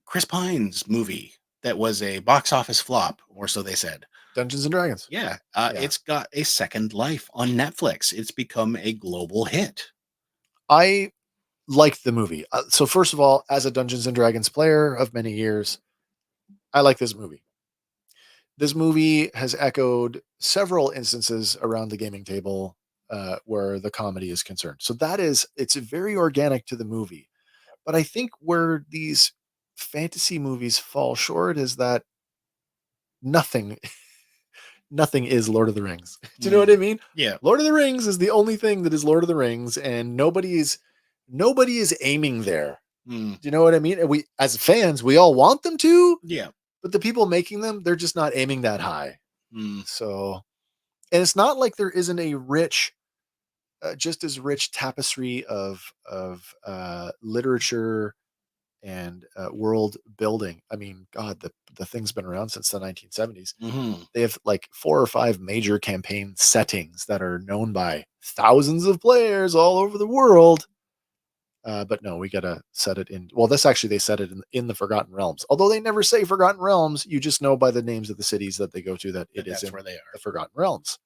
Chris Pine's movie that was a box office flop, or so they said. Dungeons and Dragons. Yeah. It's got a second life on Netflix. It's become a global hit. I liked the movie. So first of all, as a Dungeons and Dragons player of many years, I like this movie. This movie has echoed several instances around the gaming table where the comedy is concerned. So it's very organic to the movie. But I think where these fantasy movies fall short is that nothing is Lord of the Rings. Do you know what I mean? Yeah. Lord of the Rings is the only thing that is Lord of the Rings, and nobody is aiming there. Do you know what I mean? And we, as fans, we all want them to. Yeah. But the people making them, they're just not aiming that high. So, and it's not like there isn't a rich, just as rich tapestry of literature and world building. I mean, God, the thing's been around since the 1970s. They have like 4 or 5 major campaign settings that are known by thousands of players all over the world. But no, we gotta set it in. Well, this actually they set it in the Forgotten Realms. Although they never say Forgotten Realms, you just know by the names of the cities that they go to that that's in where they are. The Forgotten Realms.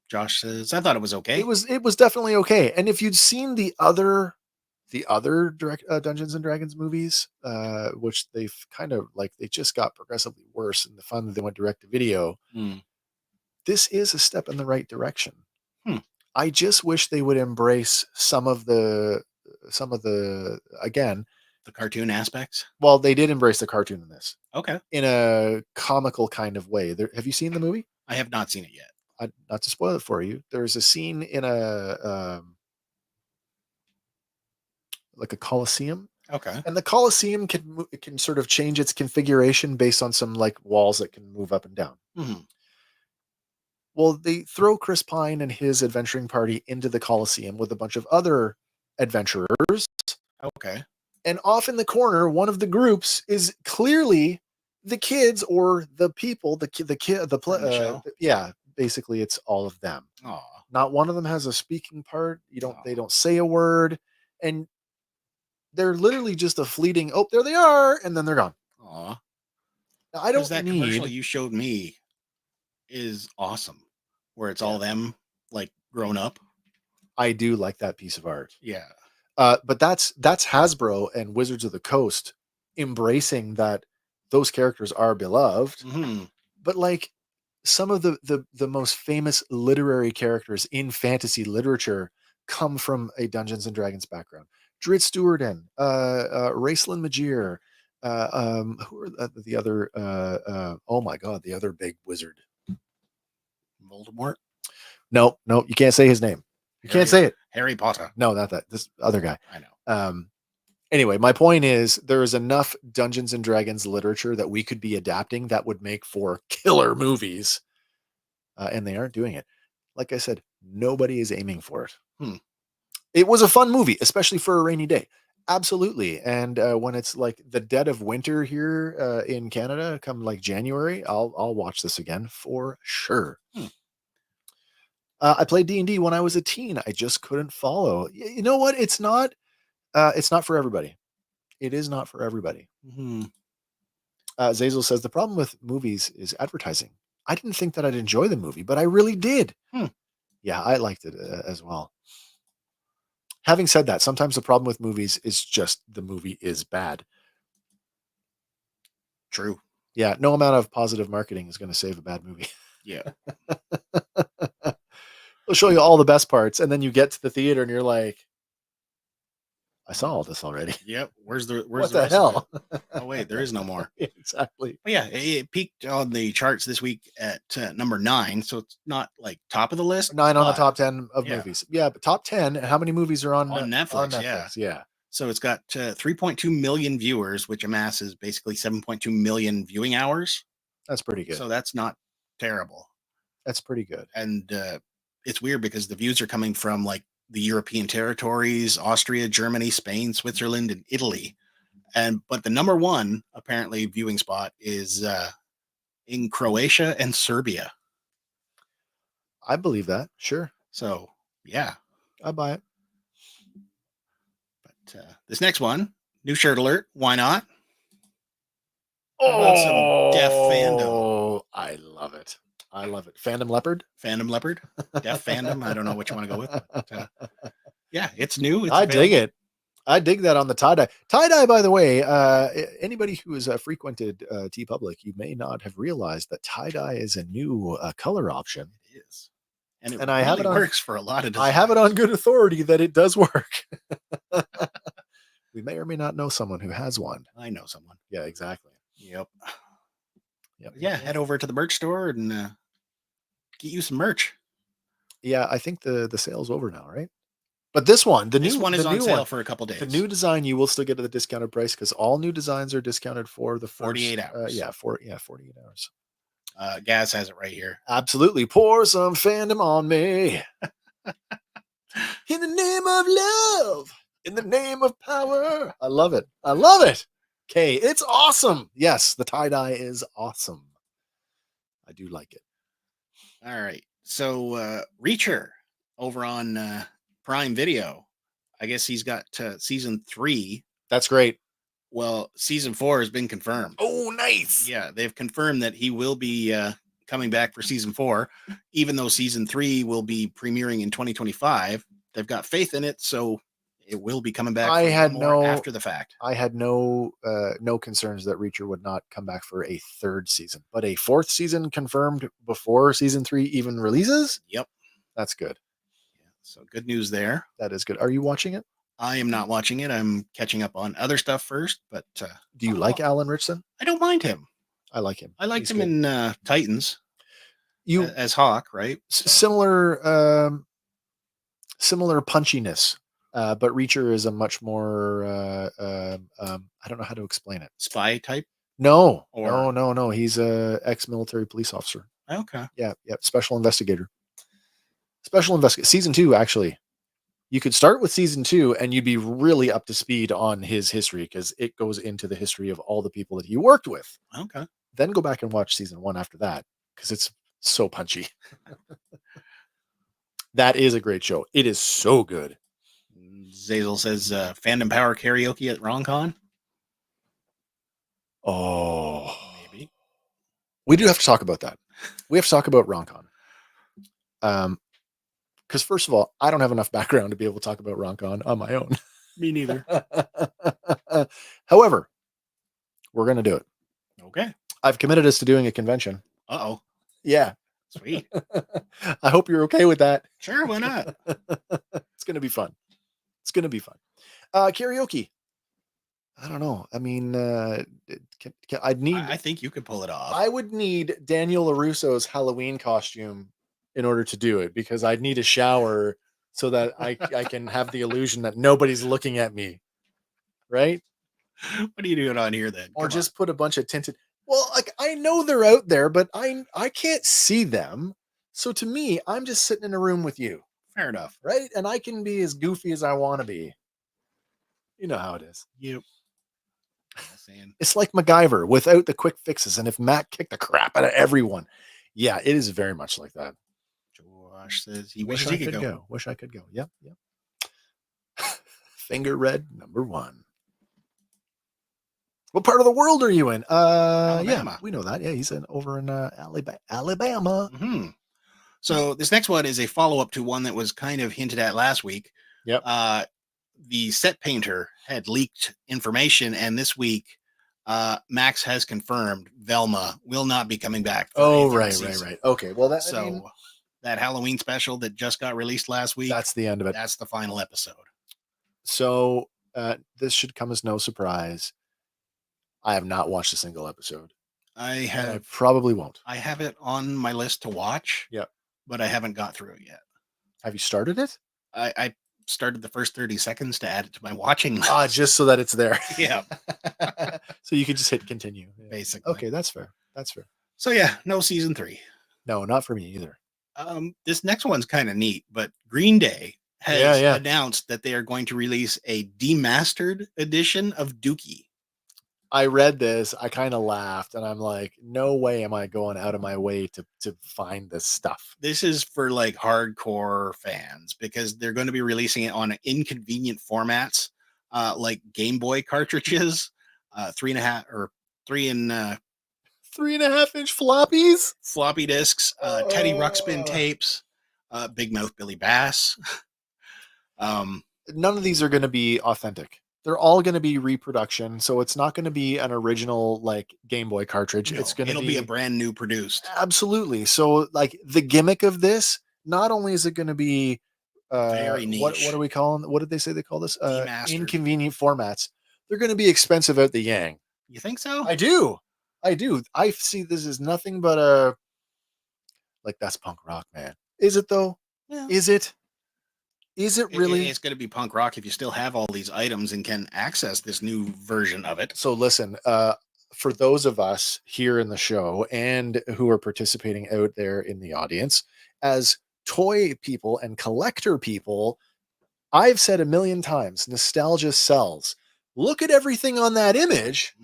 Josh says, I thought it was okay. It was definitely okay. And if you'd seen the other direct Dungeons and Dragons movies, which they've kind of like they just got progressively worse in the fun that they went direct to video. This is a step in the right direction. I just wish they would embrace some of the again, the cartoon aspects. Well, they did embrace the cartoon in this. Okay. In a comical kind of way. Have you seen the movie? I have not seen it yet. Not to spoil it for you. There's a scene in like a Coliseum. Okay. And the Coliseum can sort of change its configuration based on some like walls that can move up and down. Well, they throw Chris Pine and his adventuring party into the Coliseum with a bunch of other adventurers. Okay. And off in the corner, one of the groups is clearly the kids or the people, yeah, basically it's all of them. Aww. Not one of them has a speaking part. They don't say a word, and they're literally just a fleeting, oh, there they are, and then they're gone. Aww. Now, I don't that commercial you showed me is awesome, where it's all them like grown up. I do like that piece of art. Yeah. But that's Hasbro and Wizards of the Coast embracing that those characters are beloved. But like some of the most famous literary characters in fantasy literature come from a Dungeons and Dragons background. Drizzt Do'Urden, Raistlin Majir, who are the other oh my God, the other big wizard. Voldemort? No, you can't say his name. You can't say it. Harry Potter. No, not that. This other guy. I know. Anyway, my point is there is enough Dungeons and Dragons literature that we could be adapting that would make for killer movies. And they aren't doing it. Like I said, nobody is aiming for it. It was a fun movie, especially for a rainy day. Absolutely. And when it's like the dead of winter here in Canada, come like January, I'll watch this again for sure. I played D&D when I was a teen. I just couldn't follow. You know what? It's not for everybody. It is not for everybody. Zazel says the problem with movies is advertising. I didn't think that I'd enjoy the movie, but I really did. Yeah, I liked it as well. Having said that, sometimes the problem with movies is just the movie is bad. True. Yeah, no amount of positive marketing is going to save a bad movie. Yeah. They'll show you all the best parts, and then you get to the theater and you're like, I saw all this already. Yep. Where's the rest hell? Of it? Oh wait, there is no more. Exactly. But yeah, it peaked on the charts this week at number 9, so it's not like top of the list. 9 on the top 10 of movies. Yeah, but top 10. How many movies are on Netflix? On Netflix? Yeah. So it's got 3.2 million viewers, which amasses basically 7.2 million viewing hours. That's pretty good. So that's not terrible. That's pretty good. And it's weird because the views are coming from like the European territories, Austria, Germany, Spain, Switzerland, and Italy. But the number one apparently viewing spot is in Croatia and Serbia. I believe that. Sure. So yeah, I buy it. But this next one, new shirt alert. Why not? How about some Deaf Fandom? I love it. I love it. Fandom Leopard? Fandom Leopard? Deaf Fandom? I don't know what you want to go with. But, yeah, it's new. It's I available. dig it. I dig that on the tie-dye. Tie-dye, by the way, anybody who has frequented TeePublic, you may not have realized that tie-dye is a new color option. It is. And it I have it on, works for a lot of designs. I have it on good authority that it does work. We may or may not know someone who has one. I know someone. Yeah, exactly. Yep. Yep. Yeah, head over to the merch store and get you some merch. Yeah, I think the sale's over now, right? But this one, this one is on sale for a couple days. The new design you will still get at the discounted price because all new designs are discounted for the first 48 hours. 48 hours. Gaz has it right here. Absolutely. Pour some fandom on me. In the name of love. In the name of power. I love it. I love it. Okay, it's awesome. Yes, the tie-dye is awesome. I do like it. All right. So Reacher over on Prime Video, I guess he's got season 3. That's great. Well, season 4 has been confirmed. Oh, nice. Yeah, they've confirmed that he will be coming back for season 4, even though season 3 will be premiering in 2025. They've got faith in it, so it will be coming back. After the fact. I had no concerns that Reacher would not come back for a 3rd season, but a 4th season confirmed before season 3 even releases. Yep, that's good. Yeah, so good news there. That is good. Are you watching it? I am not watching it. I'm catching up on other stuff first. But do you like Alan Ritchson? I don't mind him. I like him. I liked him in Titans. As Hawk, right? So. Similar punchiness. But Reacher is a much more I don't know how to explain it. Spy type? No. He's a ex-military police officer. Okay. Yeah. Special investigator. Season 2, actually. You could start with season 2 and you'd be really up to speed on his history because it goes into the history of all the people that he worked with. Okay. Then go back and watch season 1 after that because it's so punchy. That is a great show. It is so good. Zazel says Fandom Power karaoke at RonCon. Oh, maybe. We do have to talk about that. We have to talk about RonCon. Because first of all, I don't have enough background to be able to talk about RonCon on my own. Me neither. However, we're going to do it. Okay. I've committed us to doing a convention. Uh-oh. Yeah. Sweet. I hope you're okay with that. Sure, why not? It's going to be fun. Karaoke. I don't know. I mean, I think you could pull it off. I would need Daniel LaRusso's Halloween costume in order to do it because I'd need a shower so that I can have the illusion that nobody's looking at me. Right? What are you doing on here then? Or just put a bunch of tinted. Well, like I know they're out there, but I can't see them. So to me, I'm just sitting in a room with you. Fair enough. Right? And I can be as goofy as I want to be. You know how it is. Yep. It's like MacGyver without the quick fixes. And if Matt kicked the crap out of everyone. Yeah, it is very much like that. Josh says he wishes he could go. Wish I could go. Yep. Finger red number 1. What part of the world are you in? Alabama. Yeah, we know that. Yeah, he's over in Alabama. Mm-hmm. So this next one is a follow-up to one that was kind of hinted at last week. Yep. The set painter had leaked information, and this week, Max has confirmed Velma will not be coming back. Right. Okay, well, that Halloween special that just got released last week. That's the end of it. That's the final episode. So this should come as no surprise. I have not watched a single episode. I probably won't. I have it on my list to watch. Yep. But I haven't got through it yet. Have you started it? I started the first 30 seconds to add it to my watching list. Just so that it's there. Yeah. So you can just hit continue. Yeah. Basically. Okay, that's fair. So yeah, no season 3. No, not for me either. This next one's kind of neat, but Green Day has announced that they are going to release a demastered edition of Dookie. I read this, I kind of laughed, and I'm like, no way am I going out of my way to find this stuff. This is for like hardcore fans because they're going to be releasing it on inconvenient formats, like Game Boy cartridges, 3.5 or 3.5-inch floppies, floppy disks, Teddy Ruxpin tapes, Big Mouth Billy Bass. None of these are going to be authentic. They're all going to be reproduction, so it's not going to be an original like Game Boy cartridge. No, it's going to be a brand new produced. Absolutely. So like the gimmick of this, not only is it going to be very niche. What do we call them? What did they say they call this? Demastered. Inconvenient formats. They're going to be expensive out the yang. You think so? I do. I see this as nothing but a like that's punk rock, man. Is it though? Yeah. Is it? Is it really? It's going to be punk rock if you still have all these items and can access this new version of it. So listen, for those of us here in the show and who are participating out there in the audience as toy people and collector people, I've said a million times, nostalgia sells. Look at everything on that image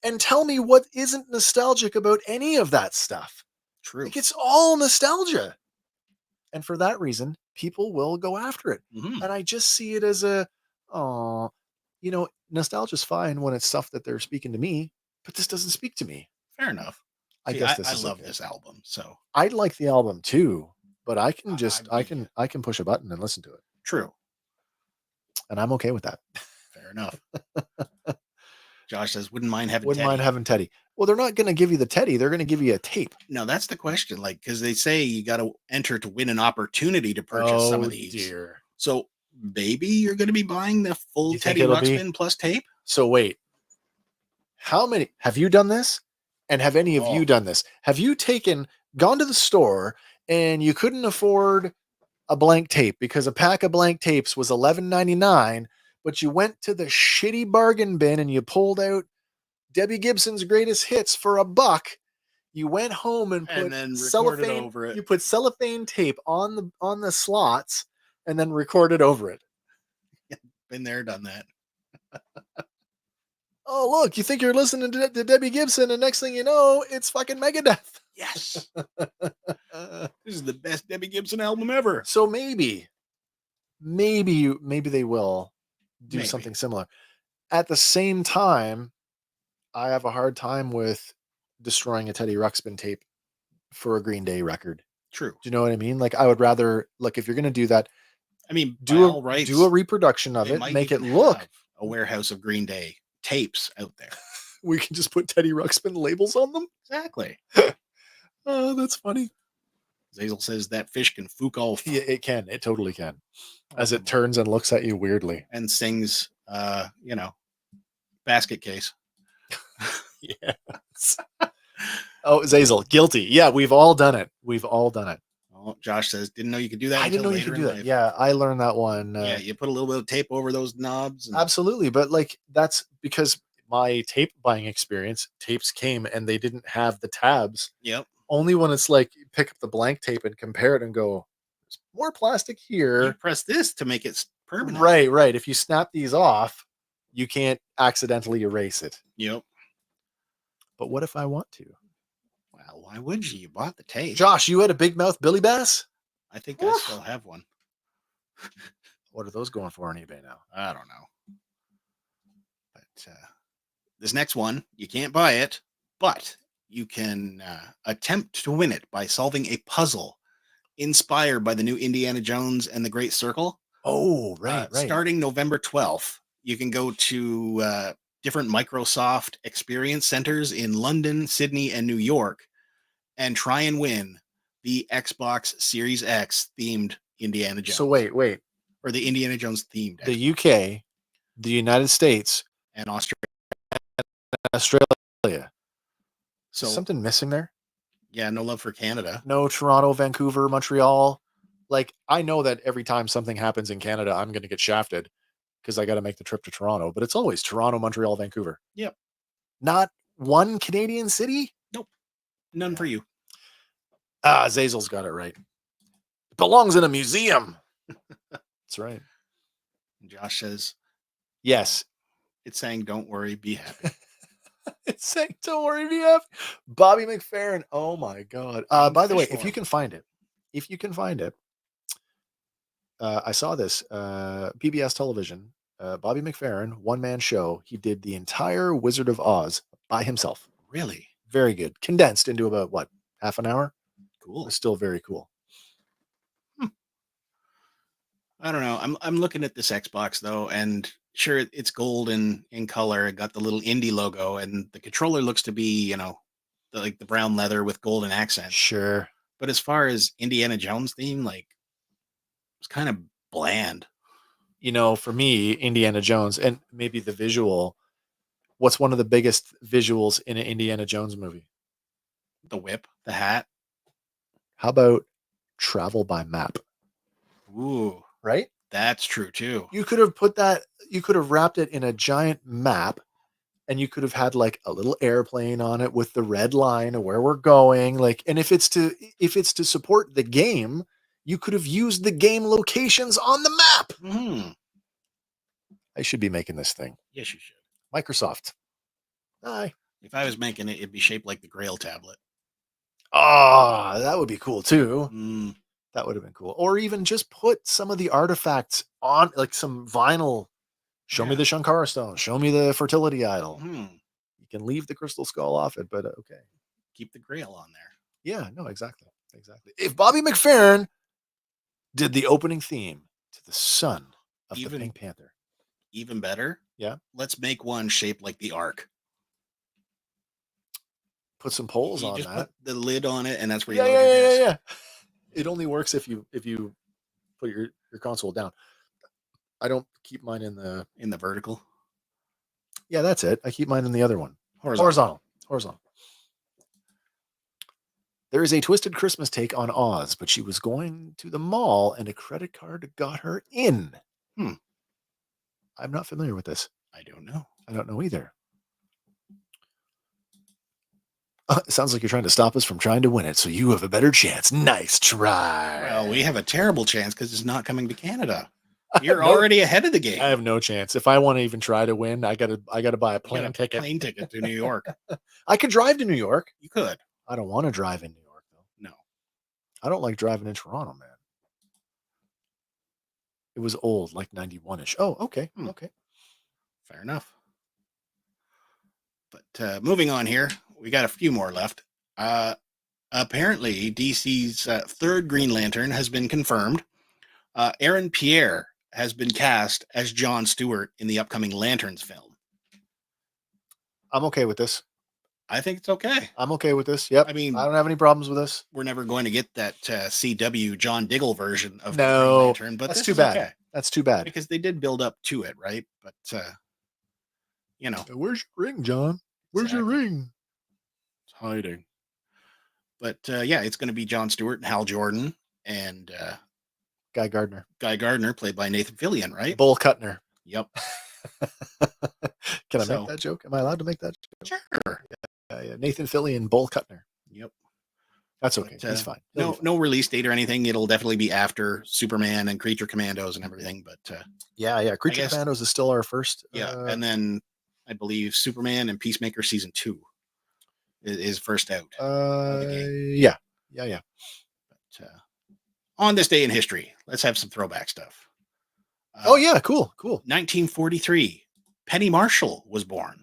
and tell me what isn't nostalgic about any of that stuff. True. Like it's all nostalgia. And for that reason, people will go after it. And I just see it as nostalgia's fine when it's stuff that they're speaking to me, but this doesn't speak to me. Fair enough. I guess this is love this album. So I like the album too, but I can I can push a button and listen to it. True. And I'm okay with that. Fair enough. Josh says, wouldn't mind having Teddy. Well, they're not going to give you the Teddy. They're going to give you a tape. No, that's the question. Like, because they say you got to enter to win an opportunity to purchase some of these. Dear. So maybe you're going to be buying the full Teddy Ruxpin plus tape. So wait, how many have you done this? And have any of you done this? Have you gone to the store and you couldn't afford a blank tape because a pack of blank tapes was $11.99, but you went to the shitty bargain bin and you pulled out Debbie Gibson's greatest hits for $1. You went home and put cellophane over it. You put cellophane tape on the slots and then recorded over it. Been there, done that. Oh, look, you think you're listening to Debbie Gibson, and next thing you know, it's fucking Megadeth. Yes. This is the best Debbie Gibson album ever. So maybe they will do something similar. At the same time, I have a hard time with destroying a Teddy Ruxpin tape for a Green Day record. True. Do you know what I mean? Like, I would rather, like, if you're going to do that, I mean, do a reproduction of it, make it look a warehouse of Green Day tapes out there. We can just put Teddy Ruxpin labels on them. Exactly. Oh, that's funny. Zazel says that fish can fook all. Yeah, it can. It totally can. As it turns and looks at you weirdly. And sings, basket case. Yes. Oh, Zazel, guilty. Yeah, we've all done it. Oh, Josh says, didn't know you could do that. I didn't know you could do that. Yeah, I learned that one. Yeah, you put a little bit of tape over those knobs. Absolutely. But like, that's because my tape buying experience, tapes came and they didn't have the tabs. Yep. Only when it's like, you pick up the blank tape and compare it and go, there's more plastic here. You press this to make it permanent. Right. If you snap these off, you can't accidentally erase it. Yep. But what if I want to? Well, why would you? You bought the tape. Josh, you had a Big Mouth Billy Bass? I think I still have one. What are those going for on eBay now? I don't know. But this next one, you can't buy it, but you can attempt to win it by solving a puzzle inspired by the new Indiana Jones and the Great Circle. Oh, right. Starting November 12th, you can go to different Microsoft experience centers in London, Sydney, and New York and try and win the Xbox Series X themed Indiana Jones. So wait. Or the Indiana Jones themed. The UK, the United States, and Australia. So something missing there? Yeah, no love for Canada. No Toronto, Vancouver, Montreal. Like, I know that every time something happens in Canada, I'm going to get shafted because I got to make the trip to Toronto. But it's always Toronto, Montreal, Vancouver. Yep. Not one Canadian city? Nope. None for you. Zazel's got it right. It belongs in a museum. That's right. And Josh says, yes. It's saying, don't worry, be happy. It's saying, don't worry, be happy. Bobby McFerrin. Oh my God. By the way, if you can find it, I saw this, PBS television, Bobby McFerrin, one-man show. He did the entire Wizard of Oz by himself. Really? Very good. Condensed into about, what, half an hour? Cool. It was still very cool. I don't know. I'm looking at this Xbox, though, and sure, it's gold in color. It got the little indie logo, and the controller looks to be, like the brown leather with golden accents. Sure. But as far as Indiana Jones theme, like, it's kind of bland. For me, Indiana Jones, and maybe the visual, what's one of the biggest visuals in an Indiana Jones movie? The whip, the hat. How about travel by map? Ooh. Right? That's true, too. You could have wrapped it in a giant map, and you could have had like a little airplane on it with the red line of where we're going. Like, and if it's to support the game, you could have used the game locations on the map. Mm-hmm. I should be making this thing. Yes, you should. Microsoft. Aye. If I was making it, it'd be shaped like the Grail tablet. Ah, that would be cool too. Mm. That would have been cool. Or even just put some of the artifacts on, like some vinyl. Show me the Shankara stone. Show me the fertility idol. Mm. You can leave the crystal skull off it, but okay. Keep the Grail on there. Yeah, no, exactly. If Bobby McFerrin did the opening theme to the son of the Pink Panther. Even better? Yeah. Let's make one shaped like the Ark. Put some poles you on just that. Put the lid on it, and that's where you load your disc. Yeah. It only works if you put your console down. I don't keep mine in the vertical. Yeah, that's it. I keep mine in the other one. Horizontal. There is a twisted Christmas take on Oz, but she was going to the mall and a credit card got her in. I'm not familiar with this. I don't know. I don't know either. It sounds like you're trying to stop us from trying to win it, so you have a better chance. Nice try. Well, we have a terrible chance because it's not coming to Canada. You're already ahead of the game. I have no chance. If I want to even try to win, I gotta buy a plane ticket. Plane ticket to New York. I could drive to New York. You could. I don't want to drive in New York though. No. I don't like driving in Toronto, man. It was old, like 91-ish. Oh, okay. Okay. Fair enough. But moving on here, we got a few more left. Apparently, DC's third Green Lantern has been confirmed. Aaron Pierre has been cast as Jon Stewart in the upcoming Lanterns film. I'm okay with this. I think it's okay. I'm okay with this. Yep. I mean, I don't have any problems with this. We're never going to get that CW John Diggle version of the Green Lantern, but that's too bad. Okay. That's too bad. Because they did build up to it, right? But, Where's your ring, John? Where's your ring? It's hiding. But, it's going to be Jon Stewart and Hal Jordan and Guy Gardner. Guy Gardner, played by Nathan Fillion, right? Bull Cutner. Yep. Can I make that joke? Am I allowed to make that joke? Sure. Yeah. Nathan Fillion, Bull Cutner. Yep. That's okay. He's fine. No release date or anything. It'll definitely be after Superman and Creature Commandos and everything. But Creature Commandos is still our first. And then I believe Superman and Peacemaker season 2 is first out. Yeah. But, on this day in history, let's have some throwback stuff. Cool. 1943, Penny Marshall was born.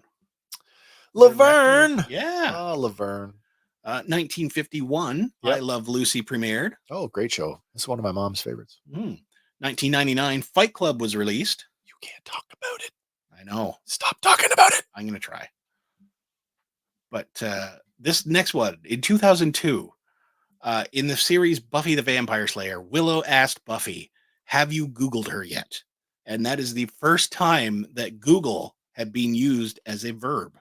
Laverne. Yeah. Oh, Laverne. 1951, I Love Lucy premiered. Oh, great show. It's one of my mom's favorites. 1999, Fight Club was released. You can't talk about it. I know. Stop talking about it. I'm going to try. But this next one, in 2002, in the series Buffy the Vampire Slayer, Willow asked Buffy, "Have you Googled her yet?" And that is the first time that Google had been used as a verb.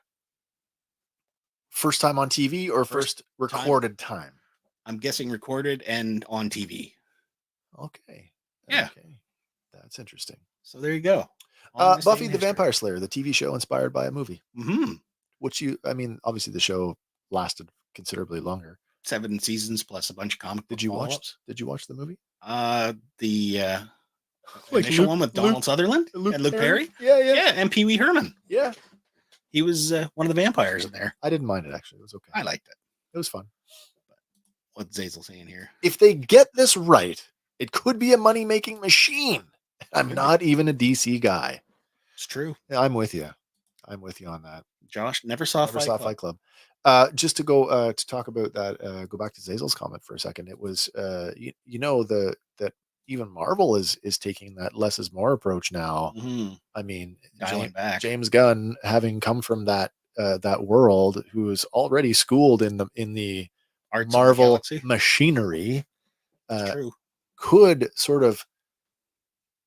First time on TV or first recorded time? I'm guessing recorded and on TV. Okay. Yeah. Okay. That's interesting. So there you go. Buffy the Vampire Slayer, the TV show inspired by a movie. Mm-hmm. Obviously the show lasted considerably longer. 7 seasons plus a bunch of comic book follow-ups. Did you watch the movie? Like initial Luke- one with Donald Luke- Sutherland Luke and Luke Perry. Yeah, yeah, Yeah, and Pee Wee Herman. yeah. He was one of the vampires in there. I didn't mind it actually. It was okay. I liked it. It was fun. What's Zazel saying here? If they get this right, it could be a money-making machine. I'm Could be. not even a DC guy. It's true. Yeah, I'm with you. I'm with you on that. Josh never saw Never Fight saw Club. Fight Club. Just to go to talk about that, go back to Zazel's comment for a second. It was you know that even Marvel is taking that less is more approach now. Mhm. I mean, Dialing back. James Gunn, having come from that world, who is already schooled in the Arts of the Marvel Galaxy. machinery, It's true. could sort of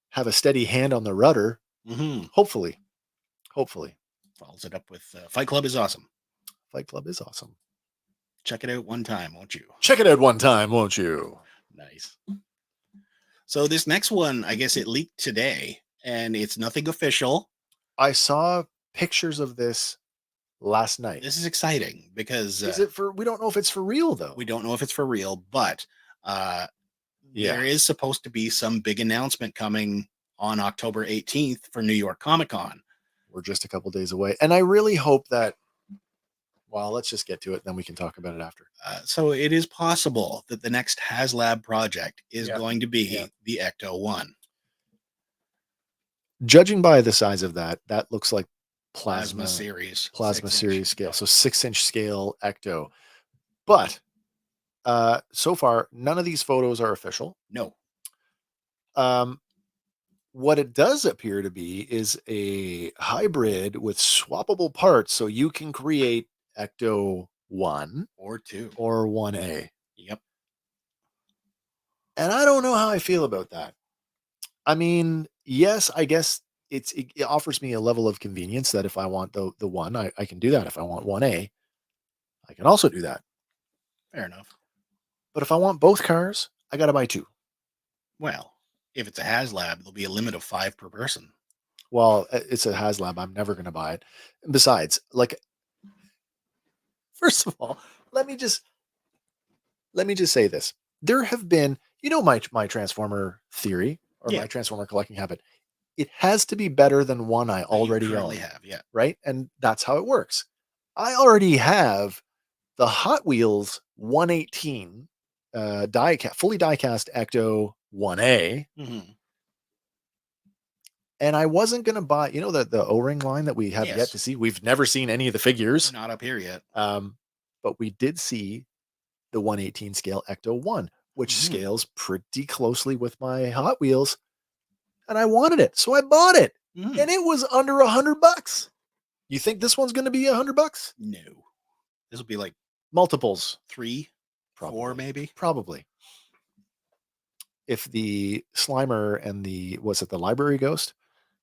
have a steady hand on the rudder. Mm-hmm. Hopefully. Follows it up with Fight Club is awesome. Fight Club is awesome. Check it out one time, won't you? Check it out one time, won't you? Nice. So this next one, I guess it leaked today, and it's nothing official. I saw pictures of this last night. This is exciting because Is it for? We don't know if it's for real though. we don't know if it's for real, but there is supposed to be some big announcement coming on October 18th for New York Comic Con. We're just a couple days away, and I really hope that. Well, let's just get to it, then we can talk about it after. So it is possible that the next HasLab project is Yeah. going to be Yeah. the Ecto-1. Judging by the size of that looks like Plasma series. plasma 6-inch. series scale, so 6-inch scale Ecto. But so far, none of these photos are official. No. What it does appear to be is a hybrid with swappable parts, so you can create Ecto 1 Or 2. or 1A. Yep. And I don't know how I feel about that. I mean, yes, I guess it offers me a level of convenience that if I want the 1, I can do that. If I want 1A, I can also do that. Fair enough. But if I want both cars, I got to buy 2. Well, if it's a HasLab, there'll be a limit of 5 per person. Well, it's a HasLab. I'm never going to buy it. And besides, like, first of all, let me just say this. There have been, my Transformer theory or Yeah. my Transformer collecting habit. It has to be better than one I already currently own, have, yeah. right? And that's how it works. I already have the Hot Wheels 118 fully die-cast Ecto 1A. Mm-hmm. And I wasn't going to buy, the O-ring line that we have Yes. yet to see. We've never seen any of the figures. Not up here yet. But we did see the 118 scale Ecto 1, which Mhm. scales pretty closely with my Hot Wheels. And I wanted it. So I bought it. Mhm. And it was under $100. You think this one's going to be $100? No. This will be like Multiples. 3, Probably. 4 maybe. Probably. If the Slimer and the Library Ghost?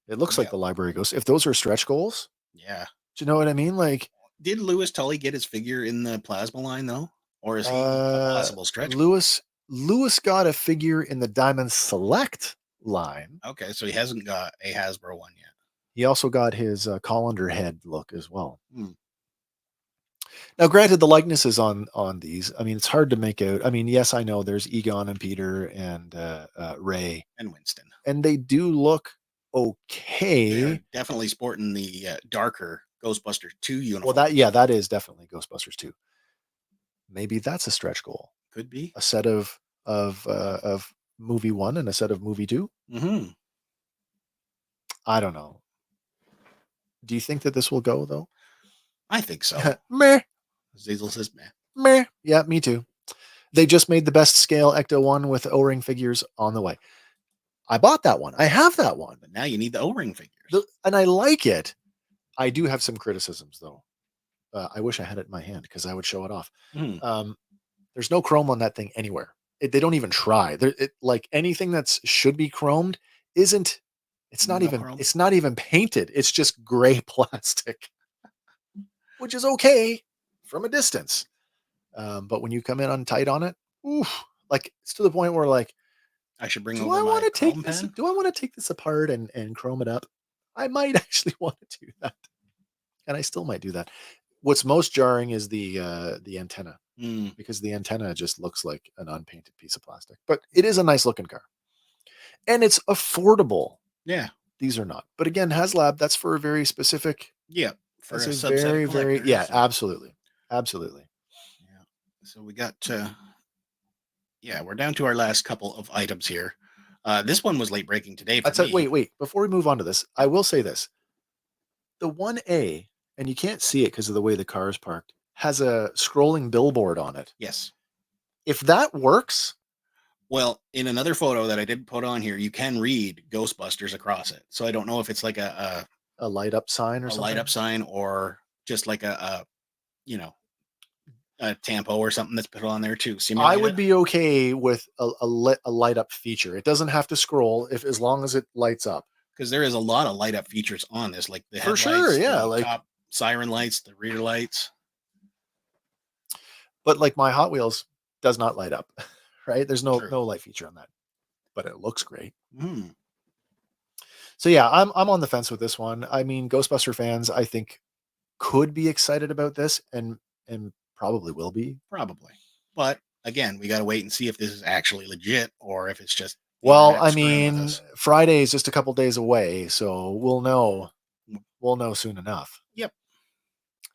It looks like Yeah. the Library Ghost. If those are stretch goals, Yeah. do you know what I mean? Like, Did Louis Tully get his figure in the plasma line though? Or is he a possible stretch? Lewis got a figure in the Diamond Select line. Okay, so he hasn't got a Hasbro one yet. He also got his colander head look as well. Hmm. Now, granted, the likenesses on these, I mean, it's hard to make out. I mean, yes, I know there's Egon and Peter and Ray, And Winston. and they do look okay. They're definitely sporting the darker Ghostbusters 2 uniform. Well, that is definitely Ghostbusters 2. Maybe that's a stretch goal. Could be. A set of movie 1 and a set of movie 2. Mm-hmm. I don't know. Do you think that this will go though? I think so. Meh. Zazel says meh. Meh. Yeah, me too. They just made the best scale Ecto 1 with O-ring figures on the way. I bought that one. I have that one. But now you need the O-ring figures. And I like it. I do have some criticisms though. I wish I had it in my hand because I would show it off. Mhm. There's no chrome on that thing anywhere. They don't even try. Like anything that's should be chromed isn't. It's not No even. chrome? It's not even painted. It's just gray plastic, which is okay from a distance. But when you come in untight on it, oof, like it's to the point where like, I should bring do over I my want to take chrome this? pen. Do I want to take this apart and chrome it up? I might actually want to do that, and I still might do that. What's most jarring is the antenna, Mm. because the antenna just looks like an unpainted piece of plastic, but it is a nice looking car. and it's affordable. Yeah. These are not. But again, HasLab, that's for a very specific. Yeah. For a very, very, yeah, absolutely. Absolutely. Yeah. So we got, we're down to our last couple of items here. This one was late breaking today for me. Wait. Before we move on to this, I will say this. The 1A, and you can't see it because of the way the car is parked, has a scrolling billboard on it. Yes. If that works. Well, in another photo that I did put on here, you can read Ghostbusters across it. So I don't know if it's like a light up sign or something. A light up sign or just like a tampo or something that's put on there too. I would be okay with a light up feature. It doesn't have to scroll as long as it lights up. Because there is a lot of light up features on this, like the headlights, for sure, yeah, the like top siren lights, the rear lights. But like my Hot Wheels does not light up, right? There's no light feature on that, but it looks great. So yeah, I'm on the fence with this one. I mean, Ghostbuster fans, I think, could be excited about this, and probably will be. Probably, but again, we got to wait and see if this is actually legit or if it's just. Well, I mean, Friday is just a couple days away, so we'll know soon enough. Yep.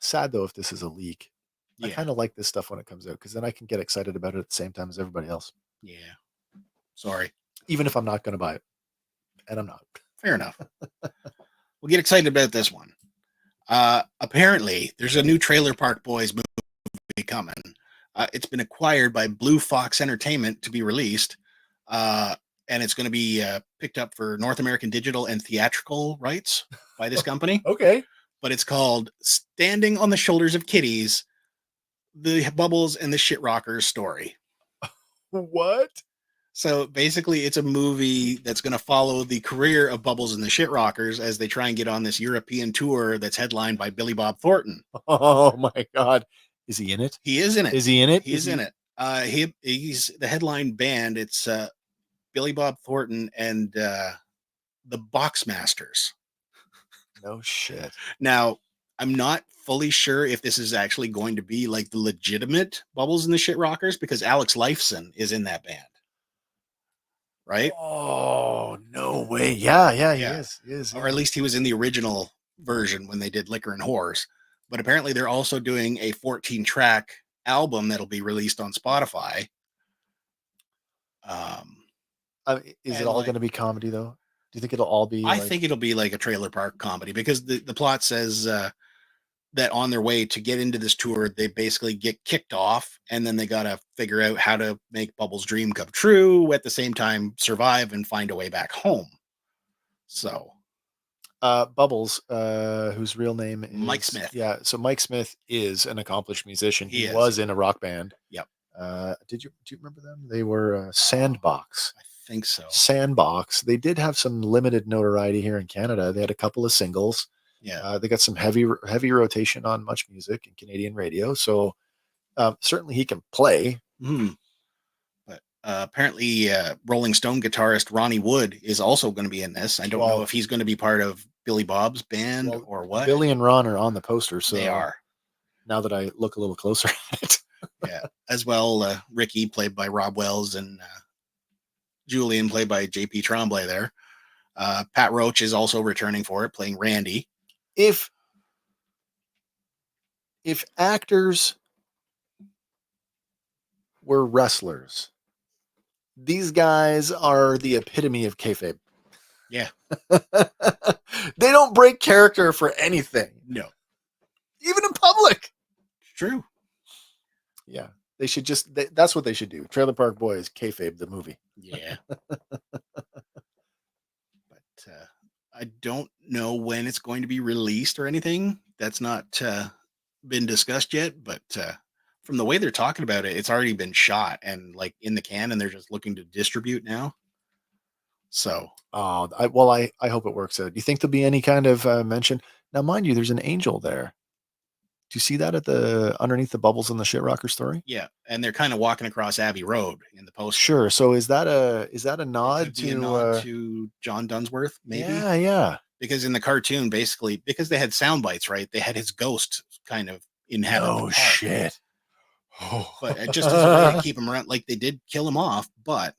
Sad though if this is a leak. Yeah. I kind of like this stuff when it comes out because then I can get excited about it at the same time as everybody else. Yeah. Sorry. Even if I'm not going to buy it, and I'm not. Fair enough. We'll get excited about this one. Apparently, there's a new Trailer Park Boys movie coming. It's been acquired by Blue Fox Entertainment to be released. And it's going to be picked up for North American digital and theatrical rights by this company. Okay. But it's called Standing on the Shoulders of Kitties, the Bubbles and the Shit Rockers story. What? So basically, it's a movie that's going to follow the career of Bubbles and the Shit Rockers as they try and get on this European tour that's headlined by Billy Bob Thornton. Oh my God. Is he in it? He is in it. Is he in it? He's in it. He's the headline band. It's Billy Bob Thornton and the Boxmasters. No shit. Now, I'm not fully sure if this is actually going to be like the legitimate Bubbles and the Shit Rockers because Alex Lifeson is in that band. Right? Oh, no way. Yeah, he is. Or at least he was in the original version when they did Liquor and Whores. But apparently they're also doing a 14-track album that'll be released on Spotify. Is it all going to be comedy, though? Do you think it'll all be? I think it'll be like a trailer park comedy because the plot says that on their way to get into this tour, they basically get kicked off and then they got to figure out how to make Bubbles' dream come true at the same time, survive and find a way back home. So Bubbles, whose real name is Mike Smith. Yeah. So Mike Smith is an accomplished musician. He was in a rock band. Yep. Do you remember them? They were Sandbox. I think so. Sandbox. They did have some limited notoriety here in Canada. They had a couple of singles. Yeah. They got some heavy rotation on Much Music and Canadian radio. So certainly he can play. But apparently Rolling Stone guitarist Ronnie Wood is also going to be in this. I don't know if he's going to be part of Billy Bob's band or what. Billy and Ron are on the poster. So they are. Now that I look a little closer at it. Yeah. As well, Ricky, played by Rob Wells, and Julian, played by JP Tremblay there. Pat Roach is also returning for it, playing Randy. If actors were wrestlers, these guys are the epitome of kayfabe. Yeah. They don't break character for anything. No. Even in public. True. Yeah. They should just, that's what they should do. Trailer Park Boys, kayfabe the movie. Yeah. I don't know when it's going to be released or anything. That's not been discussed yet, but from the way they're talking about it, it's already been shot and like in the can, and they're just looking to distribute now. So, I hope it works out. Do you think there'll be any kind of mention? Now, mind you, there's an angel there. Do you see that underneath the Bubbles and the Shit Rocker story? Yeah, and they're kind of walking across Abbey Road in the poster. Sure. So is that a nod to John Dunsworth? Maybe. Yeah. Because in the cartoon, basically, because they had sound bites, right? They had his ghost kind of inhabit. Oh shit! But just as a way to keep him around, like they did kill him off, but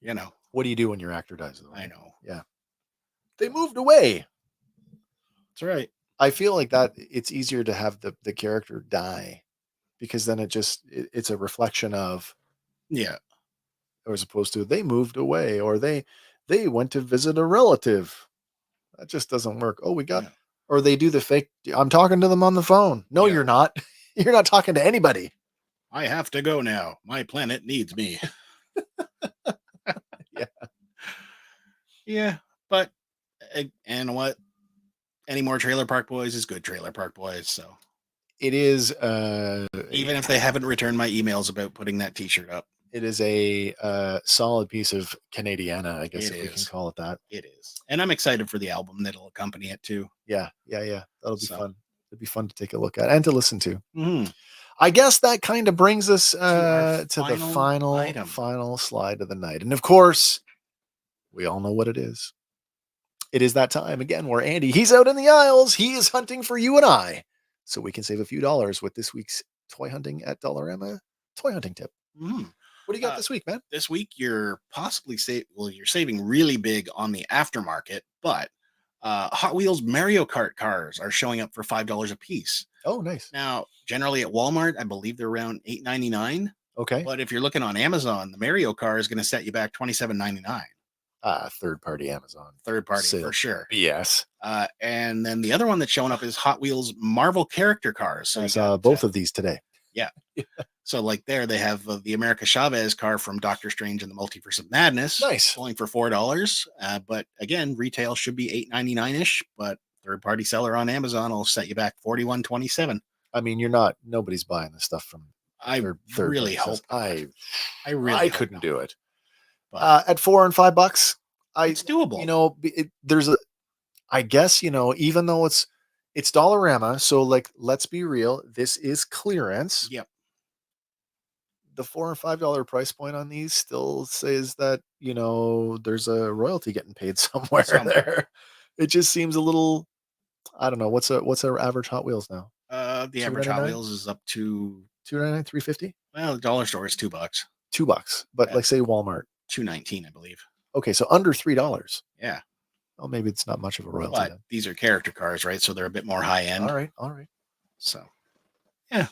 You know. What do you do when your actor dies? Though, right? I know. Yeah. They moved away. That's right. I feel like that it's easier to have the character die because then it's a reflection of, Yeah. as opposed to they moved away or they went to visit a relative. That just doesn't work. Oh, or they do the fake. I'm talking to them on the phone. No, you're not. You're not talking to anybody. I have to go now. My planet needs me. Yeah. Yeah. But, and what? Any more Trailer Park Boys is good Trailer Park Boys. So it is. Even if they haven't returned my emails about putting that T-shirt up. It is a solid piece of Canadiana, I guess, if we can call it that. It is. And I'm excited for the album that'll accompany it too. Yeah. That'll be fun. It'll be fun to take a look at and to listen to. Mm-hmm. I guess that kind of brings us to the final slide of the night. And of course, we all know what it is. It is that time again where Andy, he's out in the aisles. He is hunting for you and I. So we can save a few dollars with this week's Toy Hunting at Dollarama toy hunting tip. Mm-hmm. What do you got this week, man? This week, you're possibly you're saving really big on the aftermarket, but Hot Wheels Mario Kart cars are showing up for $5 a piece. Oh, nice. Now, generally at Walmart, I believe they're around $8.99. Okay. But if you're looking on Amazon, the Mario car is going to set you back $27.99. Third-party Amazon. Third-party Sale. For sure. Yes. And then the other one that's showing up is Hot Wheels Marvel character cars. So I saw both of these today. Yeah. So like there, they have the America Chavez car from Doctor Strange and the Multiverse of Madness. Nice. Selling for $4. But again, retail should be $8.99-ish, but third-party seller on Amazon will set you back $41.27. I mean, nobody's buying this stuff from I really hope. I couldn't do it. But at $4 and $5, it's doable. There's I guess, even though it's Dollarama, so like, let's be real, this is clearance. Yep. The $4 and $5 price point on these still says that, there's a royalty getting paid somewhere there. It just seems a little, I don't know. What's our average Hot Wheels now? The average Hot Wheels is up to $2.99, $3.50. Well, the dollar store is $2. $2, but like say Walmart, $2.19, I believe. Okay, so under $3. Yeah. Well, maybe it's not much of a royalty. But these are character cars, right? So they're a bit more high end. All right. So, yeah.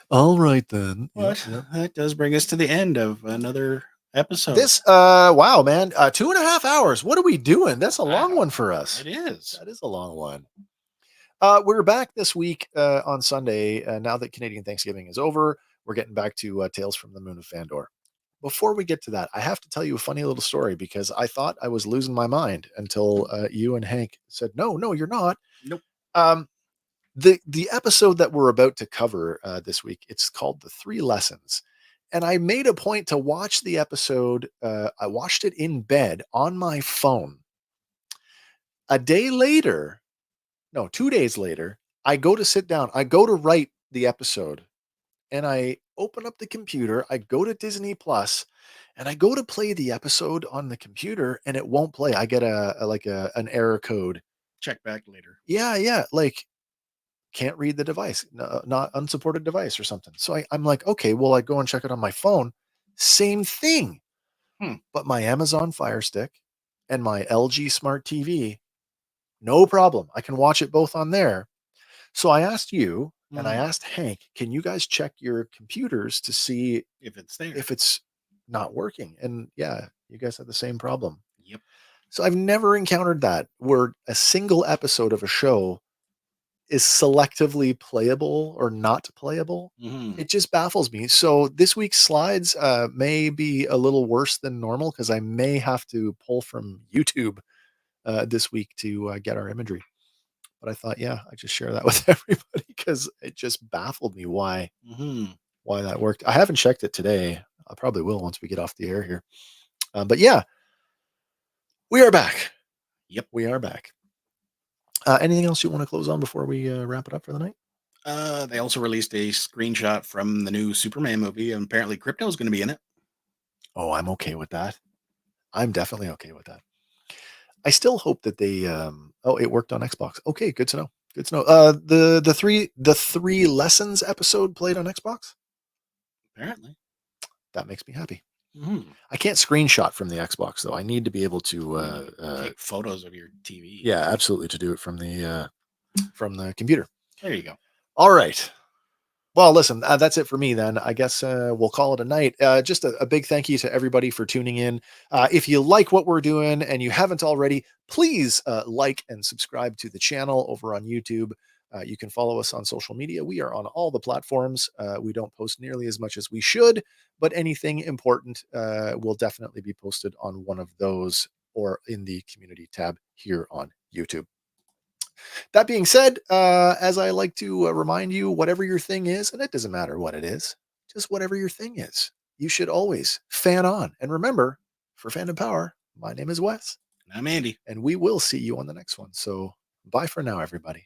All right then. But that does bring us to the end of another episode. This wow, man, 2.5 hours. What are we doing? That's a long one for us. It is. That is a long one. We're back this week on Sunday. Now that Canadian Thanksgiving is over, we're getting back to Tales from the Moon of Fandor. Before we get to that, I have to tell you a funny little story because I thought I was losing my mind until you and Hank said, no, you're not. Nope. The episode that we're about to cover this week, it's called The 3 Lessons. And I made a point to watch the episode. I watched it in bed on my phone. 2 days later, I go to sit down. I go to write the episode. And I open up the computer, I go to Disney Plus, and I go to play the episode on the computer, and it won't play. I get an error code. Check back later. Yeah, like can't read the device, not unsupported device or something. So I'm like, okay, well, I go and check it on my phone. Same thing. But my Amazon Fire Stick and my LG Smart TV, no problem. I can watch it both on there. So I asked you. And I asked Hank, can you guys check your computers to see if it's there, if it's not working? And yeah, you guys have the same problem. Yep. So I've never encountered that where a single episode of a show is selectively playable or not playable. Mm-hmm. It just baffles me. So this week's slides may be a little worse than normal because I may have to pull from YouTube this week to get our imagery. But I thought, I'd just share that with everybody because it just baffled me why that worked. I haven't checked it today. I probably will once we get off the air here. But yeah, we are back. Yep, we are back. Anything else you want to close on before we wrap it up for the night? They also released a screenshot from the new Superman movie, and apparently Crypto is going to be in it. Oh, I'm okay with that. I'm definitely okay with that. I still hope that they it worked on Xbox. Okay, good to know. The 3 Lessons episode played on Xbox? Apparently. That makes me happy. I can't screenshot from the Xbox though. I need to be able to take photos of your TV. Yeah, absolutely, to do it from the computer. There you go. All right. Well, listen, that's it for me then. I guess we'll call it a night. Just a big thank you to everybody for tuning in. If you like what we're doing and you haven't already, please like and subscribe to the channel over on YouTube. You can follow us on social media. We are on all the platforms. We don't post nearly as much as we should, but anything important will definitely be posted on one of those or in the community tab here on YouTube. That being said, as I like to remind you, whatever your thing is, and it doesn't matter what it is, just whatever your thing is, you should always fan on. And remember, for Fandom Power, my name is Wes. And I'm Andy. And we will see you on the next one. So bye for now, everybody.